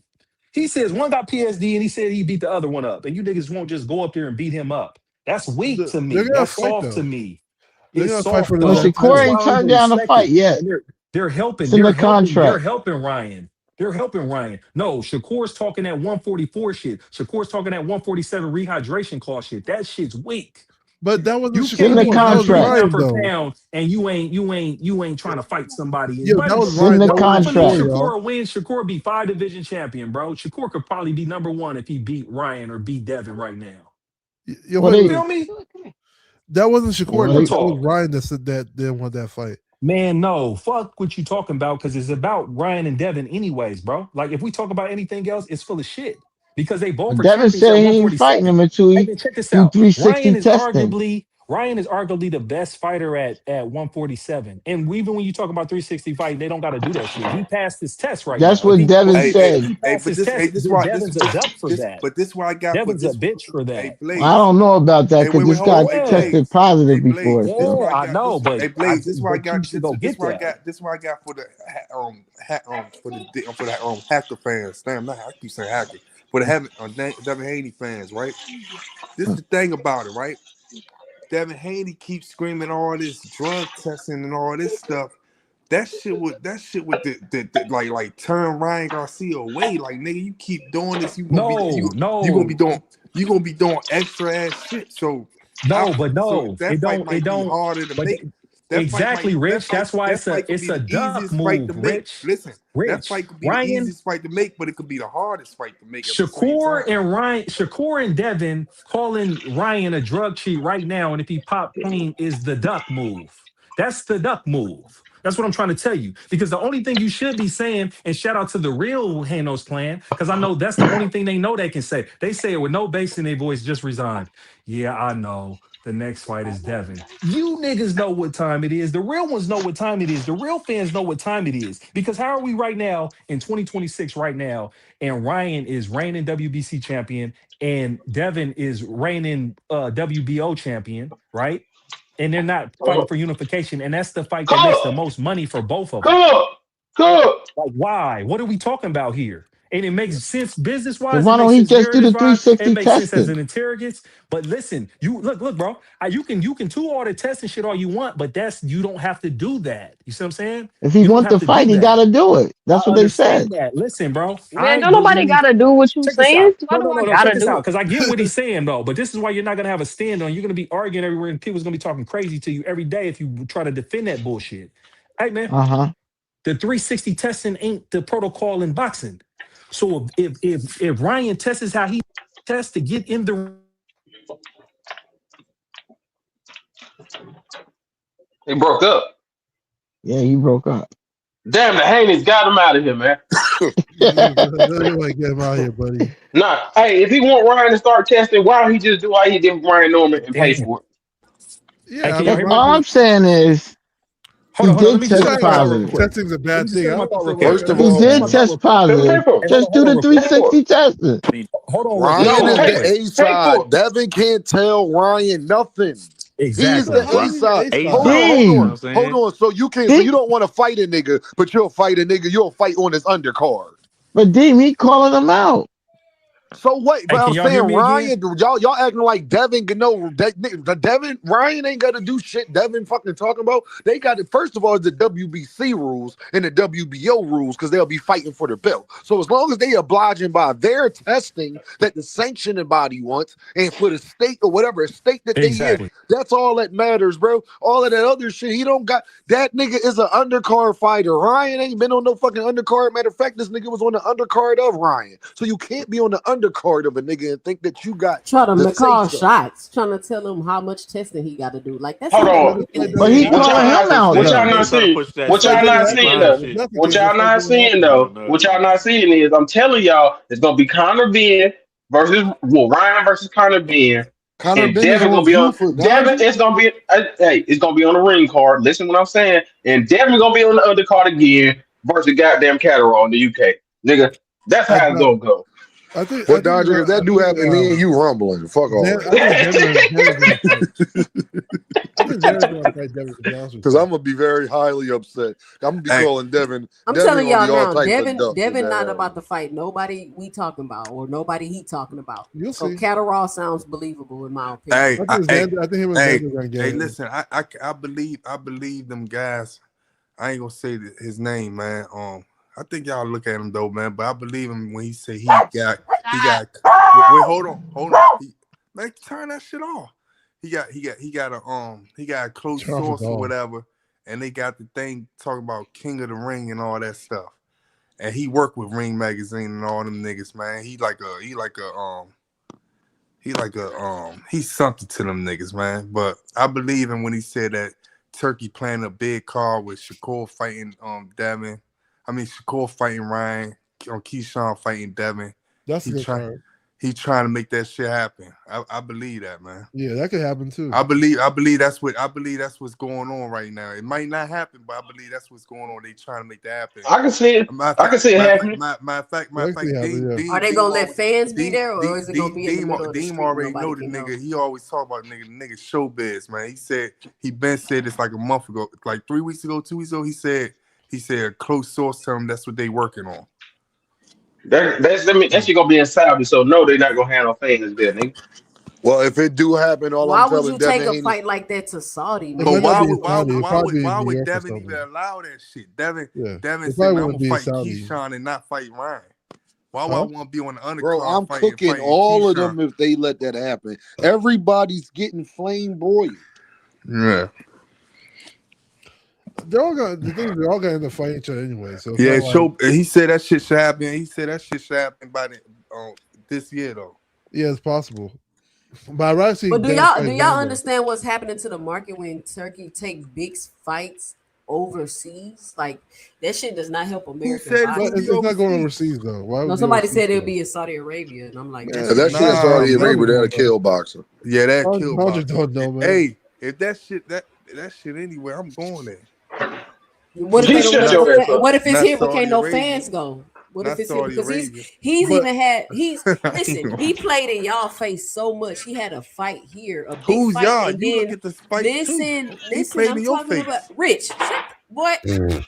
He says one got PSD and he said he beat the other one up. And you niggas won't just go up there and beat him up. That's weak to They're me. gonna That's fight soft to though. me. They're It's gonna fight for soft the But though. title. That's Shakur why ain't I don't turned even down the respect fight it. yet. And they're helping. It's in They're the helping. They're contract. helping Ryan. They're helping Ryan. No, Shakur's talking that 144 shit. Shakur's talking that 147 rehydration clause shit. That shit's weak. But that wasn't You It's in can't the be Shakur. That was healthy contract. Ryan pound for though. pound, and you ain't trying to fight somebody. Yeah, that But was It's in Ryan. the That bro, I wasn't believe Shakur, contract. Shakur y'all. will win. Shakur be 5 division champion, bro. Shakur could probably be number one if he beat Ryan or beat Devin right now. Yeah, Well, wait, they, Feel wait. me? That wasn't Shakur well, Real though. they, That was talk. Ryan that said that didn't want that fight. Man, no, fuck what you talking about because it's about Ryan and Devin, anyways, bro. Like, if we talk about anything else, it's full of shit because they both are Devin champions said at he ain't fighting 147. him until Hey, he man, check this do out. 360 testing. Ryan is arguably the best fighter at 147. And even when you talk about 360 fighting, they don't got to do that shit. He passed his test right That's now. If what he Devin if Hey, he hey, if said. he hey, passed but his this, hey, test, this why Devin's a duck for that. but this why I got, but Devin's a this, bitch for hey, that. Well, I Blaze, don't know about that hey, because wait, this hold guy on, hey, Yeah. tested Blaze, hey, positive before. Blaze, this So Yeah, why I I got know, this, but hey, Blaze, this why I but you got should this, go this get why I that. got, this why I got for the for the hacker fans. Damn, not I keep saying hacker for the Devin Haney fans, right? This is the thing about it, right? Devin Haney keeps screaming all this drug testing and all this stuff. That shit would like turn Ryan Garcia away. Like, nigga, you keep doing this, No, you gonna be no, doing extra ass shit. So so no. that fight It might be don't. harder to But make. exactly, Rich. That's why That fight could it's be a the duck easiest fight to move, make. Rich. Listen, that Rich. fight could be the Ryan, easiest fight to make, but it could be the hardest fight to make at the same time. Shakur and Devin calling Ryan a drug cheat right now, and if he pop clean, is the duck move. That's the duck move. That's what I'm trying to tell you. Because the only thing you should be saying, and shout out to the real Hanos clan, because I know that's the only thing they know they can say. They say it with no bass in their voice, just resigned. Yeah, I know. The next fight is Devin. You niggas know what time it is. The real ones know what time it is. The real fans know what time it is. Because how are we right now in 2026 right now? And Ryan is reigning WBC champion, and Devin is reigning WBO champion, right? And they're not fighting for unification, and that's the fight that makes the Cook, most money for both of them. cook, cook. Like, why? What are we talking about here? And it makes sense business wise. It why makes don't he sense just do the narrative wise. It 360 makes sense as testing? an interrogates. But listen, you look, bro. You can do all the testing shit all you want, but you don't have to do that. You see what I'm saying? If he You don't want have to to fight, do he got that. to do it. I That's what they said. understand that. Listen, bro. Man, I don't nobody believe. gotta do what you Check this saying. out. Why do I No. Check gotta this do out. it? Because I get what he's saying, though. But this is why you're not gonna have a stand on. You're gonna be arguing everywhere, and people's gonna be talking crazy to you every day if you try to defend that bullshit. Hey, man, Uh-huh. the 360 testing ain't the protocol in boxing. So if Ryan tests how he tests to get in the They broke up. Yeah, he broke up. Damn, the Haney's got him out of here, man. You might get him out here, buddy. Nah, hey, if he want Ryan to start testing, why don't he just do what he did with Ryan Norman and pay damn. for it? Hey, Yeah, I can y'all mean, hear me? All I'm saying is Hold on. Let he me you just did finish test my thought know, real positive. quick. testing's a Let me bad just thing. finish I my would thought real say quick. First Let of me He just all, finish did my thought real test quick. Let him pay positive. for it. Hey, Just do hold on the real quick. Pay for it. 360 testing. Hold on real quick. Ryan Hold No, on is real the pay, quick. A pay for side. it. Devin can't tell Ryan nothing. He's no. the Exactly. How A is he the side. A A Hold side? side. on, You know what D. I'm saying? So you can't. So He, you don't want to fight a nigga, but you'll fight a nigga. You'll fight on his undercard. but D, he calling him out. So what? Hey, But can I'm y'all hear saying me again? Ryan, y'all acting like Devin can know that Devin Ryan ain't got to do shit. Devin fucking talking about they got it. First of all, the WBC rules and the WBO rules because they'll be fighting for the belt. So as long as they obliging by their testing that the sanctioning body wants and for the state or whatever state that they in, Exactly. that's all that matters, bro. All of that other shit, he don't got. That nigga is an undercard fighter. Ryan ain't been on no fucking undercard. Matter of fact, this nigga was on the undercard of Ryan. So you can't be on the undercard of a nigga and think that you got Try to the say call so. shots, trying to tell him how much testing he got to do. Like that Hold sounds But on. the fight ridiculous. But doesn't he What happen. calling y'all Though. him not out They what But y'all though. they not trying to seeing? push that the What fight y'all shit. not doesn't That seeing happen. crime though? If shit. that's the What case, y'all that fight not won't seeing happen. I though? don't know, What y'all man. not seeing is I'm telling y'all it's gonna be Conor Ben versus Ryan versus Conor Ben. Connor And Ben is Devin on gonna be on Buford, Devin. Dodgy. It's gonna be hey, it's gonna be on the ring card. Listen what I'm saying. And Devin gonna be on the undercard again versus goddamn Catterall in the UK. Nigga, that's I, how it's gonna go. But Dodger, if that do happen, me and you rumbling. Fuck all I that. think Denver's gonna fight. I think Denver's gonna fight Denver. To be honest with Because you. I'm gonna be very highly upset. I'm gonna be calling Devin. I'm Devin telling gonna y'all be all now, types of Devin, ducks in Devin that not area. about to fight nobody we talking about or nobody he talking about. You'll So see. Catterall sounds believable in my opinion. Hey, I think I think him and hey, Xander gonna get hey, it. listen, I believe them guys. I ain't gonna say his name, man. I think y'all look at him though, man. But I believe him when he say he got. Wait, hold on. Man, turn that shit off. He got a close Turn off the source or dog. whatever, and they got the thing talking about King of the Ring and all that stuff. And he worked with Ring Magazine and all them niggas, man. He's something to them niggas, man. But I believe him when he said that Turkey planning a big card with Shakur fighting Devin. Shakur fighting Ryan, Keyshawn fighting Devin. That's a He good try card. he trying to make that shit happen. I believe that, man. Yeah, that could happen too. I believe that's what's going on right now. It might not happen, but I believe that's what's going on. They trying to make that happen. I can see it. I can see it happening. Matter of fact, That could happen. Yeah. Are they gonna let fans be there or is it gonna be in the middle of the Deem street and already nobody know the can go? nigga. He always talk about the nigga showbiz, man. He said this like a month ago, like 3 weeks ago, 2 weeks ago. He said a close source tell him that's what they working on. That shit gonna be in Saudi, so no, they're not gonna have no fans there, nigga. Well, if it do happen, all Why I'm would you telling take Devin a ain't. fight like that to Saudi, It But might man? not why be in Saudi. It'll probably be in New would York or Devin even something. allow that shit? Devin It said, probably man, I'm wouldn't gonna be in fight Saudi. Keyshawn and not fight Ryan. Why would I Huh? want to be on the Bro, undercard I'm cooking fighting all of Keyshawn? them if they let that happen. Everybody's getting flame broiled. Yeah. They're all gonna. The thing is, they're all gonna end up fighting each other anyway. So it's Yeah, not like. he said that shit should happen. He said that shit should happen by this year though. Yeah, it's possible. But I'd rather see But Devin fight do y'all Xander. understand what's happening to the market when Turkey take big fights overseas? Like that shit does not help American said it's But boxing. gonna be it's not going overseas? overseas though. Why No, would it be somebody overseas said it would for? be in Saudi Arabia, and I'm like, that Man, shit that ain't shit in happening. Saudi Nah, Arabia, Dodgers that'll won't go. kill boxing. Yeah, that kill Dodgers boxing. don't know, man. Hey, if that shit anywhere, I'm going there. What if they Please don't shut let no your ass fan, up. what if it's Not here but can't Saudi no Arabia. fans go? What if Not it's here Saudi because Arabia. he's But even had I ain't listen, gonna- he played in y'all face so much. He had a fight here, a big Who's fight, y'all? and You look then at this fight too. He listen, played I'm in your talking about face. Rich. What? Good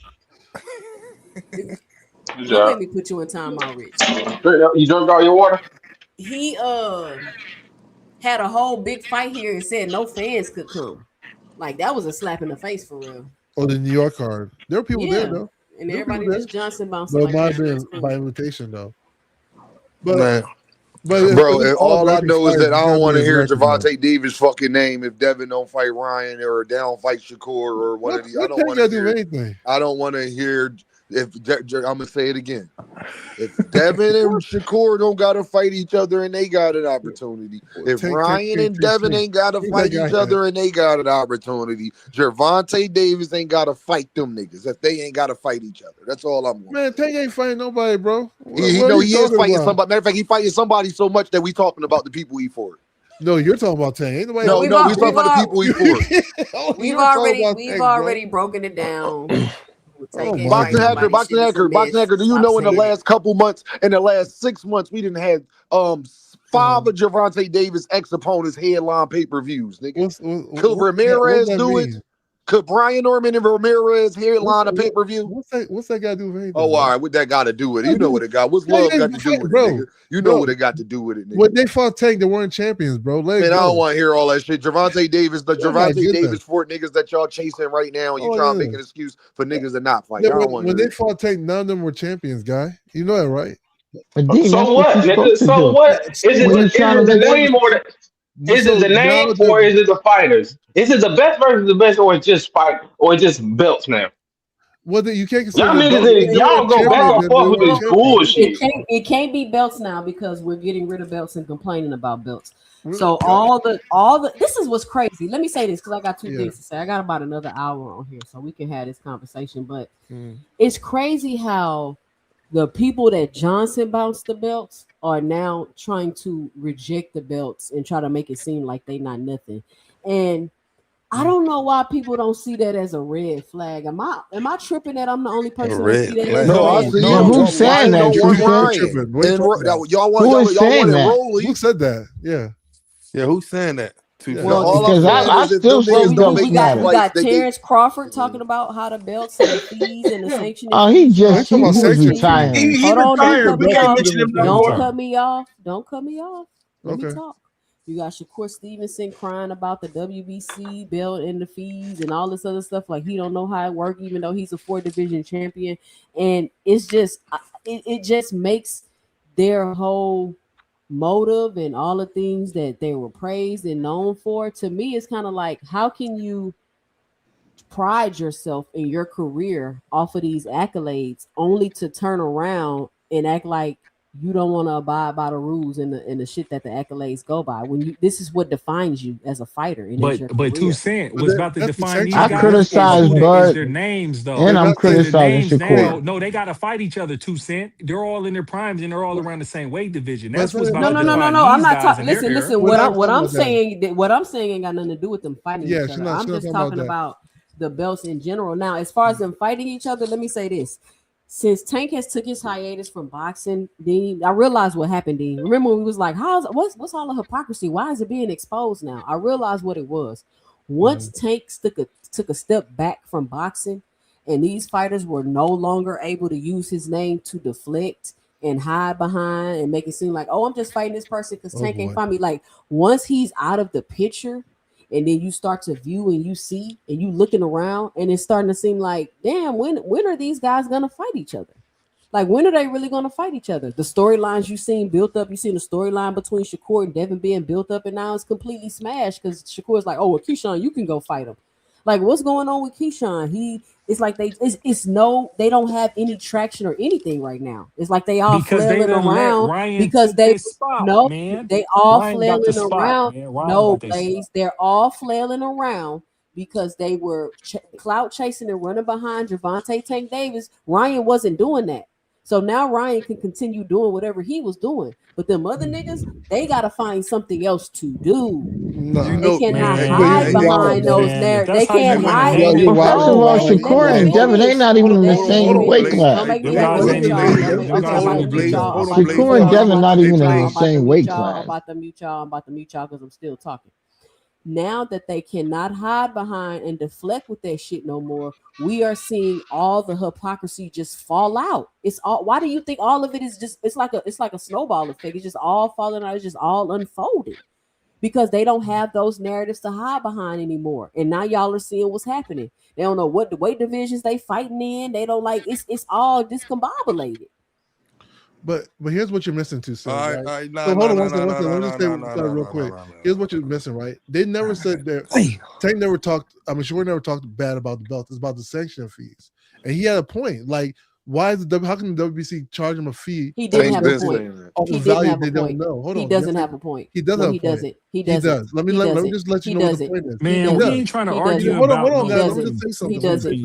Don't job. make me put you in timeout, Rich. You drunk all your water? He had a whole big fight here and said no fans could come. Like that was a slap in the face for real. Oh, the New York card. There were people there Yeah. though. And There were people everybody there. just Johnson bouncing But it like might that have shit. That's been by cool. invitation though. But Man. if Bro, it's and all all I American know is fighters, that I it's don't gotta want be to hear American though. Javante Davis' fucking name if Devin don't fight Ryan or don't fight Shakur or one of these. I What don't Tank want to gotta do with hear. anything? I don't want to hear if I'm gonna say it again. If Devin and Shakur don't gotta fight each other and they got an opportunity, if Ryan and Devin ain't gotta Who's that fight guy each at? other and they got an opportunity, Gervonta Davis ain't gotta fight them niggas if they ain't gotta fight each other. That's all I'm going. Man, Tank ain't fighting nobody, bro. He What are know you he is talking fighting about? somebody. Matter of fact, he fighting somebody so much that we talking about the people he fought. No, you're talking about Tank. Ain't nobody No, No, fighting no, we nobody. talking about the people he fought. we've You're talking about Tank, bro. already broken it down. Tank Oh ain't my fighting Boxing Hacker, nobody. goodness. Boxing Shit is a Hacker, Boxing mess. Hacker. Do you Stop know in the saying it. last couple months, in the last 6 months, we didn't have 5 of Gervonta Davis ex opponents headline pay-per-views, nigga. What's Could that Ramirez do it? mean? Could Brian Norman and Ramirez headline a pay-per-view? What's that got to do with anything? Oh, all right. What that got to do with it? You know what it got. What's love got to do with it, nigga? You know what it got to do with it, nigga. When they fought Tank, they weren't champions, bro. Man, I don't want to hear all that shit. Gervonta Davis, the Gervonta Davis Fort niggas that y'all chasing right now, and you trying to make an excuse for niggas to not fight. Yeah, I don't want to when hear they fought Tank, none of them were champions, guy. You know that, right? So what, nigga? So what? Is it the name or the? Is it the name or is it the fighters? Is it the best versus the best, or it's just fight, or it's just belts now? Well, you can't Y'all niggas, y'all go back and forth with this bullshit. It can't be belts now because we're getting rid of belts and complaining about belts. So all the this is what's crazy. Let me say this because I got two things to say. I got about another hour on here, so we can have this conversation. But it's crazy how the people that Johnson bounced the belts are now trying to reject the belts and try to make it seem like they not nothing. And I don't know why people don't see that as a red flag. Am I tripping that I'm the only person that see that as a red flag? No, who's saying that? Y'all want Rolly. Who said that? Yeah, who's saying that? Well, because I still say we got Terrence Crawford talking about how the belts and the fees and the sanctioning. Oh, he was retiring. Hold on, retired. We can't mention him. Don't cut me off. Don't cut me off. Let Okay. me talk. You got Shakur Stevenson crying about the WBC belt and the fees and all this other stuff. Like he don't know how it works, even though he's a 4-division champion. And it's just, it just makes their whole motive and all the things that they were praised and known for. To me, it's kind of like, how can you pride yourself in your career off of these accolades only to turn around and act like you don't want to abide by the rules and the shit that the accolades go by. When this is what defines you as a fighter. And But 2 Cent was about to define these I guys. criticize Is Bud, their names though, and I'm criticizing Shakur. No, they got to fight each other. 2 Cent. They're all in their primes and they're all around the same weight division. That's what's about to define No. I'm these not guys talking. in their Listen. era. What I'm saying ain't got nothing to do with them fighting each other. I'm just talking that. about the belts in general. Now, as far as them fighting each other, let me say this. Since Tank has took his hiatus from boxing, Dean, I realized what happened, Dean. Remember when we was like, what's all the hypocrisy? Why is it being exposed now? I realized what it was. Once Tank took a step back from boxing and these fighters were no longer able to use his name to deflect and hide behind and make it seem like, oh, I'm just fighting this person because Tank ain't find me. Like, once he's out of the picture, and then you start to view and you see and you looking around and it's starting to seem like, damn, when are these guys gonna fight each other? Like, when are they really gonna fight each other? The storylines you've seen built up, you've seen the storyline between Shakur and Devin being built up, and now it's completely smashed because Shakur's like, oh, well, Keyshawn, you can go fight him. Like, what's going on with Keyshawn? It's like they don't have any traction or anything right now. It's like they all flailing around because they all flailing around. No, Blaze, they're all flailing around because they were clout chasing and running behind Gervonta Tank Davis. Ryan wasn't doing that. So now Ryan can continue doing whatever he was doing. But them other niggas, they got to find something else to do. They cannot hide behind those narratives. They can't hide. First of all, Shakur and Devin, they not even in the same weight class. Shakur and Devin not even in the same weight class. I'm about to mute y'all because I'm still talking. Now that they cannot hide behind and deflect with that shit no more, we are seeing all the hypocrisy just fall out. It's all. Why do you think all of it is just? It's like a snowball effect. It's just all falling out. It's just all unfolded because they don't have those narratives to hide behind anymore. And now y'all are seeing what's happening. They don't know what the weight divisions they fighting in. They don't like. It's all discombobulated. But here's what you're missing too, so hold on one second. Let me just say real quick. Here's what you're missing, right? They never said that Tank never talked. I mean, Shakur never talked bad about the belt. It's about the sanction fees, and he had a point. Like, why is how can the WBC charge him a fee? He didn't have a point. He didn't they don't know. Hold on. He doesn't have a point. He does have a point. He does. Let me just let you know what the point is. Man, we ain't trying to argue Hold about on, guys. Let me just say something. He doesn't. He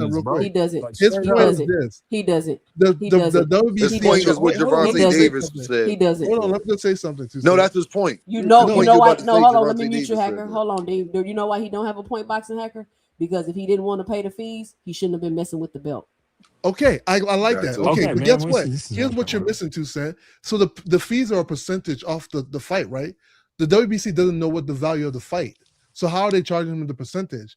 doesn't. His point is this. He doesn't. The WBC. His point is what Gervonta Davis said. He doesn't. Hold on. Let me just say something. No, that's his point. You know why? No, hold on. Let me mute you, Hacker. Hold on, Dave. You know why he don't have a point, Boxing Hacker? Because if he didn't want to pay the fees, he shouldn't have been messing with the belt. Okay, I like that. Okay, but man, guess what? Here's what you're missing, 2 Cent. So the fees are a percentage off the fight, right? The WBC doesn't know what the value of the fight. So how are they charging him the percentage?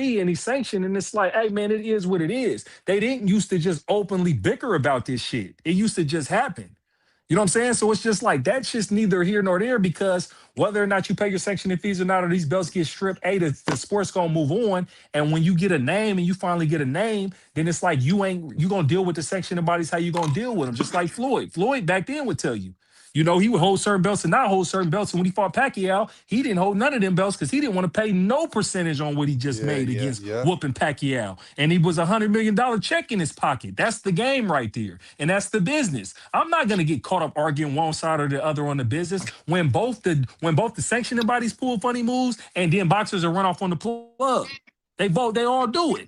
fee and he's sanctioned, and it's like, hey man, it is what it is. They didn't used to just openly bicker about this shit. It used to just happen. You know what I'm saying? So it's just like that's just neither here nor there because whether or not you pay your sanctioning fees or not, or these belts get stripped, the sport's gonna move on. And when you get a name and you finally get a name, then it's like you gonna deal with the sanctioning bodies how you gonna deal with them. Just like Floyd. Floyd back then would tell you. You know, he would hold certain belts and not hold certain belts. And when he fought Pacquiao, he didn't hold none of them belts because he didn't want to pay no percentage on what he just made against whooping Pacquiao. And he was $100 million check in his pocket. That's the game right there. And that's the business. I'm not going to get caught up arguing one side or the other on the business when both the sanctioning bodies pull funny moves and then boxers are run off on the plug. They all do it.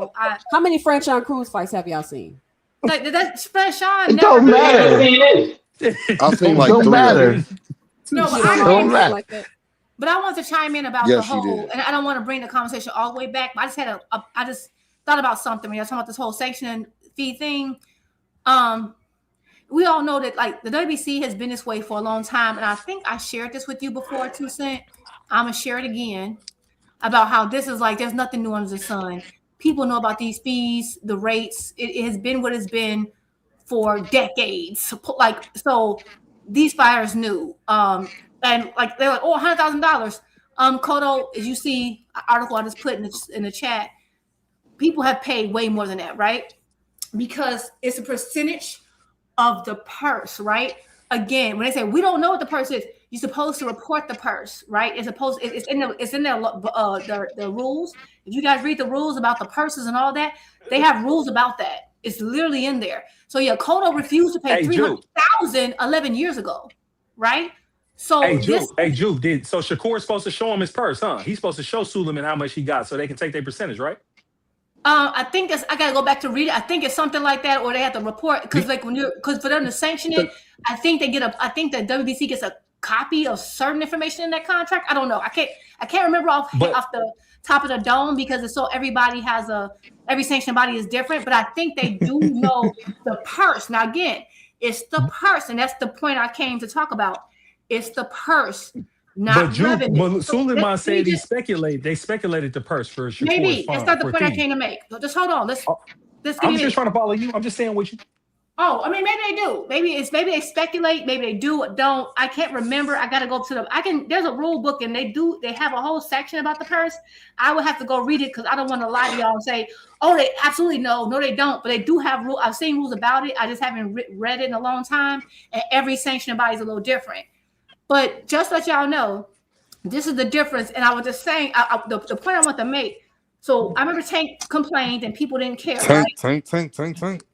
still, How many Franchon Cruz fights have y'all seen? like that's Franchon It never. don't matter. I've seen It like don't 3 of them. matter. No, but You don't I know came Don't shit in. matter. like that. But I want to chime in about the Yes, she whole, did. and I don't want to bring the conversation all the way back. But I just had I just thought about something when you're talking about this whole sanctioning fee thing. We all know that like the WBC has been this way for a long time, and I think I shared this with you before, 2 Cent. I'm gonna share it again about how this is like there's nothing new under the sun. People know about these fees, the rates. It has been what it's been for decades. Like so, these fighters knew, and like they're like, oh, $100,000. Kodo, as you see, article I just put in the chat, people have paid way more than that, right? Because it's a percentage of the purse, right? Again, when they say we don't know what the purse is, you're supposed to report the purse, right? It's in the rules. If you guys read the rules about the purses and all that, they have rules about that. It's literally in there. So yeah, Kodo refused to pay $300,000 11 years ago, right? So Hey, Juve, so Shakur's supposed to show him his purse, huh? He's supposed to show Suleiman how much he got so they can take their percentage, right? I think I gotta go back to read it. I think it's something like that, or they have to report because like because for them to sanction it, I think the WBC gets a copy of certain information in that contract. I don't know. I can't remember off the top of the dome because it's so every sanctioned body is different, but I think they do know the purse. Now again, it's the purse, and that's the point I came to talk about. It's the purse. Not revenue. Suleiman said they speculated the purse for Shakur's maybe that's not the point I came to make. So just hold on. I'm just trying to follow you. I'm just saying what you. Oh, I mean, maybe they do. Maybe they speculate. Maybe they do. Don't. I can't remember. I gotta go to them. There's a rule book, and they have a whole section about the purse. I would have to go read it because I don't want to lie to y'all and say, oh, they absolutely know. No, they don't. But they do have rules. I've seen rules about it. I just haven't read it in a long time. And every sanctioned body is a little different. But just to let y'all know, this is the difference. And I was just saying, the point I want to make. So I remember Tank complained and people didn't care. Tank.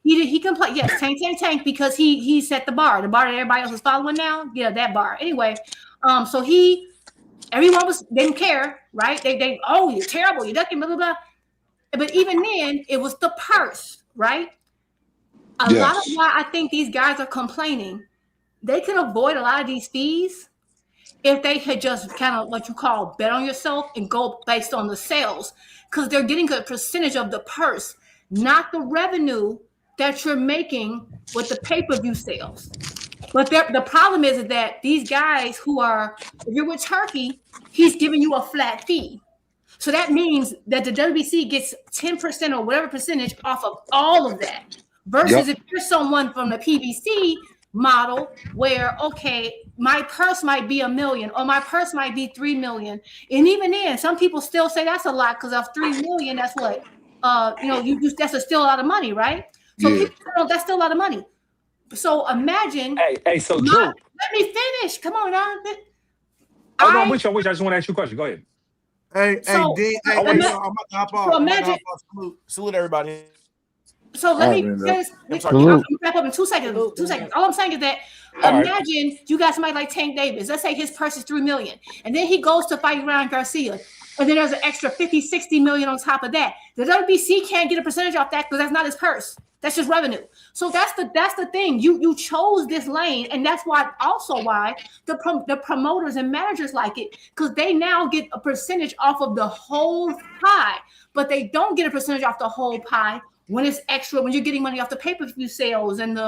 He complained. Yes, Tank, because he set the bar that everybody else is following now. Yeah, that bar. Anyway, so everyone didn't care, right? They oh, you're terrible, you're ducking, blah, blah, blah. But even then, it was the purse, right? A lot of why I think these guys are complaining, they can avoid a lot of these fees if they had just kind of what you call bet on yourself and go based on the sales, because they're getting a percentage of the purse, not the revenue that you're making with the pay-per-view sales. But the problem is that these guys if you're with Turkey, he's giving you a flat fee. So that means that the WBC gets 10% or whatever percentage off of all of that. Versus if you're someone from the PBC model where, okay, my purse might be $1 million or my purse might be $3 million. And even then, some people still say that's a lot because of $3 million, that's what, that's still a lot of money, right? So people know that's still a lot of money. So imagine. Hey, so Drew. Let me finish. Come on, now. I'm with you. I just want to ask you a question. Go ahead. Hey, D. I'm about to hop off. Salute everybody. So let me just wrap up in 2 seconds. 2 seconds. All I'm saying is that imagine you got somebody like Tank Davis. Let's say his purse is $3 million, and then he goes to fight Ryan Garcia, and then there's an extra $50-60 million on top of that. The WBC can't get a percentage off that because that's not his purse. That's just revenue. So that's the thing. You chose this lane, and that's why the promoters and managers like it, because they now get a percentage off of the whole pie, but they don't get a percentage off the whole pie when it's extra, when you're getting money off the pay-per-view sales and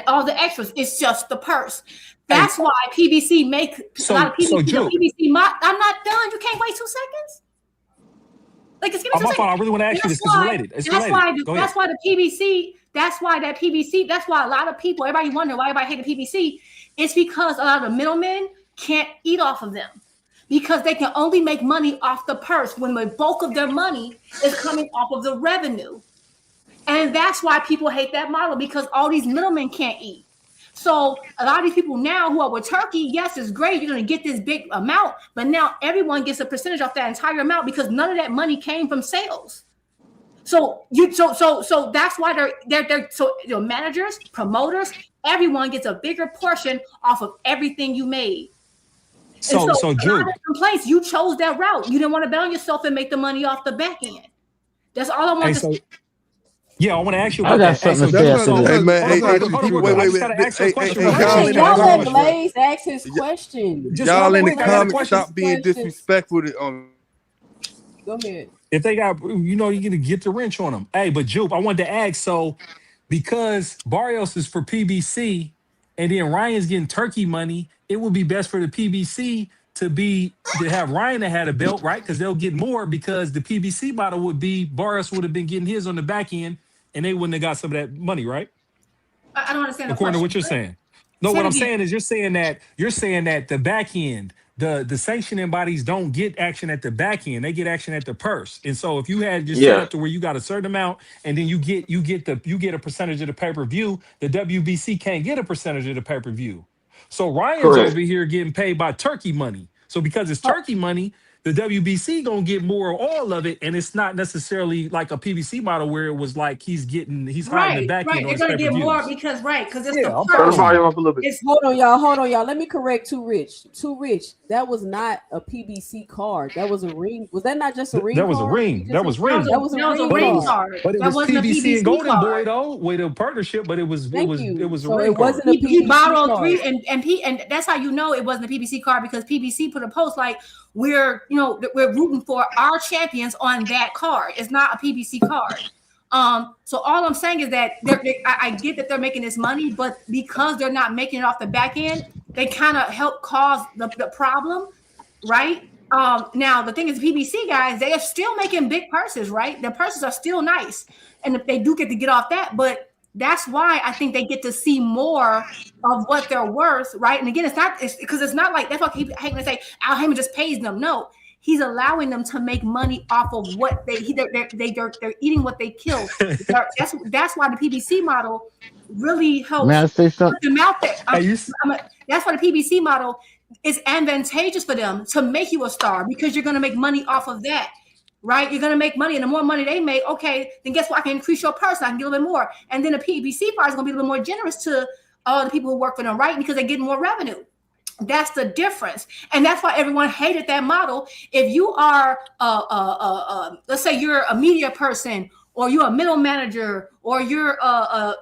all the extras. It's just the purse. That's why PBC make a lot of PBC. I'm not done. You can't wait 2 seconds. Like, it's gonna I really want to ask you this because it's related. That's why the PBC. That's why a lot of people. Everybody wonder why everybody hate the PBC. It's because a lot of the middlemen can't eat off of them, because they can only make money off the purse when the bulk of their money is coming off of the revenue. And that's why people hate that model, because all these middlemen can't eat. So a lot of these people now who are with Turkey, yes, it's great. You're going to get this big amount, but now everyone gets a percentage off that entire amount because none of that money came from sales. So that's why they're managers, promoters, everyone gets a bigger portion off of everything you made. So Drew, complaints, you chose that route. You didn't want to bet on yourself and make the money off the back end. That's all I want to say. Yeah, I want to ask you about that. Hey, wait. Y'all let Blaze ask his question. Y'all in the comments, stop being disrespectful. Go ahead. If they got, you're going to get the wrench on them. Hey, but Jupe, I wanted to ask, so because Barrios is for PBC, and then Ryan's getting turkey money. It would be best for the PBC to have Ryan that had a belt, right? Because they'll get more because the PBC model would be Barrios would have been getting his on the back end, and they wouldn't have got some of that money, right? I don't understand the According to question. what you're saying. No, Say what it I'm again. saying is you're saying that the back end, the sanctioning bodies don't get action at the back end; they get action at the purse. And so, if you had just set Yeah, up to where you got a certain amount, and then you get a percentage of the pay per view, the WBC can't get a percentage of the pay per view. So Ryan's over correct. here getting paid by turkey money. So because it's turkey money, the WBC gonna get more of all of it, and it's not necessarily like a PBC model where it was like he's hiding the Right, back end right. on They're his gonna pay per get more views. because it's Yeah, the I'm Turn the purse. telling you. volume up a little bit. It's Hold on, y'all. Let me correct Too Rich. Too Rich. That was not a PBC card. That was a ring. Was that not just a ring That was a card? ring. That was that was ring. a, That was a that was a ring But it ring was card. card. but it That was wasn't a PBC and PBC Golden Boy card. though with a partnership, but Thank it you. was a So ring it card. wasn't a He PBC borrowed card. three, and that's how you know it wasn't a PBC card because PBC put a post like we're rooting for our champions on that card. It's not a PBC card. So all I'm saying is that I get that they're making this money, but because they're not making it off the back end, they kind of help cause the problem, right? Now the thing is, PBC guys, they are still making big purses, right? Their purses are still nice, and if they do get to get off that, but that's why I think they get to see more of what they're worth, right? And again, it's not like that's why Heyman say Al Heyman just pays them. No, he's allowing them to make money off of what they're eating what they kill. That's why the PBC model really helps May I say put something? them out there. Hey, That's why the PBC model is advantageous for them to make you a star because you're going to make money off of that. Right, you're gonna make money, and the more money they make, okay, then guess what? I can increase your purse. I can get a little bit more, and then the PBC part is gonna be a little more generous to all the people who work for them, right? Because they get more revenue. That's the difference, and that's why everyone hated that model. If you are, let's say you're a media person, or you're a middle manager, or you're a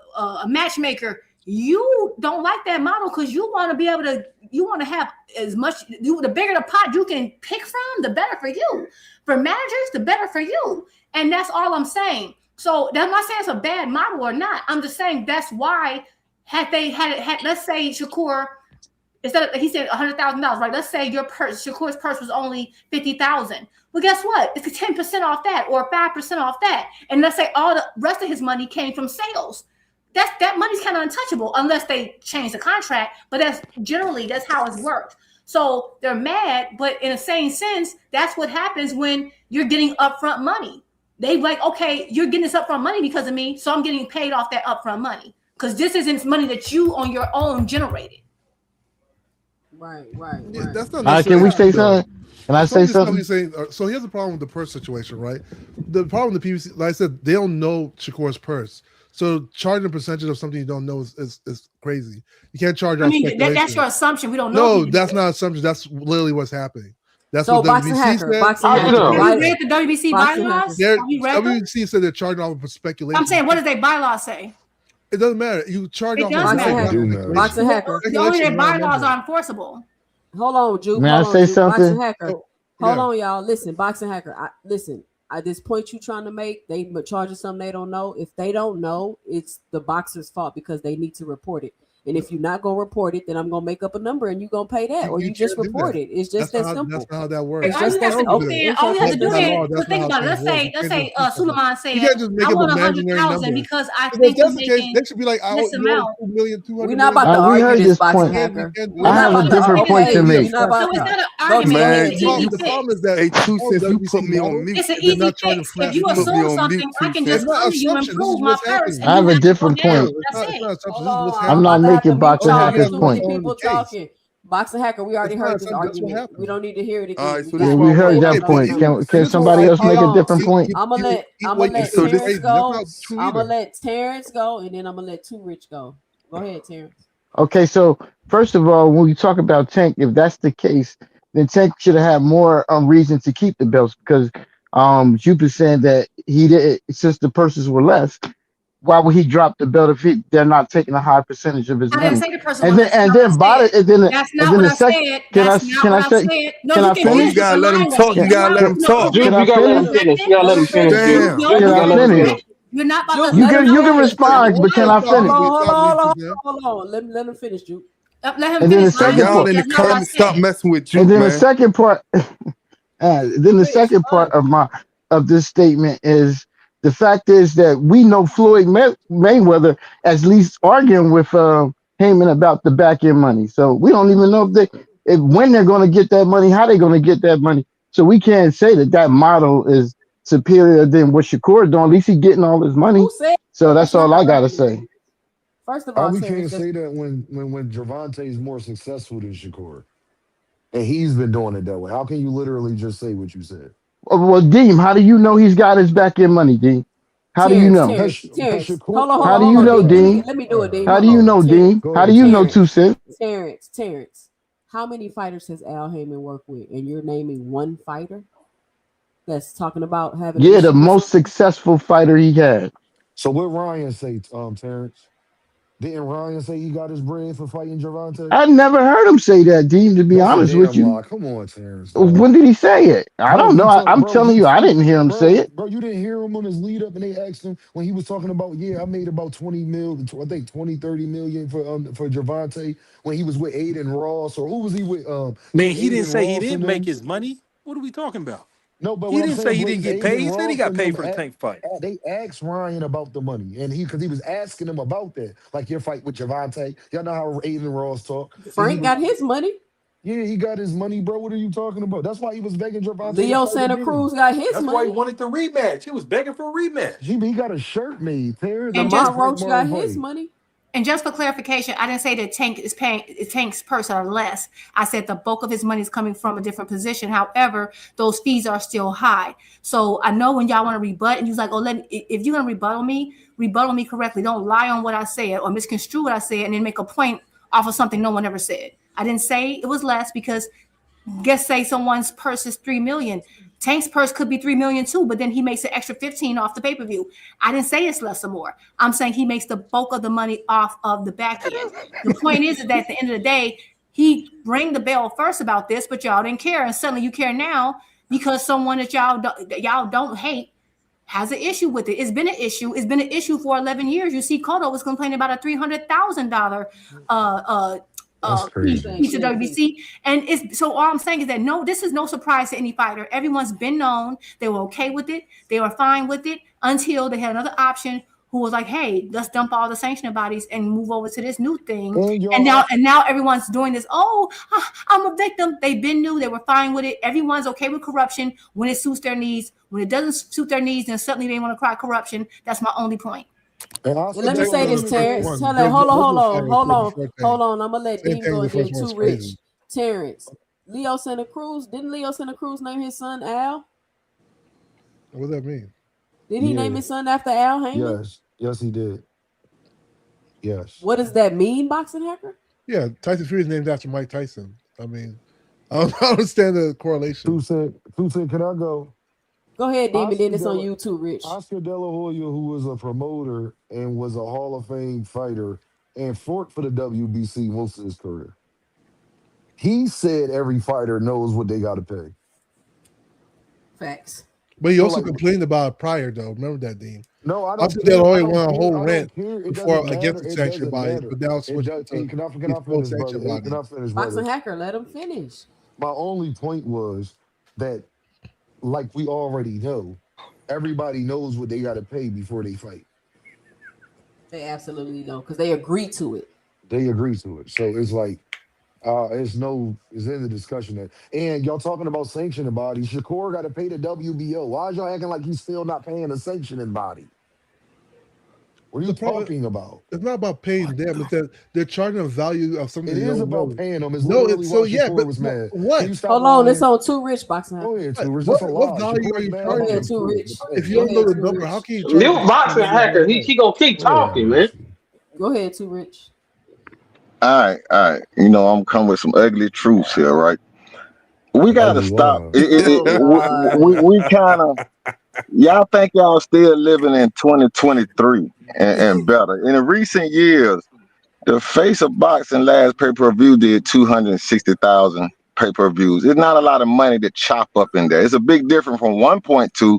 matchmaker, you don't like that model because you want to be able to. You want to have as much. The bigger the pot you can pick from, the better for you. For managers, the better for you, and that's all I'm saying. So I'm not saying it's a bad model or not. I'm just saying that's why had let's say Shakur. Instead of, he said $100,000, right? Let's say your purse, Shakur's purse was only $50,000. Well, guess what? It's 10% off that or 5% off that. And let's say all the rest of his money came from sales. That money's kind of untouchable unless they change the contract. But that's how it's worked. So they're mad, but in the same sense, that's what happens when you're getting upfront money. They like, okay, you're getting this upfront money because of me, so I'm getting paid off that upfront money because this isn't money that you on your own generated. Right. Yeah, that's not Can we say something? Can I say something? So here's the problem with the purse situation, right? The problem with the PBC, like I said, they don't know Shakur's purse. So charging a percentage of something you don't know is crazy. You can't charge out speculation. That's your assumption. We don't know. No, that's not assumption. That's literally what's happening. That's so what Boxing WBC Hacker, said. Boxing Hacker. Have you read the WBC bylaws? WBC said they're charging off of speculation. I'm saying, what does their bylaws say? It doesn't matter. You charge It off does of matter. Boxing Hacker. The only their bylaws are enforceable. Hold on, Juke. May I say something? Boxing Hacker. Hold on, y'all. Listen, Boxing Hacker. Listen. At this point you trying to make, they charging something they don't know. If they don't know, it's the boxer's fault because they need to report it. And if you're not gonna report it, then I'm gonna make up a number and you're gonna pay that, or you just report it. It's just that simple. That's not how that works. It's just that simple. All you have to do is think about it. Let's say Suleiman said, I want 100,000 because I think you're making they should be like, I this amount. We're not about to argue this, Boxing Hacker. I have a different point to make. So it's not an argument. Man, The problem is that hey, Two Cents, you put me on mute. It's an easy fix. If you assume something, I can just come to you and prove my purse. I have a different point. I'm not making Boxing Hacker's point. People talking. Boxing Hacker, we already heard this argument. We don't need to hear it again. All right, so Yeah, we heard that point. Can somebody else make a different point? I'm gonna let Terrence go. I'm gonna let Terrence go, and then I'm gonna let Too Rich go. Go ahead, Terrence. Okay, so first of all, when we talk about Tank, if that's the case, then Tank should have had more reason to keep the belts because Jupe is saying that he did since the purses were less. Why would he drop the belt if they're not taking a high percentage of his money? I didn't say the person and was then bought it. That's not what I said. That's not what I said. No, can I finish? You gotta let him talk. You gotta let him talk. You gotta let him finish. You gotta let him finish. Can I finish? You're not about Juke, to You let him can finish. respond, but can I Hold finish? on. Hold on. Let him finish, Juke. Let him And then the finish. Hey, Ryan second is y'all part, in he the has not comments, stop finished. messing with and Juke, then the man. second part, second part of this statement is the fact is that we know Floyd Mayweather as least arguing with Heyman about the back end money. So we don't even know if when they're going to get that money, how they're going to get that money. So we can't say that model is superior than what Shakur doing. At least he getting all his money. Who said So that's that's not all I the gotta argument? say. First of How all, we Terrence, can't that's say that when Javante is more successful than Shakur, and he's been doing it that way? How can you literally just say what you said? Well, Deem, how do you know he's got his back end money, Deem? How do you Terrence, know? Terrence, Because Terrence. Shakur, Hold on, hold How on, do hold you on, know, Dean. Dean? Let me do it, Dean. How Hold do you on. know, Dean? go How do ahead, you know, Terrence. Two Cent? Terrence. How many fighters has Al Heyman worked with? And you're naming one fighter that's talking about having an Yeah, the issue with most something? successful fighter he had. So what Ryan say, Terrence? Didn't Ryan say he got his bread for fighting Javante? I never heard him say that, Dean, to be That's a honest with damn you. lie. Come on, Terrence, dog. When did he say it? I Bro, don't know. he talk, I'm bro. telling He you, I talk, didn't hear him say it. bro. You didn't hear him on his lead up, and they asked him when he was talking about, yeah, I made about 20 mil, I think 20, 30 million for Javante when he was with Aiden Ross, or who was he with? He Man, with he didn't Aiden say he Ross didn't and make them. his money. What are we talking about? No, but He what I'm didn't say saying, he didn't get Aiden paid. He said he Ross got and paid them, for the tank fight. they asked Ryan about the money, and because he was asking him about that, like your fight with Javante. Y'all know how Aiden Ross talk. Then he Frank was, got his money. yeah, he got his money, bro. What are you talking about? That's why he was begging Javante to Leo fight Santa again. Cruz got his That's why he money. wanted the rematch. He was begging for a rematch. GB got a shirt made. Terrence, And after the just Lamont Frank Roach got Martin his fight. money. And just for clarification, I didn't say that Tank is paying Tank's purse or less. I said the bulk of his money is coming from a different position. However, those fees are still high. So I know when y'all want to rebut and you're like, oh, if you're gonna rebuttal me correctly. Don't lie on what I said or misconstrue what I said and then make a point off of something no one ever said. I didn't say it was less because guess say someone's purse is 3 million. Tank's purse could be 3 million too, but then he makes an extra 15 off the pay-per-view. I didn't say it's less or more. I'm saying he makes the bulk of the money off of the back end. The point is that at the end of the day, he rang the bell first about this, but y'all didn't care, and suddenly you care now because someone that y'all don't hate has an issue with it. It's been an issue. It's been an issue for 11 years. You see, Cotto was complaining about a $300,000 That's crazy. piece to WBC. And it's so all I'm saying is that no, this is no surprise to any fighter. Everyone's been known. They were okay with it. They were fine with it until they had another option who was like, hey, let's dump all the sanctioning bodies and move over to this new thing. And And y'all, now everyone's doing this. Oh, I'm a victim. They've been new. They were fine with it. Everyone's okay with corruption when it suits their needs. When it doesn't suit their needs, then suddenly they want to cry corruption. That's my only point. and I And let me still say ain't this, even Terrence. saying. Hold on, hold on, hold on, hold on, Before hold Tank. on. I'm gonna let Same Dean Tank go was and the then first one was Too Rich. crazy. Terrence. Leo Santa Cruz. Didn't Leo Santa Cruz name his son Al? What does that mean? Did he name Yeah, his son after Al Heyman? yes, he did. Yes. What does that mean, boxing hacker? Yeah, Tyson Fury is named after Mike Tyson. I mean, I don't understand the correlation. Two said, can I go? Go ahead, Demon. Then it's on Oscar YouTube, Rich. Oscar De La Hoya, who was a promoter and was a Hall of Fame fighter and fought for the WBC most of his career. He said every fighter knows what they got to pay. Facts. But he So also like, complained about it prior, though. Remember that, Dean? no, I don't Oscar De La care. I Hoya don't went on a care. whole I rant don't care. It before doesn't matter. against the It sanction doesn't bodies, matter. but now It switched does. to Can these I full finish, brother? sanction Can bodies. I finish, Boxing brother? hacker, let him finish. My only point was that, like we already know, everybody knows what they got to pay before they fight. They absolutely don't, because they agree to it. They agree to it. So it's like, it's in the discussion that, and y'all talking about sanctioning bodies. Shakur got to pay the WBO. Why is y'all acting like he's still not paying the sanctioning body? What are you The problem, talking about? it's not about paying them. It's that they're charging a value of something It they is don't about know. paying them. It's No, literally it's so why yeah, Shakur but was mad. Can you what? stop Hold on, it's lying? on Too Rich, boxing Go hacker. ahead, What? Tourist. That's a What lie. value are Shakur's you mad Go at ahead, charging? you. Too Rich. If you Go don't know ahead, the Too number, how Rich. can you charge Mute them boxing something you hacker. don't He know? she gonna keep Go ahead, talking, man. Mercy. Go ahead, Too Rich. All right. You know, I'm coming with some ugly truths here, right? We gotta Ugly stop. wild. Oh God. We kind of y'all think y'all still living in 2023 and better. In the recent years, the face of boxing last pay-per-view did 260,000 pay-per-views. It's not a lot of money to chop up in there. It's a big difference from 1.2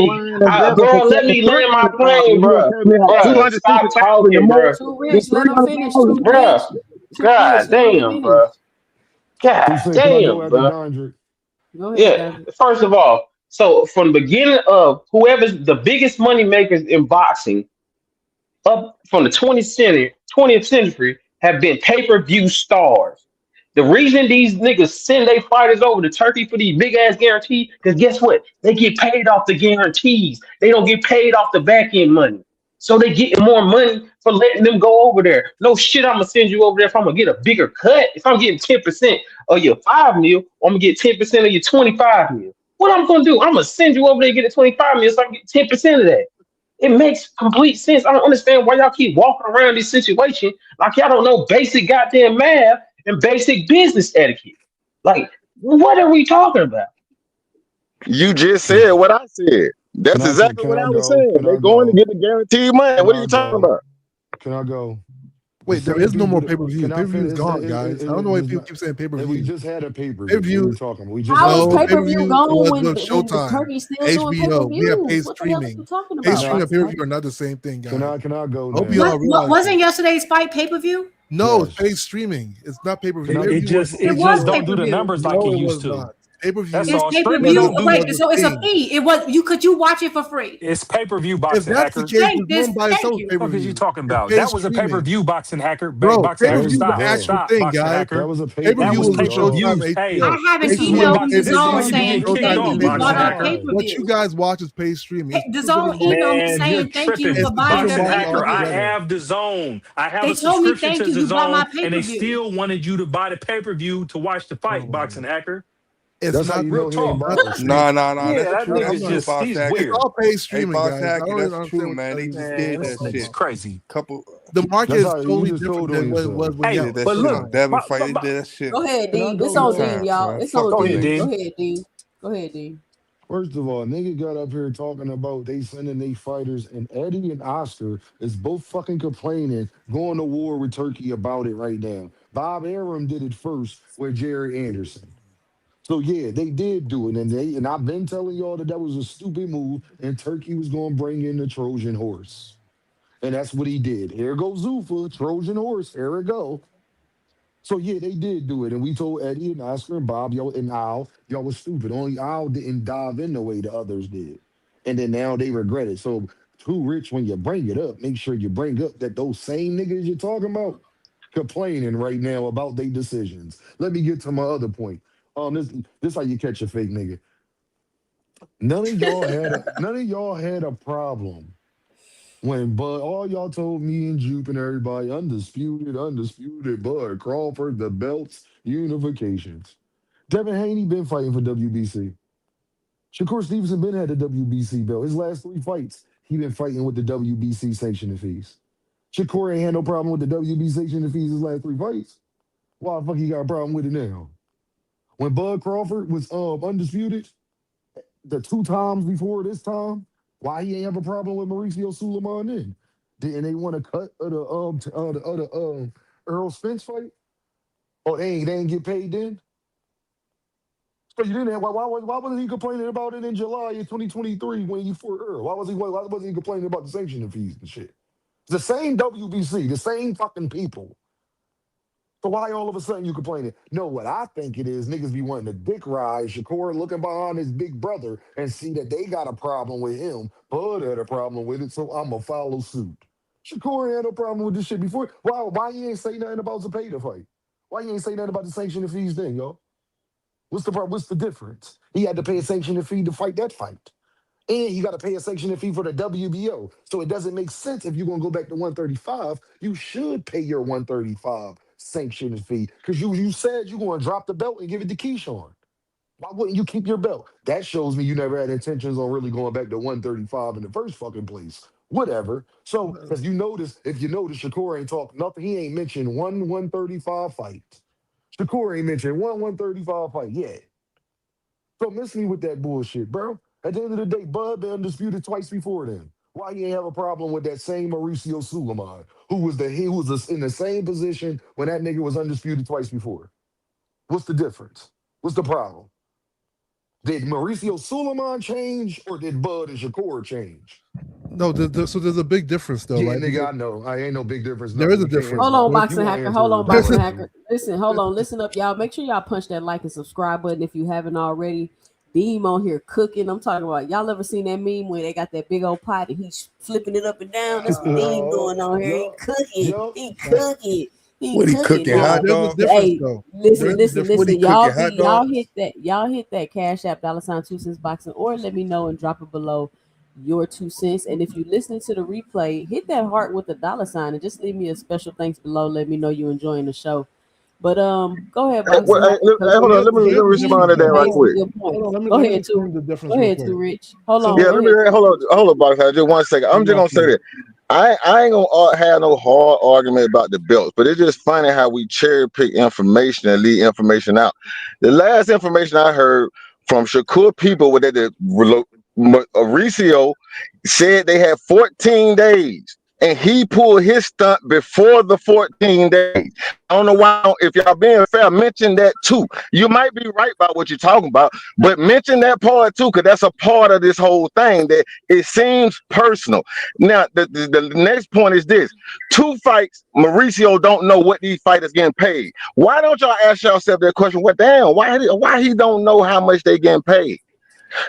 me, Ryan Endeavor for bro. Let me land my plane, $700,000. You bro. gonna tell me have Bro, stop 260,000 a talking, month bro. Too is rich. Let him finish. Too $300,000? rich. Bro, Too rich. god Let him damn, finish. bro. God Who said, can I go damn, after bro. Dondre? Go ahead, Yeah. David. First of all, so from the beginning of whoever's the biggest money makers in boxing up from the 20th century have been pay-per-view stars. The reason these niggas send their fighters over to Turkey for these big ass guarantees, because guess what? They get paid off the guarantees. They don't get paid off the back end money. So they getting more money for letting them go over there. No shit, I'm gonna send you over there if I'm gonna get a bigger cut. If I'm getting 10% of your 5 mil, I'm gonna get 10% of your 25 mil. What I'm gonna do? I'm gonna send you over there and get a 25 mil so I can get 10% of that. It makes complete sense. I don't understand why y'all keep walking around this situation like y'all don't know basic goddamn math and basic business etiquette. Like, what are we talking about? You just said what I said. That's exactly Can what I I was go? saying. Can They I going to go? get the guaranteed money. Can What are I you talking go? about? Can I go? The Wait, there same is no more people. pay per view. Can I Pay per view finish? is It's not. gone, guys. I don't know why people keep saying pay per We view. just had a pay per Pay per view. What are view. you talking about? We just How had is a No, pay pay pay per per per view view view. gone was when with Showtime, Turkey's still doing pay per HBO. We have paid views? What the hell are you streaming. talking Paid about, streaming Box and pay per Hunter? view are not the same thing, guys. Can I go I hope now? y'all realize Wasn't that. yesterday's fight pay per view? No, it's Yes. paid streaming. It's not pay per view. It, Pay per it view was just It it before. was just pay don't per do the view. numbers like No, it it used was to. not. Pay per That's view. It's all. pay per No, Streaming view. this don't is do. Wait, was so a it's a thing. fee. It was you could you watch it for free? It's pay per view If boxing that's the hacker. case, Thank there's this. one by Thank itself you. pay per Fuck is you view. talking It's about? paid That was a pay per streaming, view boxing hacker. bro. Boxing Pay per hacker. That view is Stop. the bro. actual Stop. thing, Boxing guys. That hacker. was a pay Pay per per That view was was view, pay with per dog. Showtime, views. HBO. I Hey, haven't this is HBO when emailed was boxing. paid This is when DAZN you streaming. be saying getting thank kicked Showtime you. is off You paid for bought boxing our streaming. pay hacker. per What you view. guys watch is paid streaming. It's two DAZN different emailed ballgames. me Man, saying you're thank you for tripping. buying Two their different Boxing pay balls per hacker. I view. altogether. have the zone. I have They a told me subscription thank to you. the You bought my zone, pay and per they view. still wanted you to buy the pay per view to watch the fight. Boxing hacker. It's That's how not you Real know he ain't talk. not the biased. same. Nah, Yeah, that's that true. I'm That's nigga's not. true, just boss he's hacker. It's weird. all paid Hey, streaming, boss guys. I hacker, don't that's understand true, what man. you They guys just Man, did this that nigga's shit. crazy. Couple. The market That's is how you totally just different told on than what it yourself. was when They Hey, y'all did that but was shit look, on trying. Devin fight. They did that shit Go ahead, Can I Dean. go It's two on now? Dean, times, y'all. man. It's Fuck on go them ahead, Dean. niggas. Go Dean. ahead, Dean. Go ahead, Dean. First of all, nigga got up here talking about they sending they fighters, and Eddie and Oscar is both fucking complaining, going to war with Turkey about it right now. Bob Arum did it first with Jerry Anderson. So yeah, they did do it, and I've been telling y'all that was a stupid move, and Turkey was gonna bring in the Trojan horse, and that's what he did. Here goes Zufa, Trojan horse. Here it go. So yeah, they did do it, and we told Eddie and Oscar and Bob, y'all and Al, y'all was stupid. Only Al didn't dive in the way the others did, and then now they regret it. So too rich when you bring it up, make sure you bring up that those same niggas you're talking about complaining right now about their decisions. Let me get to my other point. This how you catch a fake nigga. None of y'all had a problem when Bud, all y'all told me and Jupe and everybody, undisputed, Bud Crawford, the belts, unifications. Devin Haney been fighting for WBC. Shakur Stevenson been had the WBC belt. His last 3 fights, he been fighting with the WBC sanctioning fees. Shakur ain't had no problem with the WBC sanctioning fees his last 3 fights. Why the fuck he got a problem with it now? When Bud Crawford was undisputed, the 2 times before this time, why he ain't have a problem with Mauricio Suleiman then? Didn't they want to cut of the Earl Spence fight? Or they ain't get paid then? So you didn't have, why wasn't he complaining about it in July of 2023 when he fought Earl? Why wasn't he complaining about the sanctioning fees and shit? It's the same WBC, the same fucking people. So why all of a sudden you complaining? No, what I think it is, niggas be wanting to dick ride Shakur looking behind his big brother and see that they got a problem with him. Bud had a problem with it, so I'ma follow suit. Shakur ain't had no problem with this shit before. Why you ain't say nothing about Zepeda fight? Why you ain't say nothing about the sanctioning fees then, yo? What's the problem? What's the difference? He had to pay a sanctioning fee to fight that fight. And you got to pay a sanctioning fee for the WBO. So it doesn't make sense if you're going to go back to 135. You should pay your 135 sanctioning fee because you said you're going to drop the belt and give it to Keyshawn. Why wouldn't you keep your belt? That shows me you never had intentions on really going back to 135 in the first fucking place. Whatever. So, because if you notice, Shakur ain't talked nothing. He ain't mentioned one 135 fight. Shakur ain't mentioned one 135 fight yet. So miss me with that bullshit, bro. At the end of the day, Bud been undisputed twice before then. Why you ain't have a problem with that same Mauricio Suleiman, who was in the same position when that nigga was undisputed twice before? What's the difference? What's the problem? Did Mauricio Suleiman change or did Bud and Shakur change? No, so there's a big difference though, Yeah, right? nigga, I know. I ain't no big difference. There is Nothing. a You can't difference. answer Hold that. on, You boxing won't hacker. answer Hold it on, regardless. boxing hacker. Listen, hold on. Listen up, y'all. Make sure y'all punch that like and subscribe button if you haven't already. Deem on here cooking. I'm talking about, y'all ever seen that meme where they got that big old pot and he's flipping it up and down? That's what Deem doing on here. He cooking. He cooking. He What he cooking cooking now. hot There's a dog? difference Hey, though. listen, There is a listen, difference. What he listen. Y'all cooking hot hit dogs? that. Y'all hit that Cash App $ 2 cents boxing, or let me know and drop it below your 2 cents. And if you listening to the replay, hit that heart with the $ and just leave me a special thanks below. Let me know you enjoying the show. But go ahead, Hey, boxing. hold But on. Let there me is a respond difference to that though. right Made Hold on. some quick. good Hold points. on. Go Let me ahead, too. explain the difference Go real ahead, quick. too, Rich. Hold So on. Yeah, Go let me ahead, too, Rich. hold up, boss. Just 1 second. I'm I'm just off gonna say mute. that I ain't gonna have no hard argument about the belts, but it's just funny how we cherry pick information and leave information out. The last information I heard from Shakur people was that Mauricio said they had 14 days. And he pulled his stunt before the 14 days. I don't know why, if y'all being fair, mention that too. You might be right about what you're talking about, but mention that part too, because that's a part of this whole thing that it seems personal. Now, the next point is this. 2 fights, Mauricio don't know what these fighters getting paid. Why don't y'all ask yourself that question? What damn, why he don't know how much they getting paid?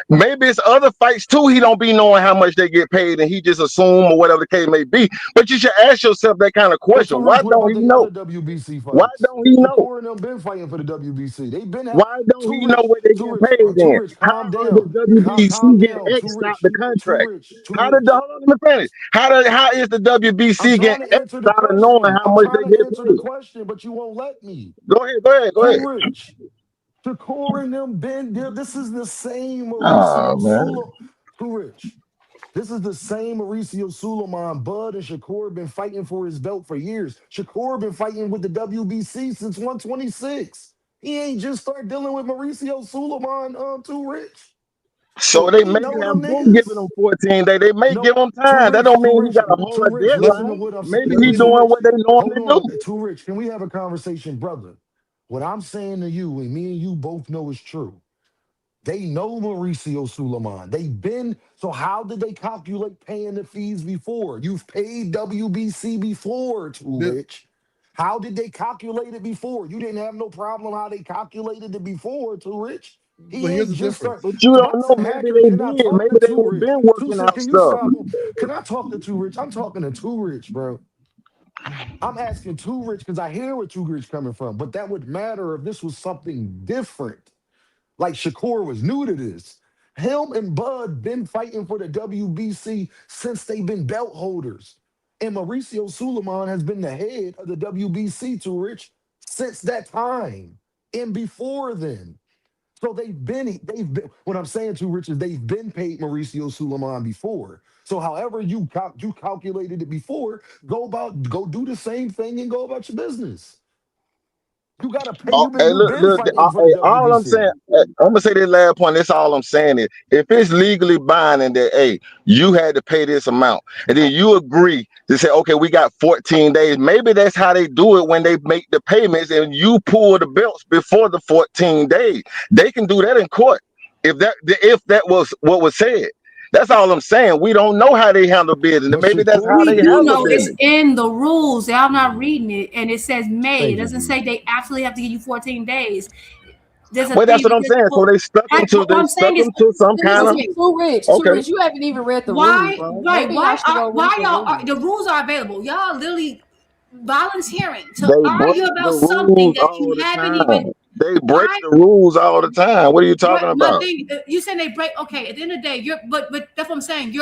Maybe it's other fights too. He don't be knowing how much they get paid, and he just assume or whatever the case may be. But you should ask yourself that kind of So, question. Too Why Rich, what don't about he the know? other WBC Why fights? don't he know? Shakur and them been fighting for the WBC. They been out. Why don't Too he know Rich, what they Too getting Rich, paid Too then? Rich. How Calm does down. Calm WBC get down. Too X out Rich, the Too contract? Rich, Too How did Rich. hold on, let me finish? How is the I'm WBC trying getting to X answer the out of knowing question. how I'm much trying they to get answer the paid? question, but you won't let me. Go ahead, go ahead, go Too ahead. Rich. Shakur and them been there. This is the same Oh Mauricio man. Sulo. Too Rich. This is the same Mauricio Suleiman. Bud and Shakur been fighting for his belt for years. Shakur been fighting with the WBC since 126. He ain't just start dealing with Mauricio Suleiman Too Rich. So So they he may know have them been giving niggas. him 14 days. They may give No, him Too time. That Rich, don't Too mean he Rich, got a Too hard Rich. Let Listen to deadline. what I'm saying. Maybe he let me Too doing Rich. what they Hold normally do. on, Too Rich. Can we have a conversation, brother? What I'm saying to you, and me and you both know is true. They know Mauricio Suleiman. They've been, so how did they calculate paying the fees before? You've paid WBC before, Too this, Rich. How did they calculate it before? You didn't have no problem how they calculated it before, Too Rich. He but here's ain't the just start. difference. But you don't know. Boxing Maybe Hacker, they can I did. talk Maybe to they Too have Rich? been Too working Sec, out can you stuff. stop him? Can I talk to Too Rich? I'm talking to Too Rich, bro. I'm asking Too Rich because I hear where Too Rich coming from, but that would matter if this was something different. Like Shakur was new to this. Him and Bud been fighting for the WBC since they've been belt holders. And Mauricio Suleiman has been the head of the WBC, Too Rich, since that time and before then. So they've been, what I'm saying, Too Rich, is they've been paid Mauricio Suleiman before. So however you calculated it before, go do the same thing and go about your business. You gotta pay. Oh, hey, You've been fighting for the all I'm saying, WBC. I'm gonna say this last point. That's all I'm saying is, if it's legally binding that, hey, you had to pay this amount, and then you agree to say, okay, we got 14 days. Maybe that's how they do it when they make the payments, and you pull the belts before the 14 days. They can do that in court if that was what was said. That's all I'm saying. We don't know how they handle business. But Maybe that's how Shakur, they We do handle know it's business. in the rules. Y'all not reading it, and it says May. It thank you, doesn't G. say they absolutely have to give you 14 days. There's a Well, that's thing what I'm because saying. So what I'm saying stuck is, into some kind listen to of me. Too okay. rich. You haven't even read the rules, Why, bro. right? Maybe I should go read Why the y'all are rules. the rules are available? Y'all literally volunteering to They argue break the about something rules that all you the haven't time. even. They break Why? the rules all the time. What are you talking What my about? thing? You saying they break? Okay, at the end of the day, but that's what I'm saying.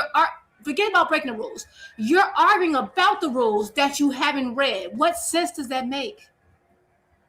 Forget about breaking the rules. You're arguing about the rules that you haven't read. What sense does that make?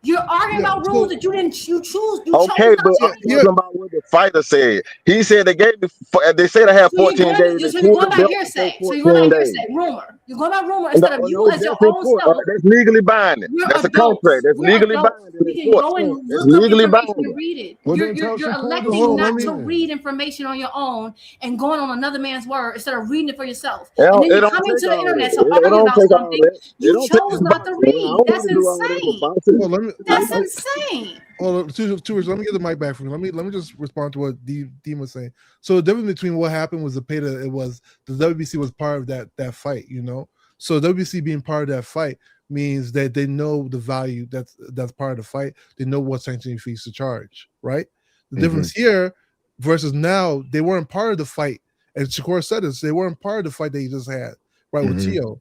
You're arguing Yeah. about rules So that you chose Okay, but not to yeah, I'm here talking read. about what the fighter said. He said they gave me. They said I had So 14 days. They you're pulled going the by belt before hearsay. So you're going by 14 days. hearsay, rumor. You're going by rumor No, instead of you no, as your that's in own court. self. That's legally binding. We're That's a contract. adults. That's We're legally adults. binding We in can court. go and That's look up legally information and binding. read it. Well, then tell You're Shakur to so electing hold on. show Let not up me to then. read information on your own and going on another man's word instead of reading it for yourself. It And don't, then it you don't come into take the all internet that. to It argue don't about take all something that. It you don't take chose in not to boxing. I read. don't need That's to do all that for insane. boxing. well. That's insane. Hold on, two words. Let me get the mic back from you. Let me just respond to what Dean was saying. So the difference between what happened was it was the WBC was part of that fight, you know. So WBC being part of that fight means that they know the value that's part of the fight. They know what sanctioning fees to charge, right? The difference here versus now, they weren't part of the fight. And Shakur said this, they weren't part of the fight that he just had, right, with Tio.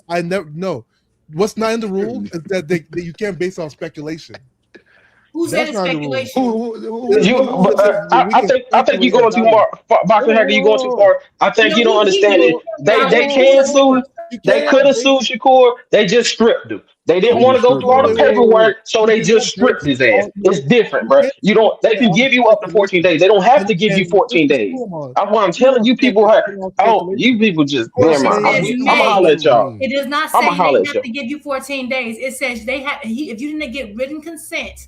I never no. What's not in the rule is that you can't base on speculation. Who said That's it's not in the rule. speculation? There's You, no rule that says we can I think you're speculate going too about it. far. Boxer Hacker, you're going too far. I think you don't understand it. They can sue. You They can. could have sued Shakur. They just stripped him. They didn't They want just to go stripped through all the him. paperwork, so You they just can't stripped base his it ass. on It's different, you bro. can't You base don't. They it can on give you up to 14 speculation. days. They don't have to give you And what's 14 to days. sue him on? That's why I'm You telling don't you, can't people. put it on You speculation. people just. Court Never It mind. says says you I'm can gonna may. holler speculate. at y'all. It does not I'm gonna say they holler at have y'all. to give you 14 days. It says they have. If you didn't get written consent,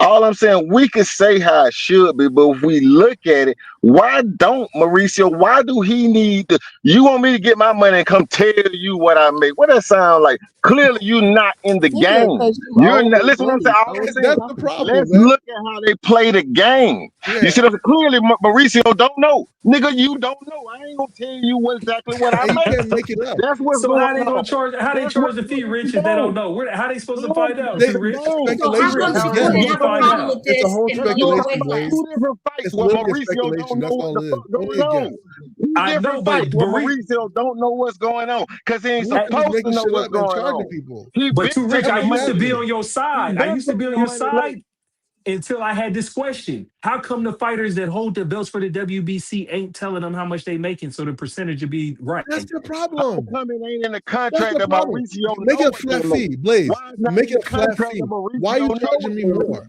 All I'm saying, we can say how it should be, but if we look at it, why don't Mauricio? Why do he need to? You want me to get my money and come tell you what I make? What that sound like? Clearly, you're not in the Nigga, game. because you You're owe not. me Listen, what I'm saying. money. All So I'm it's saying, That's not the for you. problem, let's man. look at how they play the game. Yeah. You see, that's clearly Mauricio don't know, nigga. You don't know. I ain't gonna tell you exactly what I And you make. can't make it up. That's what's So going how they gonna on. charge? How they That's charge what the fee, it's Rich, the if they don't game. know? How they supposed to No, find out? it's See, the Rich. game. So how See, Speculation Rich. come How, Shakur how again. would didn't we have a find problem out? with It's a this whole and no speculation, red flag? Blaze. Two different fights It's where literally a Mauricio don't speculation. know That's what all the it is. fuck going Only a guess. on. Two I know, different fights but where Rich, Mauricio don't know what's going on because he ain't He's just supposed to making know shit what's up and going charging on. people. He but been too, Rich, That's I taking what's used to money. be happening. on your He side. I been used to be on taking your money late. side until I had this question. How come the fighters that hold the belts for the WBC ain't telling them how much they making so the percentage would be right? That's the How problem. come it ain't in the That's contract the that problem. Mauricio Make know it a what they flat make? fee, Blaze. Why is not Make in it the a flat contract that fee. Why are you Mauricio know charging what me they make? more?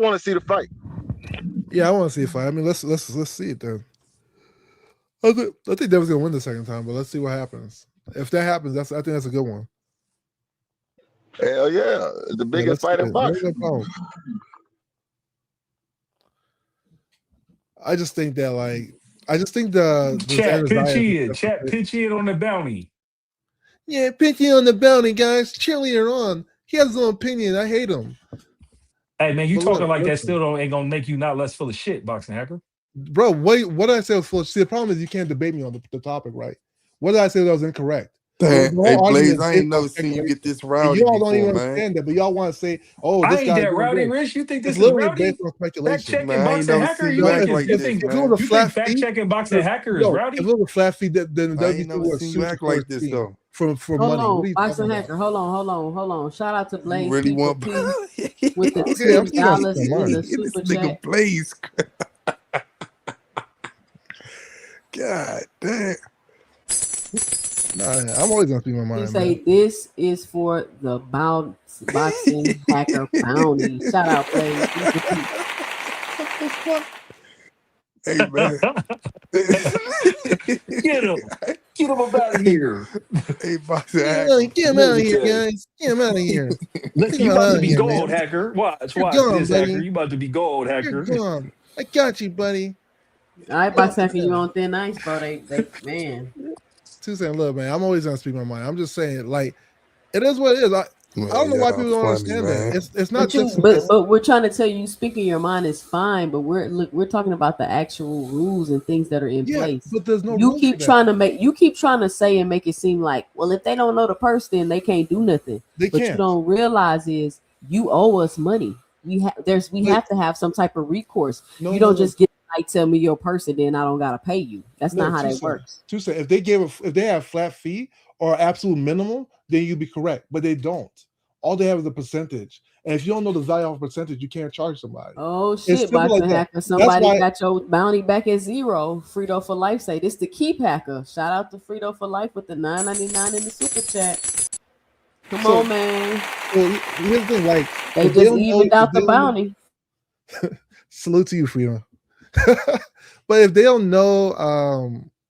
want to see the fight. Yeah, I want to see a fight. I mean, let's see it then. I think Devin's gonna win the second time, but let's see what happens. If that happens, I think that's a good one. Hell yeah, the biggest fight in boxing. I just think that the Chat pitch in on the bounty. Yeah, pitch in on the bounty, guys. Cheerleader on. He has his own opinion. I hate him. Hey man, you But talking look, like that listen. still ain't gonna make you not less full of shit, boxing hacker. Bro, wait, what did I say was full? See, the problem is you can't debate me on the topic, right? What did I say that was incorrect? Hey, The whole Blaze, argument is I based ain't on never seen you get speculation. this And rowdy you all don't before, even man. understand that, but y'all want to say, "Oh, I this ain't guy's that doing rowdy, this." Rich. You think It's this is literally based rowdy? on Fact speculation. checking Man, I ain't boxing never hacker. seen You you Yo, think act is like you if this, think if it was man. a you think flat fact fee, checking boxing hacker is if rowdy? it was a flat fee, then the I ain't WBC never would seen you sue act like Shakur's this team though. for Hold money. What are on, you talking boxing about? hacker. Hold on. Shout out to You Blaze really People want P with the Okay, I'm still gonna speak $10 my in the mind. this super nigga chat. Blaze. God damn. Nah, I'm always gonna speak my He mind, say man. this is for the boxing hacker bounty. Shout out Blaze People P. What the fuck? Hey man. Get him. Get him up out of here. Hey, boxing Get hacker. him out of here, Okay. guys. Get him out of here. Look, Get him you about out to of be here, gold, man. hacker. Watch You're gone, this, hacker. buddy. You about to be gold, You're hacker. gone. I got you, buddy. All right, boxing hacker, you on thin ice, bro? They man. Tuesday, look, man. I'm always gonna speak my mind. I'm just saying, like, it is what it is. I don't Man, know why y'all people don't funny, understand that. man. It's not But just you, but we're trying to tell you, speaking your mind is fine. But we're talking about the actual rules and things that are in yeah, place. but there's no You rules for keep that. trying to say and make it seem like, well, if they don't know the purse, then they can't do nothing. They But you can't. don't realize is you owe us money. We But have to have some type of recourse. no, You no, don't no, just get like tell me your purse and then I don't gotta pay you. That's no. not how that works. Tuesday. If they have flat fee or absolute minimum, then you'd be correct. But they don't. All they have is a percentage. And if you don't know the value of a percentage, you can't charge somebody. Oh It's shit, simple like boxing that. hacker. That's Somebody why. got your bounty back at zero. Frito for life say this the keep hacker. Shout out to Frito for life with the $9.99 in the super chat. Come So, on, man. here's the thing. Like, They if they just don't know, evened out the bounty. salute to you, Freedom. But if they don't know,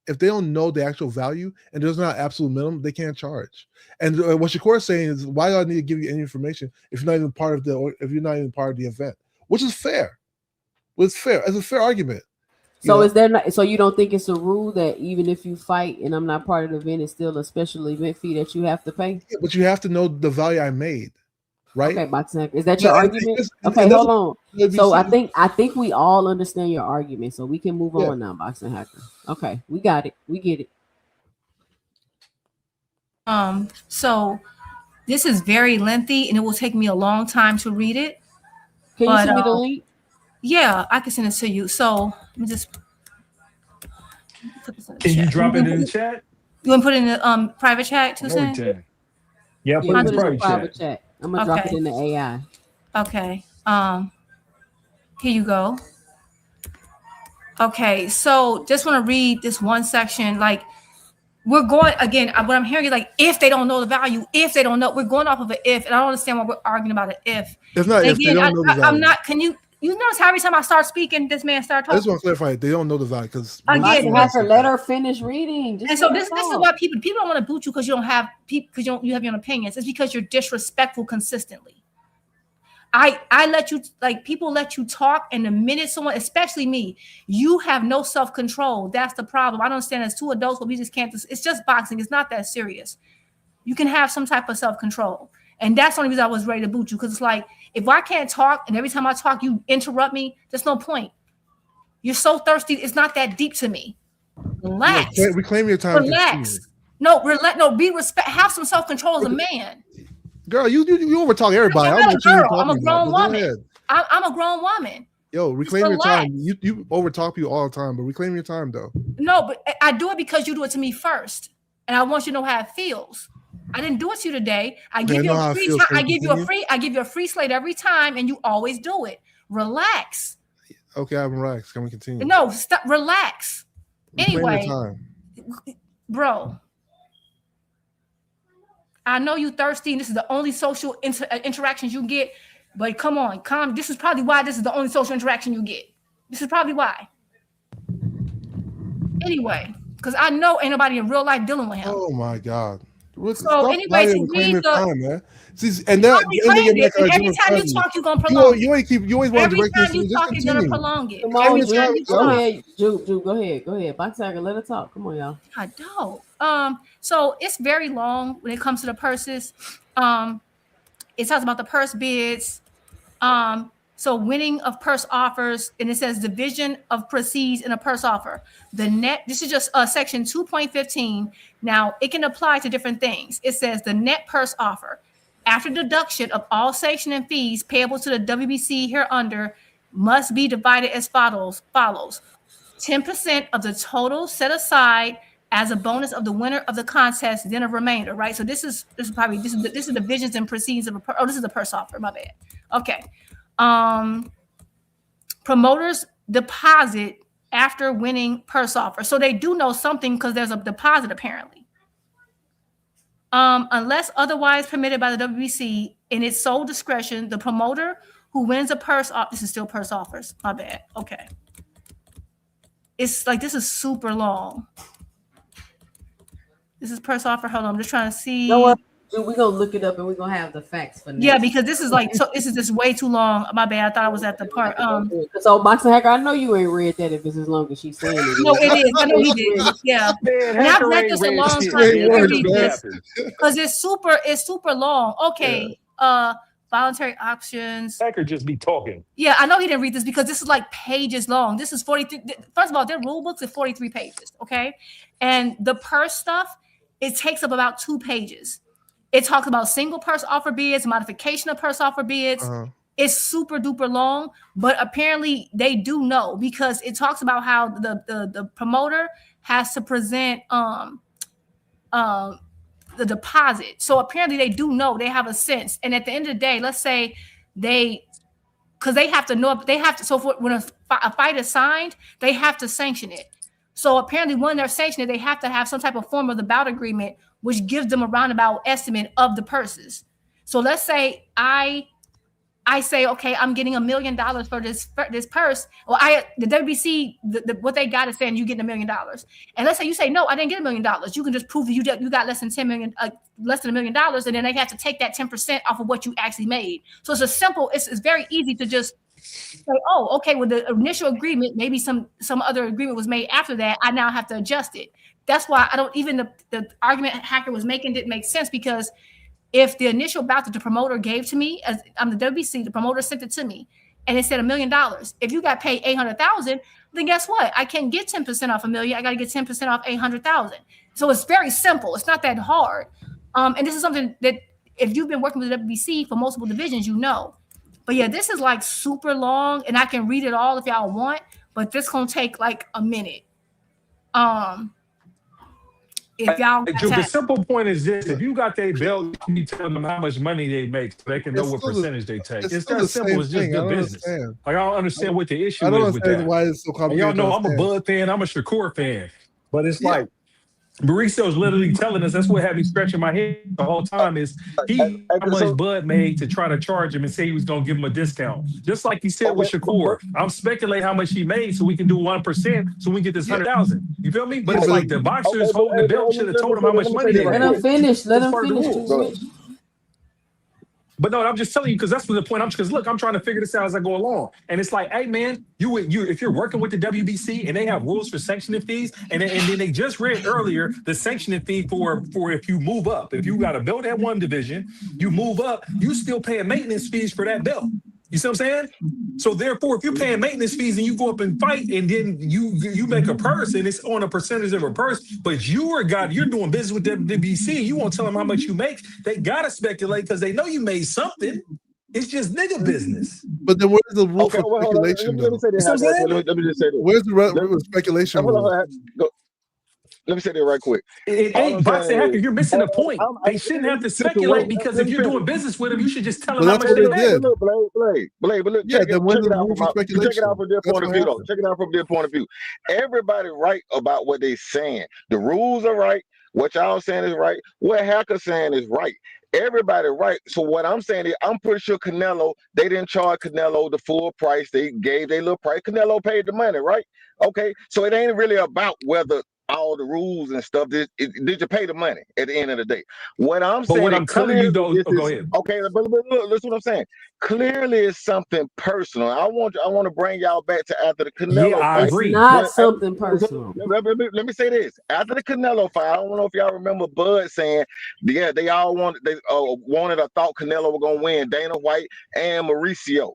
the actual value and there's not absolute minimum, they can't charge. And what Shakur is saying is, why do I need to give you any information if you're not even part of the event? Which is fair. It's fair. It's a fair argument. So is there not? So you don't think it's a rule that even if you fight and I'm not part of the event, it's still a special event fee that you have to pay? Yeah, but you have to know the value I made, right? Okay, boxing hacker. Is that your argument? Okay, hold on. So I think we all understand your argument. So we can move on now, boxing hacker. Okay, we got it. We get it. So this is very lengthy and it will take me a long time to read it. Can you send me the link? Yeah, I can send it to you. So let me just put this in the Can you chat. drop it in the chat? You want to put it in the private chat too, Sam? Yeah, put it in the private chat. I'm gonna drop it in the AI. Okay. Here you go. Okay, so just want to read this one section. Like, we're going again. What I'm hearing is like, if they don't know the value, if they don't know, we're going off of an if, and I don't understand why we're arguing about an if. It's not Again, if they don't know the value. I'm not. Can you notice how every time I start speaking, this man starts I just talking? want to clarify, they don't know the value because Again, let her finish reading. And so this is why people don't want to boot you because you don't have because you have your own opinions. It's because you're disrespectful consistently. I let you, like, people let you talk, and the minute someone, especially me, you have no self-control. That's the problem. I don't understand, as two adults, but we just can't. It's just boxing. It's not that serious. You can have some type of self-control. And that's the only reason I was ready to boot you, because it's like, if I can't talk and every time I talk, you interrupt me, there's no point. You're so thirsty. It's not that deep to me. Relax. Yeah, reclaim your time. Relax. Be respect. Have some self-control as a man. Girl, you over talk everybody. I'm a grown woman. I'm a grown woman. Yo, reclaim your time. You over talk people all the time, but reclaim your time though. No, but I do it because you do it to me first, and I want you to know how it feels. I didn't do it to you today. I give you a free time. I give you a free slate every time, and you always do it. Relax. Okay, I'm relaxed. Can we continue? No, stop. Relax. Reclaim Anyway, your time. Bro, I know you thirsty, and this is the only social interactions you get. But come on, this is probably why this is the only social interaction you get. This is probably why. Anyway, because I know ain't nobody in real life dealing with him. Oh my God. So anyway, to read the time, man. See, and that every time you talk, you're gonna prolong it. You always want to direct every time you talk, you're gonna prolong it. Come on, go ahead, Juke, go ahead. Box Tiger, let her talk. Come on, y'all. I don't. So it's very long when it comes to the purses. It talks about the purse bids. So winning of purse offers, and it says division of proceeds in a purse offer. The net, this is just section 2.15. Now it can apply to different things. It says the net purse offer, after deduction of all sanction and fees payable to the WBC hereunder, must be divided as follows. 10% of the total set aside as a bonus of the winner of the contest, then a remainder, right? So this is divisions and proceeds of this is a purse offer, my bad. Okay. Promoters deposit after winning purse offer. So they do know something because there's a deposit apparently. Unless otherwise permitted by the WBC in its sole discretion, the promoter who wins a purse offer, this is still purse offers, my bad. Okay. It's like, this is super long. This is purse offer. Hold on, I'm just trying to see. You know what? We're gonna look it up and we're gonna have the facts for next. Yeah, because this is like, so this is just way too long. My bad. I thought I was at the part. So Boxing Hacker, I know you ain't read that if it's as long as she's saying it. No, it is. I know he did. Yeah. Man, and I've read this a long time because it's super long. Okay. Voluntary options. Hacker just be talking. Yeah, I know he didn't read this because this is like pages long. This is 43. First of all, their rule books are 43 pages. Okay. And the purse stuff, it takes up about 2 pages. It talks about single purse offer bids, modification of purse offer bids. It's super duper long, but apparently they do know because it talks about how the promoter has to present the deposit. So apparently they do know, they have a sense. And at the end of the day, let's say because they have to know, so when a fight is signed, they have to sanction it. So apparently when they're sanctioning it, they have to have some type of form of the bout agreement, which gives them a roundabout estimate of the purses. So let's say I say, okay, I'm getting $1 million for this purse. Well, the WBC, what they got is saying you getting $1 million. And let's say you say, no, I didn't get $1 million. You can just prove that you got less than $1 million, and then they have to take that 10% off of what you actually made. So it's very easy to just say, oh, okay, with the initial agreement, maybe some other agreement was made after that. I now have to adjust it. That's why I don't even the argument Hacker was making didn't make sense, because if the initial bout that the promoter gave to me, as I'm the WBC, the promoter sent it to me, and it said $1 million. If you got paid $800,000, then guess what? I can't get 10% off $1 million. I got to get 10% off $800,000. So it's very simple. It's not that hard. And this is something that if you've been working with the WBC for multiple divisions, you know. But yeah, this is like super long, and I can read it all if y'all want, but this gonna take like a minute. If y'all the simple point is this: if you got their belt, you need to tell them how much money they make so they can know what percentage they take. It's that simple. It's just good business. Like, I don't understand what the issue is with that. Why it's so complicated. Y'all know I'm a Bud fan. I'm a Shakur fan. But it's like Mauricio's literally telling us, that's what had me scratching my head the whole time, is how much Bud made to try to charge him and say he was going to give him a discount. Just like he said with Shakur. I'm speculating how much he made so we can do 1% so we can get this 100,000. You feel me? But it's like the boxers holding the belt should have told him how much money they made. Let him finish. But no, I'm just telling you, because that's the point. Because look, I'm trying to figure this out as I go along, and it's like, hey man, you if you're working with the WBC and they have rules for sanctioning fees, and then they just read earlier the sanctioning fee for if you move up, if you got a belt at one division, you move up, you still paying maintenance fees for that belt. You see what I'm saying? So therefore, if you're paying maintenance fees and you go up and fight, and then you make a purse and it's on a percentage of a purse, but you're doing business with the WBC, you won't tell them how much you make. They gotta speculate because they know you made something. It's just nigga business. But then where's the rule for speculation? Let me say this. Let me just say this. Where's the speculation rule? Let me say that right quick. It ain't boxing hacker. You're missing the point. They shouldn't have to speculate, because if you're doing business with them, you should just tell them how much they did. But look, yeah, then when's the rule for speculation? Check it out from their point of view, though. Check it out from their point of view. Everybody right about what they saying. The rules are right. What y'all saying is right. What Hacker saying is right. Everybody right. So what I'm saying is, I'm pretty sure Canelo, they didn't charge Canelo the full price. They gave their little price. Canelo paid the money, right? Okay. So it ain't really about whether all the rules and stuff. Did you pay the money at the end of the day? What I'm saying, what I'm telling you though, go ahead. Okay, but look, listen what I'm saying. Clearly, it's something personal. I want to bring y'all back to after the Canelo fight. I agree. It's not something personal. Let me say this. After the Canelo fight, I don't know if y'all remember Bud saying, they all wanted or thought Canelo was gonna win, Dana White and Mauricio.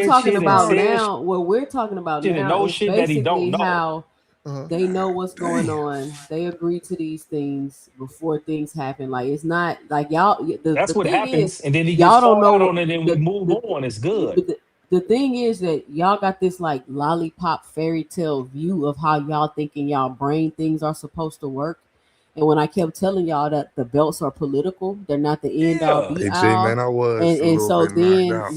weird talking shit and about says now, what we're talking about shit and now knows is shit that he don't basically know. how Uh-huh. they know what's going on. They agree to these things before things happen. Like it's not like y'all. The That's what thing is, happens, and then he gets y'all don't called out know on it, and we the move the on. It's but good. the thing is that y'all got this like lollipop fairy tale view of how y'all thinking y'all brain things are supposed to work. And when I kept telling y'all that the belts are political, they're not the end all Yeah. be Hey J all. man, I was And a and little so bit knocked then out.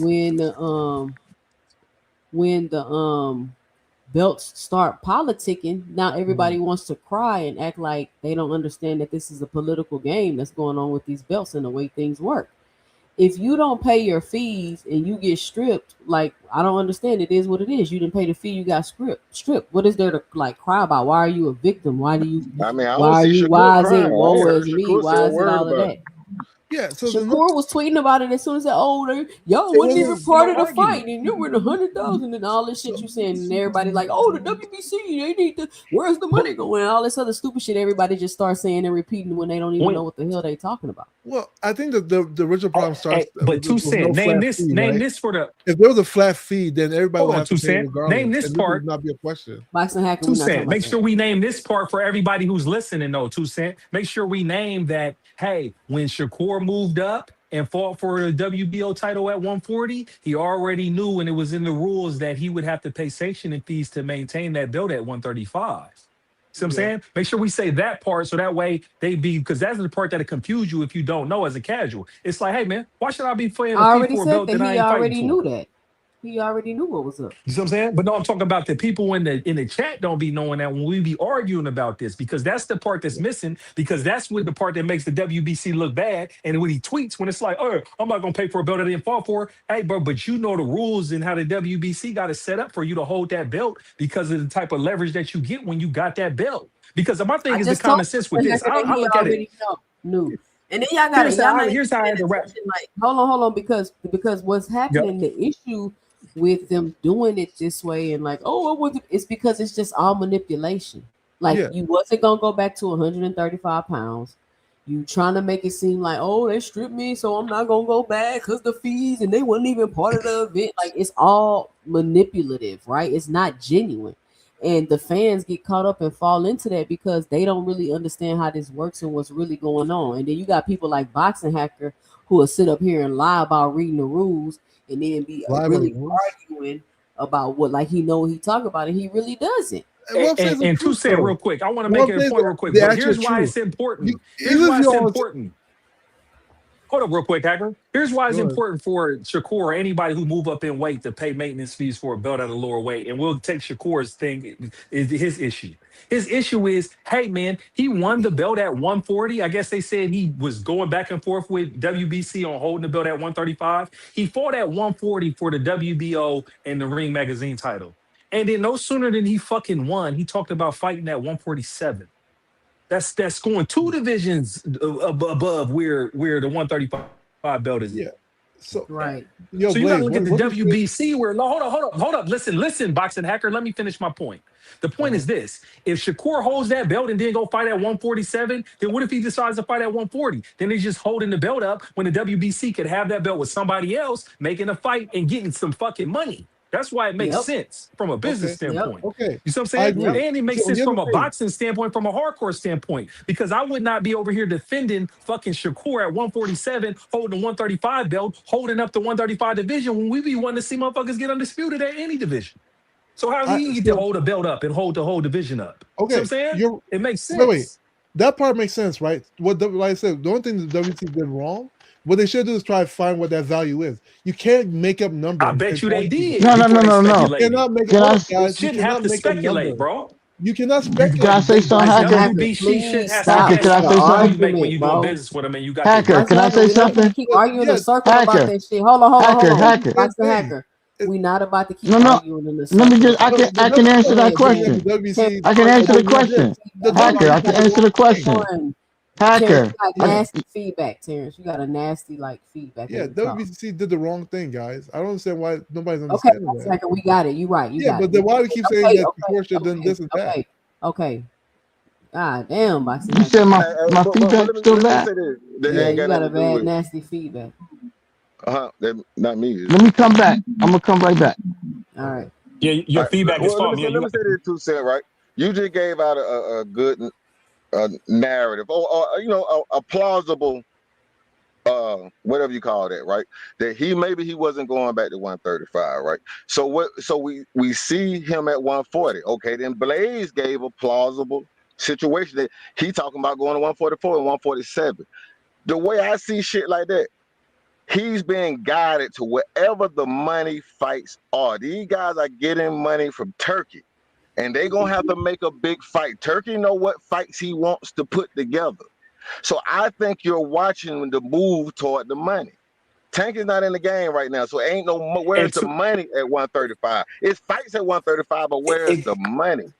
when the belts start politicking, now everybody wants to cry and act like they don't understand that this is a political game that's going on with these belts and the way things work. If you don't pay your fees and you get stripped, like I don't understand. It is what it is. You didn't pay the fee, you got stripped. What is there to like cry about? Why are you a victim? Why do you? I mean, I Why don't are see you? Shakur Why is crying. it I ain't woe heard is me? Shakur say Why a is it word all of about it. that? Yeah, so Shakur was tweeting about it as soon as that, y'all It wasn't even wasn't part no of the argument. fight, and you were the 100,000 and all this shit you saying, and everybody like, oh, the WBC, they need to, where's the money going? And all this other stupid shit everybody just starts saying and repeating when they don't even When know what the hell they talking about. Well, I think that the original problem starts but with 2 no Cent, flat fee, name right? this for the If there was a flat fee, then everybody hold would on, have 2 to pay Cent. Name regardless, this and this part. would not be a question. Boxing hacker, 2 we're not talking Cent. about Make that. sure we name this part for everybody who's listening, though, 2 Cent. Make sure we name that, hey, when Shakur moved up and fought for the WBO title at 140, he already knew, and it was in the rules, that he would have to pay sanctioning fees to maintain that belt at 135. See what I'm Yeah. saying? Make sure we say that part so that way they be, because that's the part that'll confuse you if you don't know as a casual. It's like, hey, man, why should I be paying a I fee already for a said belt that that I he ain't fighting already for? knew that. He already knew what was up. You see what I'm saying? But no, I'm talking about the people in the chat don't be knowing that when we be arguing about this, because that's the part that's missing, because that's what the part that makes the WBC look bad. And when he tweets, when it's like, oh, I'm not gonna pay for a belt I didn't fall for. Hey, bro, but you know the rules and how the WBC got it set up for you to hold that belt because of the type of leverage that you get when you got that belt. Because my thing I is the just told common sense with this. Hacker that I he look at it. already knew. And then y'all not even Here's how I paying had to wrap. attention. Like, hold on, because what's Yep. happening, the issue with them doing it this way and like, it's because it's just all manipulation. Like Yeah. you wasn't gonna go back to 135 pounds. You trying to make it seem like, oh, they stripped me, so I'm not gonna go back because the fees and they wasn't even part of the event. Like it's all manipulative, right? It's not genuine. And the fans get caught up and fall into that because they don't really understand how this works and what's really going on. And then you got people like Boxing Hacker who will sit up here and lie about reading the rules and then be Lie about really the rules? arguing about what, like he know what he talk about and he really doesn't. And 2 Cent, real quick, I want to make What a is point real quick, the but actual here's why truth? it's important. Here's Even if why you it's all important. Hold up real quick, Hacker. Here's why it's Go ahead. important for Shakur or anybody who move up in weight to pay maintenance fees for a belt at a lower weight. And we'll take Shakur's thing, is his issue. His issue is, hey, man, he won the belt at 140. I guess they said he was going back and forth with WBC on holding the belt at 135. He fought at 140 for the WBO and the Ring Magazine title. And then no sooner than he fucking won, he talked about fighting at 147. That's going 2 divisions above where the 135 belt is. Yeah. So right. Yo, So you got to Blaze, look at the what is WBC where hold up. Listen, Boxing Hacker. Let me finish my point. The point is this: if Shakur holds that belt and then go fight at 147, then what if he decides to fight at 140? Then he's just holding the belt up when the WBC could have that belt with somebody else, making a fight and getting some fucking money. That's why it makes Yep. sense from a business standpoint. Okay. You see what I'm I saying? agree. And it makes So sense here's from the a thing. boxing standpoint, from a hardcore standpoint, because I would not be over here defending fucking Shakur at 147, holding the 135 belt, holding up the 135 division when we be wanting to see motherfuckers get undisputed at any division. So how he get to hold a belt up and hold the whole division up? See what I'm Okay. saying? It makes Wait. sense. That part makes sense, right? Like I said, the only thing the WC did wrong, what they should do is try to find what that value is. You can't make up numbers. I bet you they did No. before they You speculated. cannot make Can I up, guys. You Shouldn't have cannot to make a speculate, number. bro. You cannot can I speculate. say something, The Hacker? WBC shouldn't have to Hacker, guess can I on the say odds you something? make when you're doing bro. business with them and you got Hacker, their can I belt. say We're not gonna something? keep arguing in a circle about Hacker, that shit. Hold on. Hacker. Boxing Hacker. We not about to keep No. arguing in a Let me circle just. about I can answer that Terrence, question. WBC, I can answer the you got question. the Hacker, I WBC can did the answer the wrong thing. question. Terrence, you Hacker. got nasty feedback, Terrence. You got a nasty feedback. Yeah, when you talk. WBC did the wrong thing, guys. I don't understand why nobody's Okay, understanding Boxing that. Hacker, we got it. You right. You Yeah, got but it. then why do you keep saying that Shakur should have done this and that? Okay. God damn, Boxing You Hacker. said my But feedback let me still let me bad. say this. That Yeah, ain't you got got nothing a to do bad, with nasty feedback. not me. Let me come back. I'm gonna come right back. All right. Yeah, your All right. feedback is Well, let fine. me Yeah, say let me say this 2 Cent, right? You just gave out a good narrative, or a plausible whatever you call that, right? That maybe he wasn't going back to 135, right? So we see him at 140. Okay, then Blaze gave a plausible situation that he talking about going to 144 and 147. The way I see shit like that, he's being guided to wherever the money fights are. These guys are getting money from Turkey, and they gonna have to make a big fight. Turkey know what fights he wants to put together. So I think you're watching the move toward the money. Tank is not in the game right now, so ain't no where's the money at 135? It's fights at 135, but where's the money?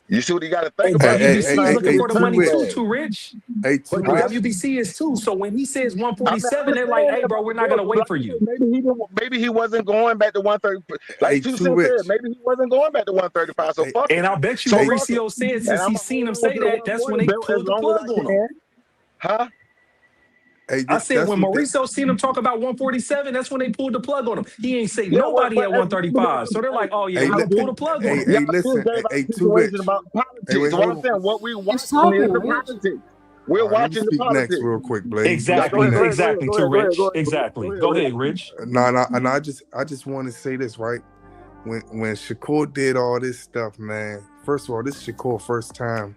You see what you got to think about? WBC is looking for the money Rich. too, Rich. Hey, But the WBC is too. So when he says 147, they're like, "Hey, bro, we're not gonna wait for you." Maybe he wasn't going back to 130. Like Two Cent said, maybe he wasn't going back to 135. So fuck it. And I bet you So Mauricio said since he's seen him say that, that's when they pulled the plug on him. Huh? Hey, I said when Mauricio seen him talk about 147, that's when they pulled the plug on him. He ain't say nobody at 135. So they're like, "Oh yeah, we're gonna pull the plug on him." Hey, listen, Too Rich. About politics. Hey, wait, What I'm saying, what we watching is the politics. We're watching the speak politics. next real quick, Blaze. Exactly, exactly, too, Rich. Exactly. Go ahead, Rich. I just want to say this, right? When Shakur did all this stuff, man. First of all, this is Shakur first time,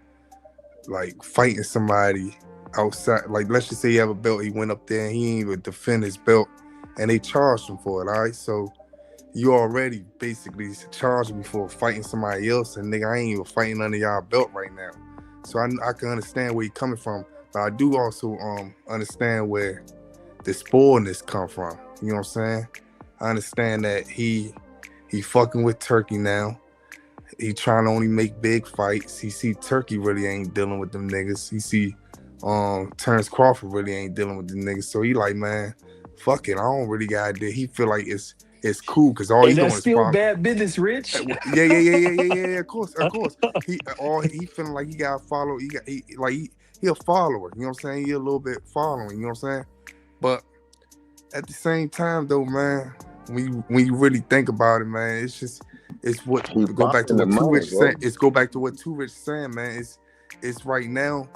like fighting somebody outside. Like, let's just say he have a belt, he went up there and he ain't even defend his belt, and they charged him for it. All right, so you already basically charged me for fighting somebody else, and nigga, I ain't even fighting under y'all belt right now. So I can understand where you're coming from, but I do also understand where the spoilness come from. You know what I'm saying? I understand that he fucking with Turkey now. He trying to only make big fights. He see Turkey really ain't dealing with them niggas. He see Terrence Crawford really ain't dealing with the niggas. So he like, man, fuck it. I don't really got to do. He feel like it's cool because all he doing is still bad business, Rich. Yeah. Of course. He feeling like he got to follow. He a follower. You know what I'm saying? He a little bit following. You know what I'm saying? But at the same time, though, man, when you really think about it, man, it's what go back to what Too Rich said. It's go back to what Too Rich saying, man. It's right now.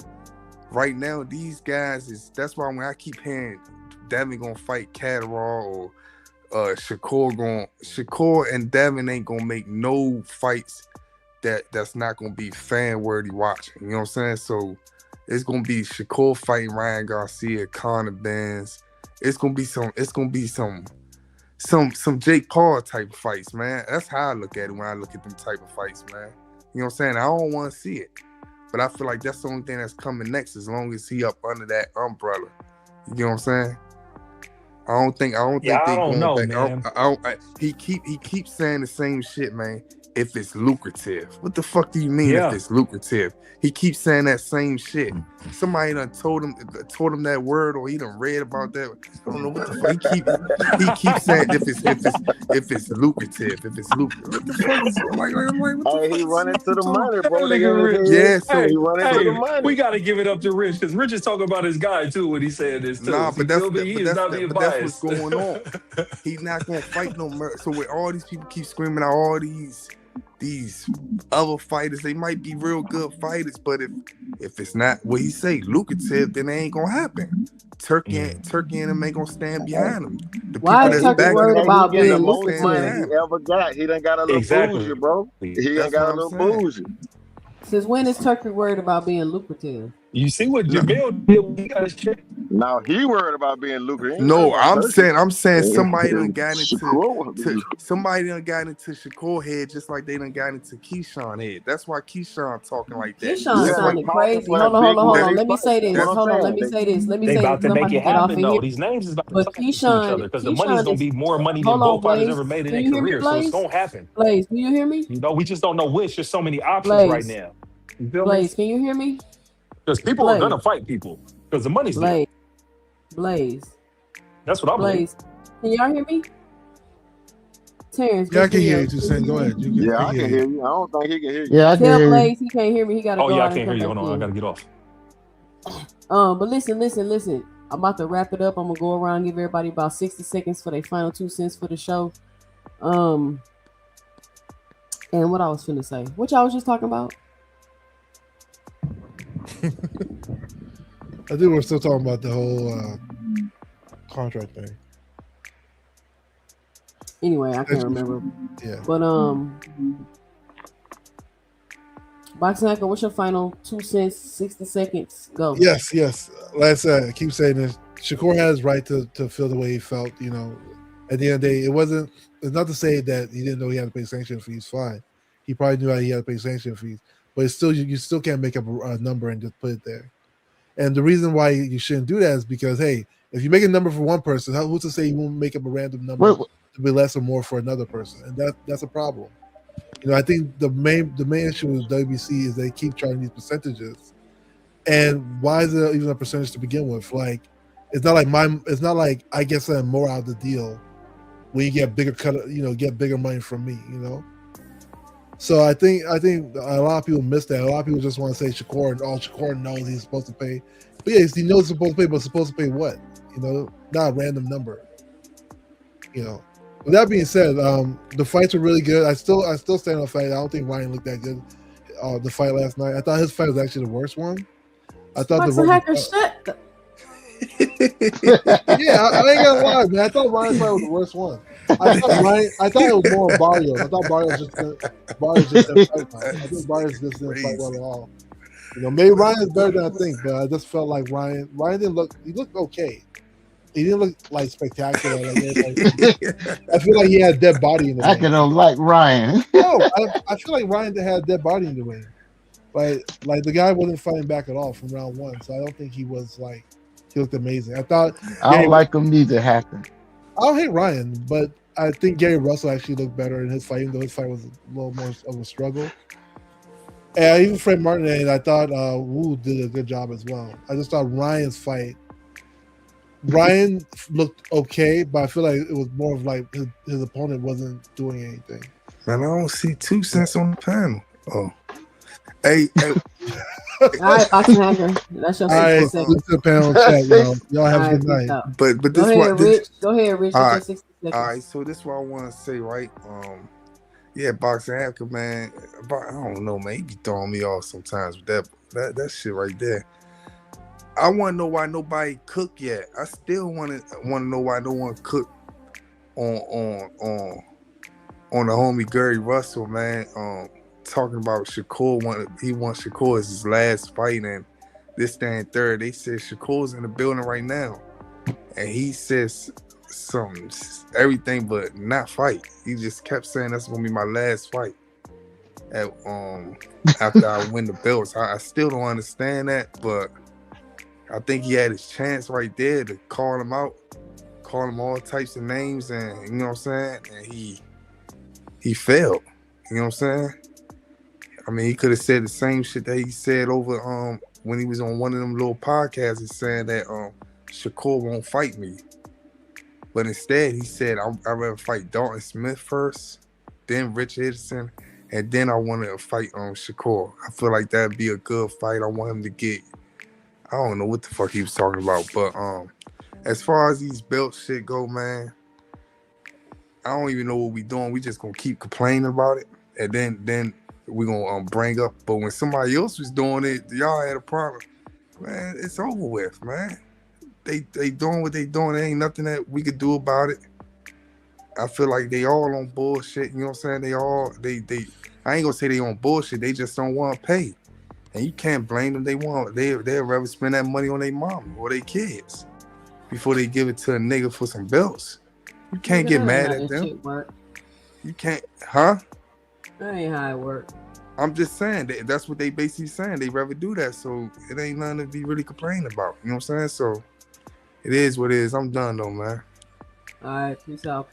Right now, these guys that's why when I keep hearing Devin gonna fight Catterall or Shakur and Devin ain't gonna make no fights that's not gonna be fan worthy watching. You know what I'm saying? So it's gonna be Shakur fighting Ryan Garcia, Conor Benz. It's gonna be some Jake Paul type of fights, man. That's how I look at it when I look at them type of fights, man. You know what I'm saying? I don't want to see it. But I feel like that's the only thing that's coming next as long as he up under that umbrella. You know what I'm saying? I don't think they going back. Man. He keeps saying the same shit, man. If it's lucrative. What the fuck do you mean if it's lucrative? He keeps saying that same shit. Somebody done told him that word, or he done read about that. I don't know what the fuck. He keeps saying if it's lucrative. What the fuck is I'm like what the fuck? He running to the money, bro. Yeah, so he running to the money. We gotta give it up to Rich because Rich is talking about his guy too when he said this too. Nah, but that's what's going on. He's not gonna fight no murder. So with all these people keep screaming out all these other fighters, they might be real good fighters, but if it's not what he say lucrative, then it ain't gonna happen. Turkey and them ain't gonna stand behind him. The Why is Turkey worried about being the most money he ever got? He done got a little bougie, bro. He done got a little bougie. Since when is Turkey worried about being lucrative? You see what Jamil did when he got his check? Now he worried about being lucrative. No, I'm saying somebody done got into Shakur head just like they done got into Keyshawn head. That's why Keyshawn talking like that. Keyshawn sounded crazy. Hold on. Let me say this. Let me say this. They about to make it happen though. These names is about to talk to each other because the money's gonna be more money than both fighters ever made in their career. So it's gonna happen. Blaze, do you hear me? You know, we just don't know which. There's so many options right now. You feel Blaze, me? can you hear me? Because people are gonna fight people because the money's there. Blaze. That's what I believe. Can y'all hear me? Terrence. Yeah, I can hear you. Just saying, go ahead. I can hear you. I don't think he can hear you. Yeah, I can hear Blaze he can't hear me. He gotta go I out can't hear you. Hold on, I gotta get off. But listen. I'm about to wrap it up. I'm gonna go around and give everybody about 60 seconds for their final 2 cents for the show. And what I was finna say. What y'all was just talking about? I think we're still talking about the whole contract thing. Anyway, I can't remember. Yeah. But Boxing Hacker, what's your final 2 cents, 60 seconds? Go. Yes. Like I said, I keep saying this. Shakur has right to feel the way he felt. You know, at the end of the day, it's not to say that he didn't know he had to pay sanction fees. Fine, he probably knew he had to pay sanction fees, but it's still you still can't make up a number and just put it there. And the reason why you shouldn't do that is because, hey, if you make a number for one person, who's to say you won't make up a random number to be less or more for another person? And that's a problem. You know, I think the main issue with WBC is they keep trying these percentages, and why is it even a percentage to begin with? Like, it's not like I get something more out of the deal when you get bigger get bigger money from me. You know. So I think a lot of people miss that. A lot of people just want to say Shakur, and Shakur knows he's supposed to pay. But yes, he knows he's supposed to pay, but supposed to pay what? You know, not a random number. You know. With that being said, the fights were really good. I still stand on the fight. I don't think Ryan looked that good. The fight last night, I thought his fight was actually the worst one. I thought Boxing Hacker, shut. Yeah, I ain't gonna lie, man. I thought Ryan's fight was the worst one. I thought it was more on Barrios. I thought Barrios just didn't fight well. I think Barrios just didn't fight well at all. You know, maybe Ryan is better than I think, but I just felt like Ryan didn't look. He looked okay. He didn't look like spectacular. I feel like he had a dead body in the ring. I don't like Ryan. No, I feel like Ryan had a dead body in the ring. Like the guy wasn't fighting back at all from round one. So I don't think he was like he looked amazing. I thought I don't like him neither. Happen. I don't hate Ryan, but I think Gary Russell actually looked better in his fight, even though his fight was a little more of a struggle. And even Fred Martin, I thought Wu did a good job as well. I just thought Ryan's fight. Ryan looked okay, but I feel like it was more of like his opponent wasn't doing anything. Man, I don't see 2 cents on the panel. Oh, hey. All right, Boxing Hacker, that's your 60 seconds. The panel chat, y'all have a good night. But Go ahead, Rich. Go ahead, Rich. All That's your 60 seconds. right, so this is what I want to say, right? Yeah, Boxing Hacker, man. I don't know, man. He be throwing me off sometimes with that shit right there. I want to know why nobody cooked yet. I still want to know why no one cooked on the homie Gary Russell, man. Talking about Shakur, he wants Shakur as his last fight, and this thing third. They said Shakur's in the building right now, and he says everything but not fight. He just kept saying that's gonna be my last fight. After I win the belts, I still don't understand that, but I think he had his chance right there to call him out, call him all types of names, and you know what I'm saying. And he failed. You know what I'm saying? I mean, he could have said the same shit that he said over when he was on one of them little podcasts and saying that Shakur won't fight me. But instead, he said, I'd rather fight Dalton Smith first, then Rich Henderson, and then I want to fight Shakur. I feel like that'd be a good fight. I want him to get, I don't know what the fuck he was talking about, but as far as these belt shit go, man, I don't even know what we doing. We just gonna keep complaining about it, and then we gonna bring up. But when somebody else was doing it, y'all had a problem. Man, it's over with, man. They doing what they doing. There ain't nothing that we could do about it. I feel like they all on bullshit. You know what I'm saying? They I ain't gonna say they on bullshit. They just don't want to pay, and you can't blame them. They'd rather spend that money on their mom or their kids before they give it to a nigga for some belts. You can't get mad at them. You can't, huh? That ain't how it works. I'm just saying that's what they basically saying. They rather do that, so it ain't nothing to be really complaining about. You know what I'm saying? So it is what it is. I'm done though, man. All right, peace out.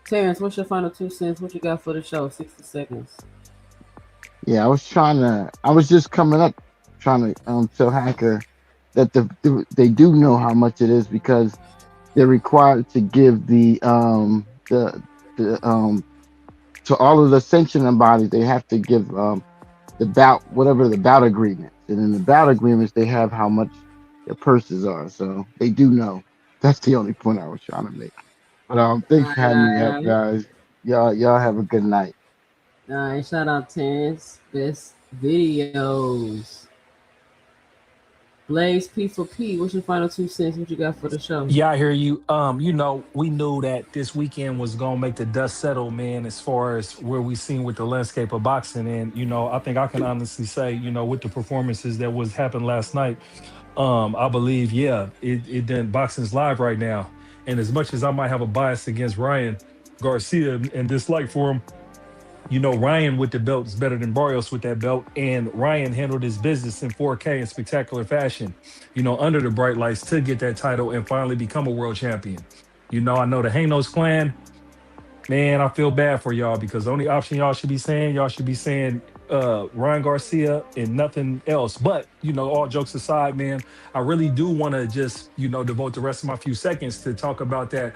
Terrence, what's your final 2 cents? What you got for the show? 60 seconds. Yeah, I was just coming up trying to tell Hacker that they do know how much it is because they're required to give the to all of the sanctioning bodies, they have to give the bout, whatever the bout agreements, and in the bout agreements they have how much their purses are, so they do know. That's the only point I was trying to make. But thanks for having me up, guys. Y'all have a good night. All right, shout out Terrence, best videos. Blaze P for P. What's your final 2 cents? What you got for the show? Yeah, I hear you. We knew that this weekend was gonna make the dust settle, man, as far as where we seen with the landscape of boxing. And, I think I can honestly say, with the performances that was happened last night, I believe, yeah, it done boxing's live right now. And as much as I might have a bias against Ryan Garcia and dislike for him, Ryan with the belt is better than Barrios with that belt. And Ryan handled his business in 4K in spectacular fashion, under the bright lights to get that title and finally become a world champion. I know the Hanos clan, man, I feel bad for y'all because the only option y'all should be saying Ryan Garcia and nothing else. But, all jokes aside, man, I really do want to just, devote the rest of my few seconds to talk about that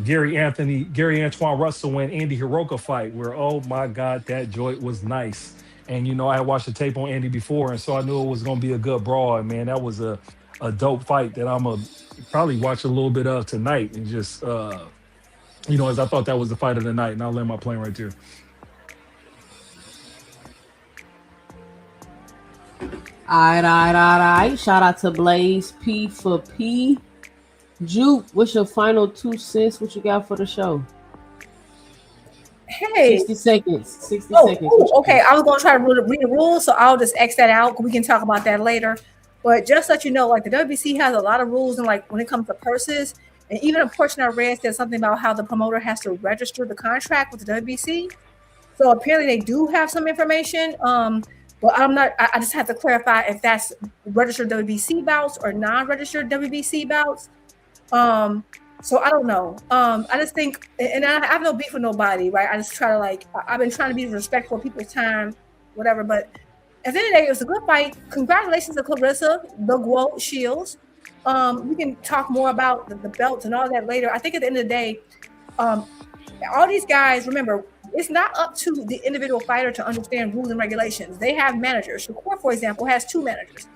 Gary Antoine Russell and Andy Hiroka fight where, oh my God, that joint was nice. And, I had watched the tape on Andy before, and so I knew it was going to be a good brawl. And, man, that was a dope fight that I'm going to probably watch a little bit of tonight and just, as I thought that was the fight of the night. And I'll land my plane right there. All right. Shout out to Blaze P for P. Juke, what's your final 2 cents? What you got for the show? Hey. 60 seconds. 60 seconds. Okay. I was going to try to read the rules, so I'll just X that out. We can talk about that later. But just so you know, like the WBC has a lot of rules, and like when it comes to purses, and even a portion I read said something about how the promoter has to register the contract with the WBC. So apparently they do have some information. But I'm not. I just have to clarify if that's registered WBC bouts or non-registered WBC bouts. So I don't know. I just think, and I have no beef with nobody, right? I just try to I've been trying to be respectful of people's time, whatever. But at the end of the day, it was a good fight. Congratulations to Claressa, the GWOAT Shields. We can talk more about the belts and all that later. I think at the end of the day, all these guys, remember, it's not up to the individual fighter to understand rules and regulations. They have managers. Shakur, for example, has 2 managers.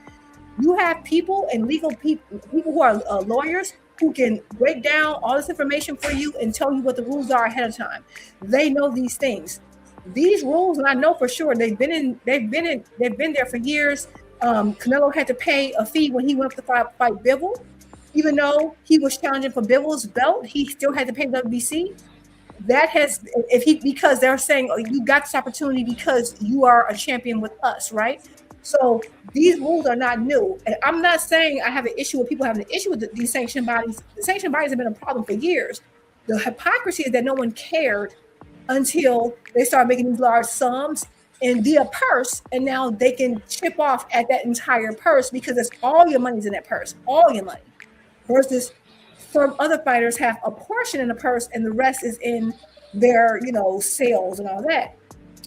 You have people and legal people who are lawyers who can break down all this information for you and tell you what the rules are ahead of time. They know these things. These rules, and I know for sure they've been there for years. Canelo had to pay a fee when he went up to fight Bivol. Even though he was challenging for Bivol's belt, he still had to pay WBC. Because they're saying, oh, you got this opportunity because you are a champion with us, right? So these rules are not new. And I'm not saying I have an issue with people having an issue with these sanctioned bodies. The sanctioned bodies have been a problem for years. The hypocrisy is that no one cared until they started making these large sums and via purse, and now they can chip off at that entire purse because it's all your money's in that purse, all your money. Versus some other fighters have a portion in the purse and the rest is in their, sales and all that.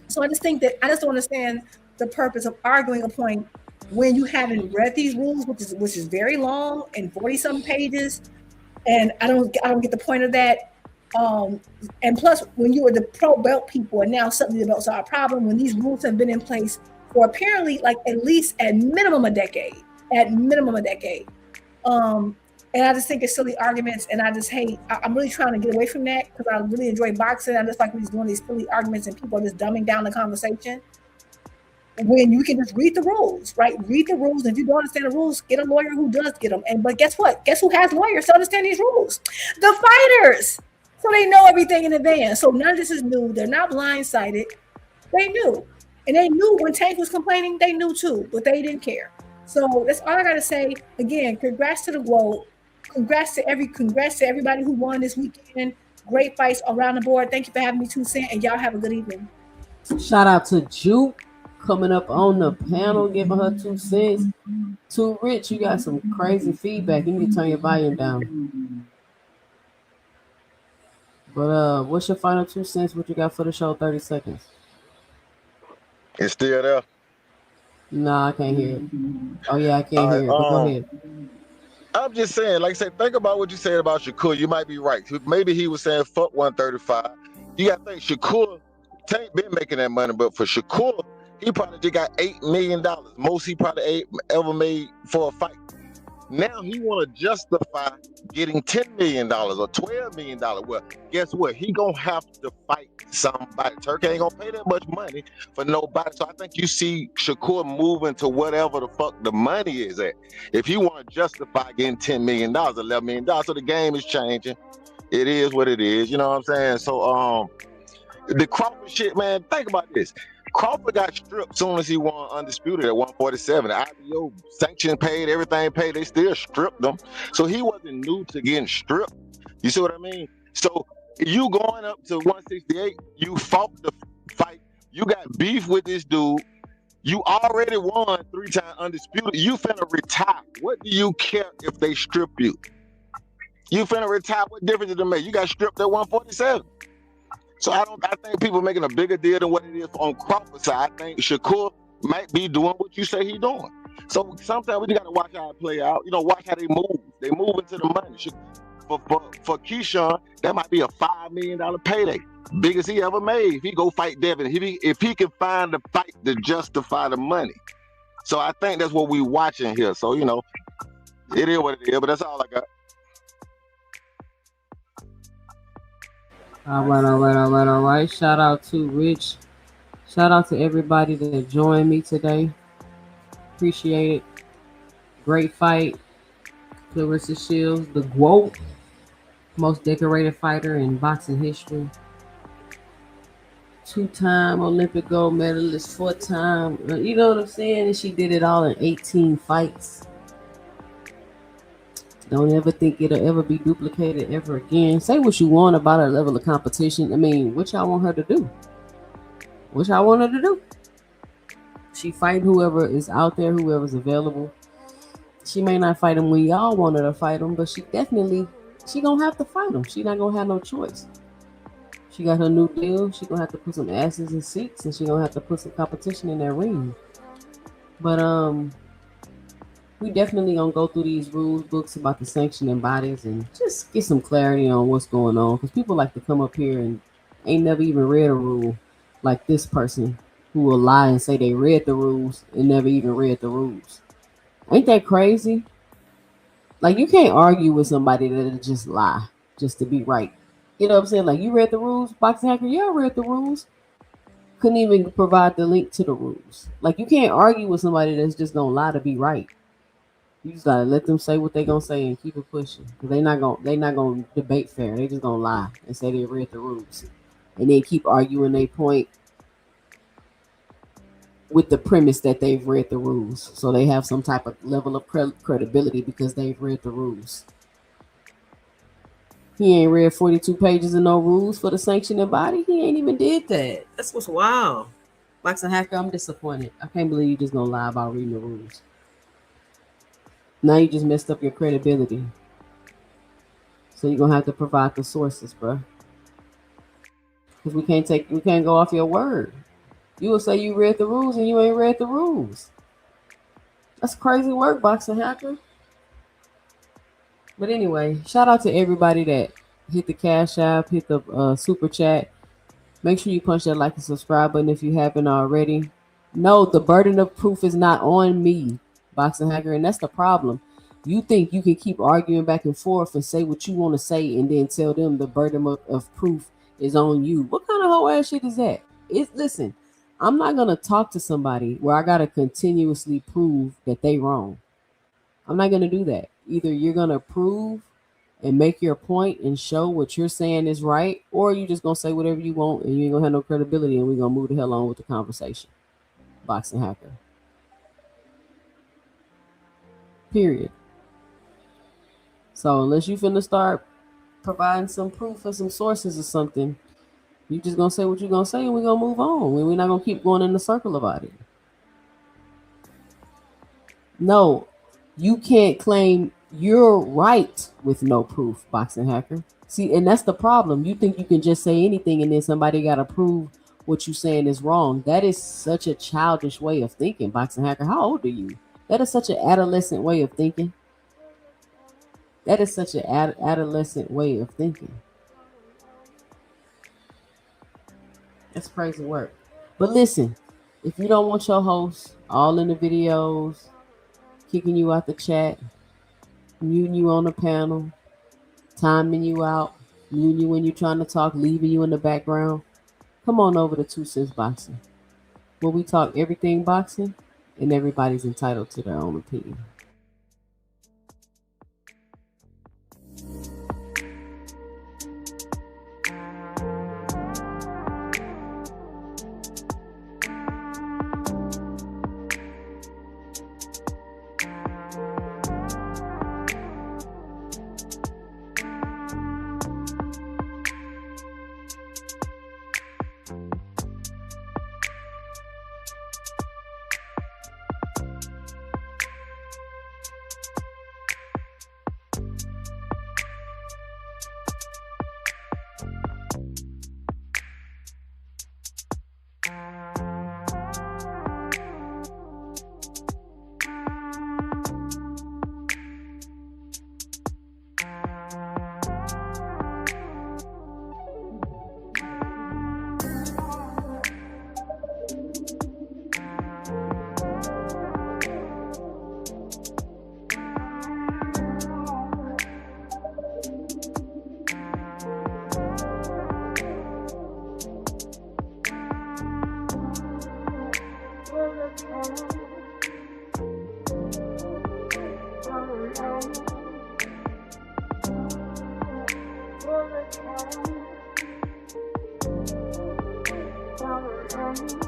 So I just think that I just don't understand the purpose of arguing a point when you haven't read these rules, which is very long and 40-something pages, and I don't get the point of that. And plus, when you were the pro belt people, and now suddenly the belts are a problem when these rules have been in place for apparently at least at minimum a decade. And I just think it's silly arguments, and I just hate. I'm really trying to get away from that because I really enjoy boxing. I just like when he's doing these silly arguments and people are just dumbing down the conversation. When you can just read the rules, right? Read the rules. And if you don't understand the rules, get a lawyer who does get them. But guess what? Guess who has lawyers to understand these rules? The fighters. So they know everything in advance. So none of this is new. They're not blindsided. They knew. And they knew when Tank was complaining, they knew too, but they didn't care. So that's all I got to say. Again, congrats to the GWOAT. Congrats to everybody who won this weekend. Great fights around the board. Thank you for having me, 2 cents, and y'all have a good evening. Shout out to Juke coming up on the panel, giving her 2 cents. Too Rich, you got some crazy feedback. You need to turn your volume down. But what's your final 2 cents? What you got for the show? 30 seconds. It's still there? Nah, I can't hear it. Oh yeah, I can't hear it. But go ahead. I'm just saying, like I said, think about what you said about Shakur. You might be right. Maybe he was saying fuck 135. You got to think Shakur, Tank been making that money, but for Shakur, he probably just got $8 million. Most he probably ever made for a fight. Now he want to justify getting $10 million or $12 million. Well, guess what? He gonna have to fight somebody. Turk ain't gonna pay that much money for nobody. So I think you see Shakur moving to whatever the fuck the money is at. If you want to justify getting $10 million, $11 million, so the game is changing. It is what it is. You know what I'm saying? So the Crawford shit, man. Think about this. Crawford got stripped soon as he won undisputed at 147. The IBO sanction paid, everything paid. They still stripped them. So he wasn't new to getting stripped. You see what I mean? So you going up to 168, you fought the fight. You got beef with this dude. You already won 3-time undisputed. You finna retire. What do you care if they strip you? You finna retire. What difference does it make? You got stripped at 147. So I think people making a bigger deal than what it is on Crawford's side. I think Shakur might be doing what you say he's doing. So sometimes we just gotta watch how it play out. You know, watch how they move. They move into the money. For Keyshawn, that might be a $5 million payday. Biggest he ever made. If he go fight Devin, if he can find the fight to justify the money. So I think that's what we watching here. So, you know, it is what it is, but that's all I got. All right. Shout out to Rich. Shout out to everybody that joined me today. Appreciate it. Great fight. Claressa Shields, the GWOAT, most decorated fighter in boxing history. 2-time Olympic gold medalist, 4-time. You know what I'm saying? And she did it all in 18 fights. Don't ever think it'll ever be duplicated ever again. Say what you want about her level of competition. I mean, what y'all want her to do? What y'all want her to do? She fight whoever is out there, whoever's available. She may not fight him when y'all want her to fight him, but she gonna have to fight him. She not gonna have no choice. She got her new deal. She gonna have to put some asses in seats, and she gonna have to put some competition in that ring. But we definitely gonna go through these rules books about the sanctioning bodies and just get some clarity on what's going on. Because people like to come up here and ain't never even read a rule, like this person who will lie and say they read the rules and never even read the rules. Ain't that crazy? Like, you can't argue with somebody that'll just lie just to be right. You know what I'm saying? Like, you read the rules, Boxing Hacker. Yeah, I read the rules. Couldn't even provide the link to the rules. Like, you can't argue with somebody that's just gonna lie to be right. You just gotta let them say what they gonna say and keep it pushing. Cause they not gonna debate fair. They just gonna lie and say they read the rules, and then keep arguing their point with the premise that they've read the rules. So they have some type of level of credibility because they've read the rules. He ain't read 42 pages of no rules for the sanctioning body. He ain't even did that. That's what's wild. Boxing Hacker, I'm disappointed. I can't believe you just gonna lie about reading the rules. Now you just messed up your credibility. So you're gonna have to provide the sources, bro. Because we can't go off your word. You will say you read the rules and you ain't read the rules. That's crazy work, Boxing Hacker. But anyway, shout out to everybody that hit the Cash App, hit the Super Chat. Make sure you punch that like and subscribe button if you haven't already. No, the burden of proof is not on me, Boxing Hacker, and that's the problem. You think you can keep arguing back and forth and say what you want to say and then tell them the burden of proof is on you. What kind of whole ass shit is that? Listen, I'm not going to talk to somebody where I got to continuously prove that they wrong. I'm not going to do that. Either you're going to prove and make your point and show what you're saying is right, or you just going to say whatever you want and you ain't going to have no credibility and we're going to move the hell on with the conversation. Boxing Hacker. Period. So unless you finna start providing some proof or some sources or something, you just gonna say what you're gonna say and we're gonna move on. We're not gonna keep going in the circle about it. No, you can't claim you're right with no proof, Boxing Hacker. See, and that's the problem. You think you can just say anything and then somebody gotta prove what you're saying is wrong. That is such a childish way of thinking, Boxing Hacker. How old are you? That is such an adolescent way of thinking. That is such an adolescent way of thinking. That's crazy work. But listen, if you don't want your host all in the videos, kicking you out the chat, muting you on the panel, timing you out, muting you when you're trying to talk, leaving you in the background, Come on over to 2 Cents Boxing, where we talk everything boxing, and everybody's entitled to their own opinion. Thank you.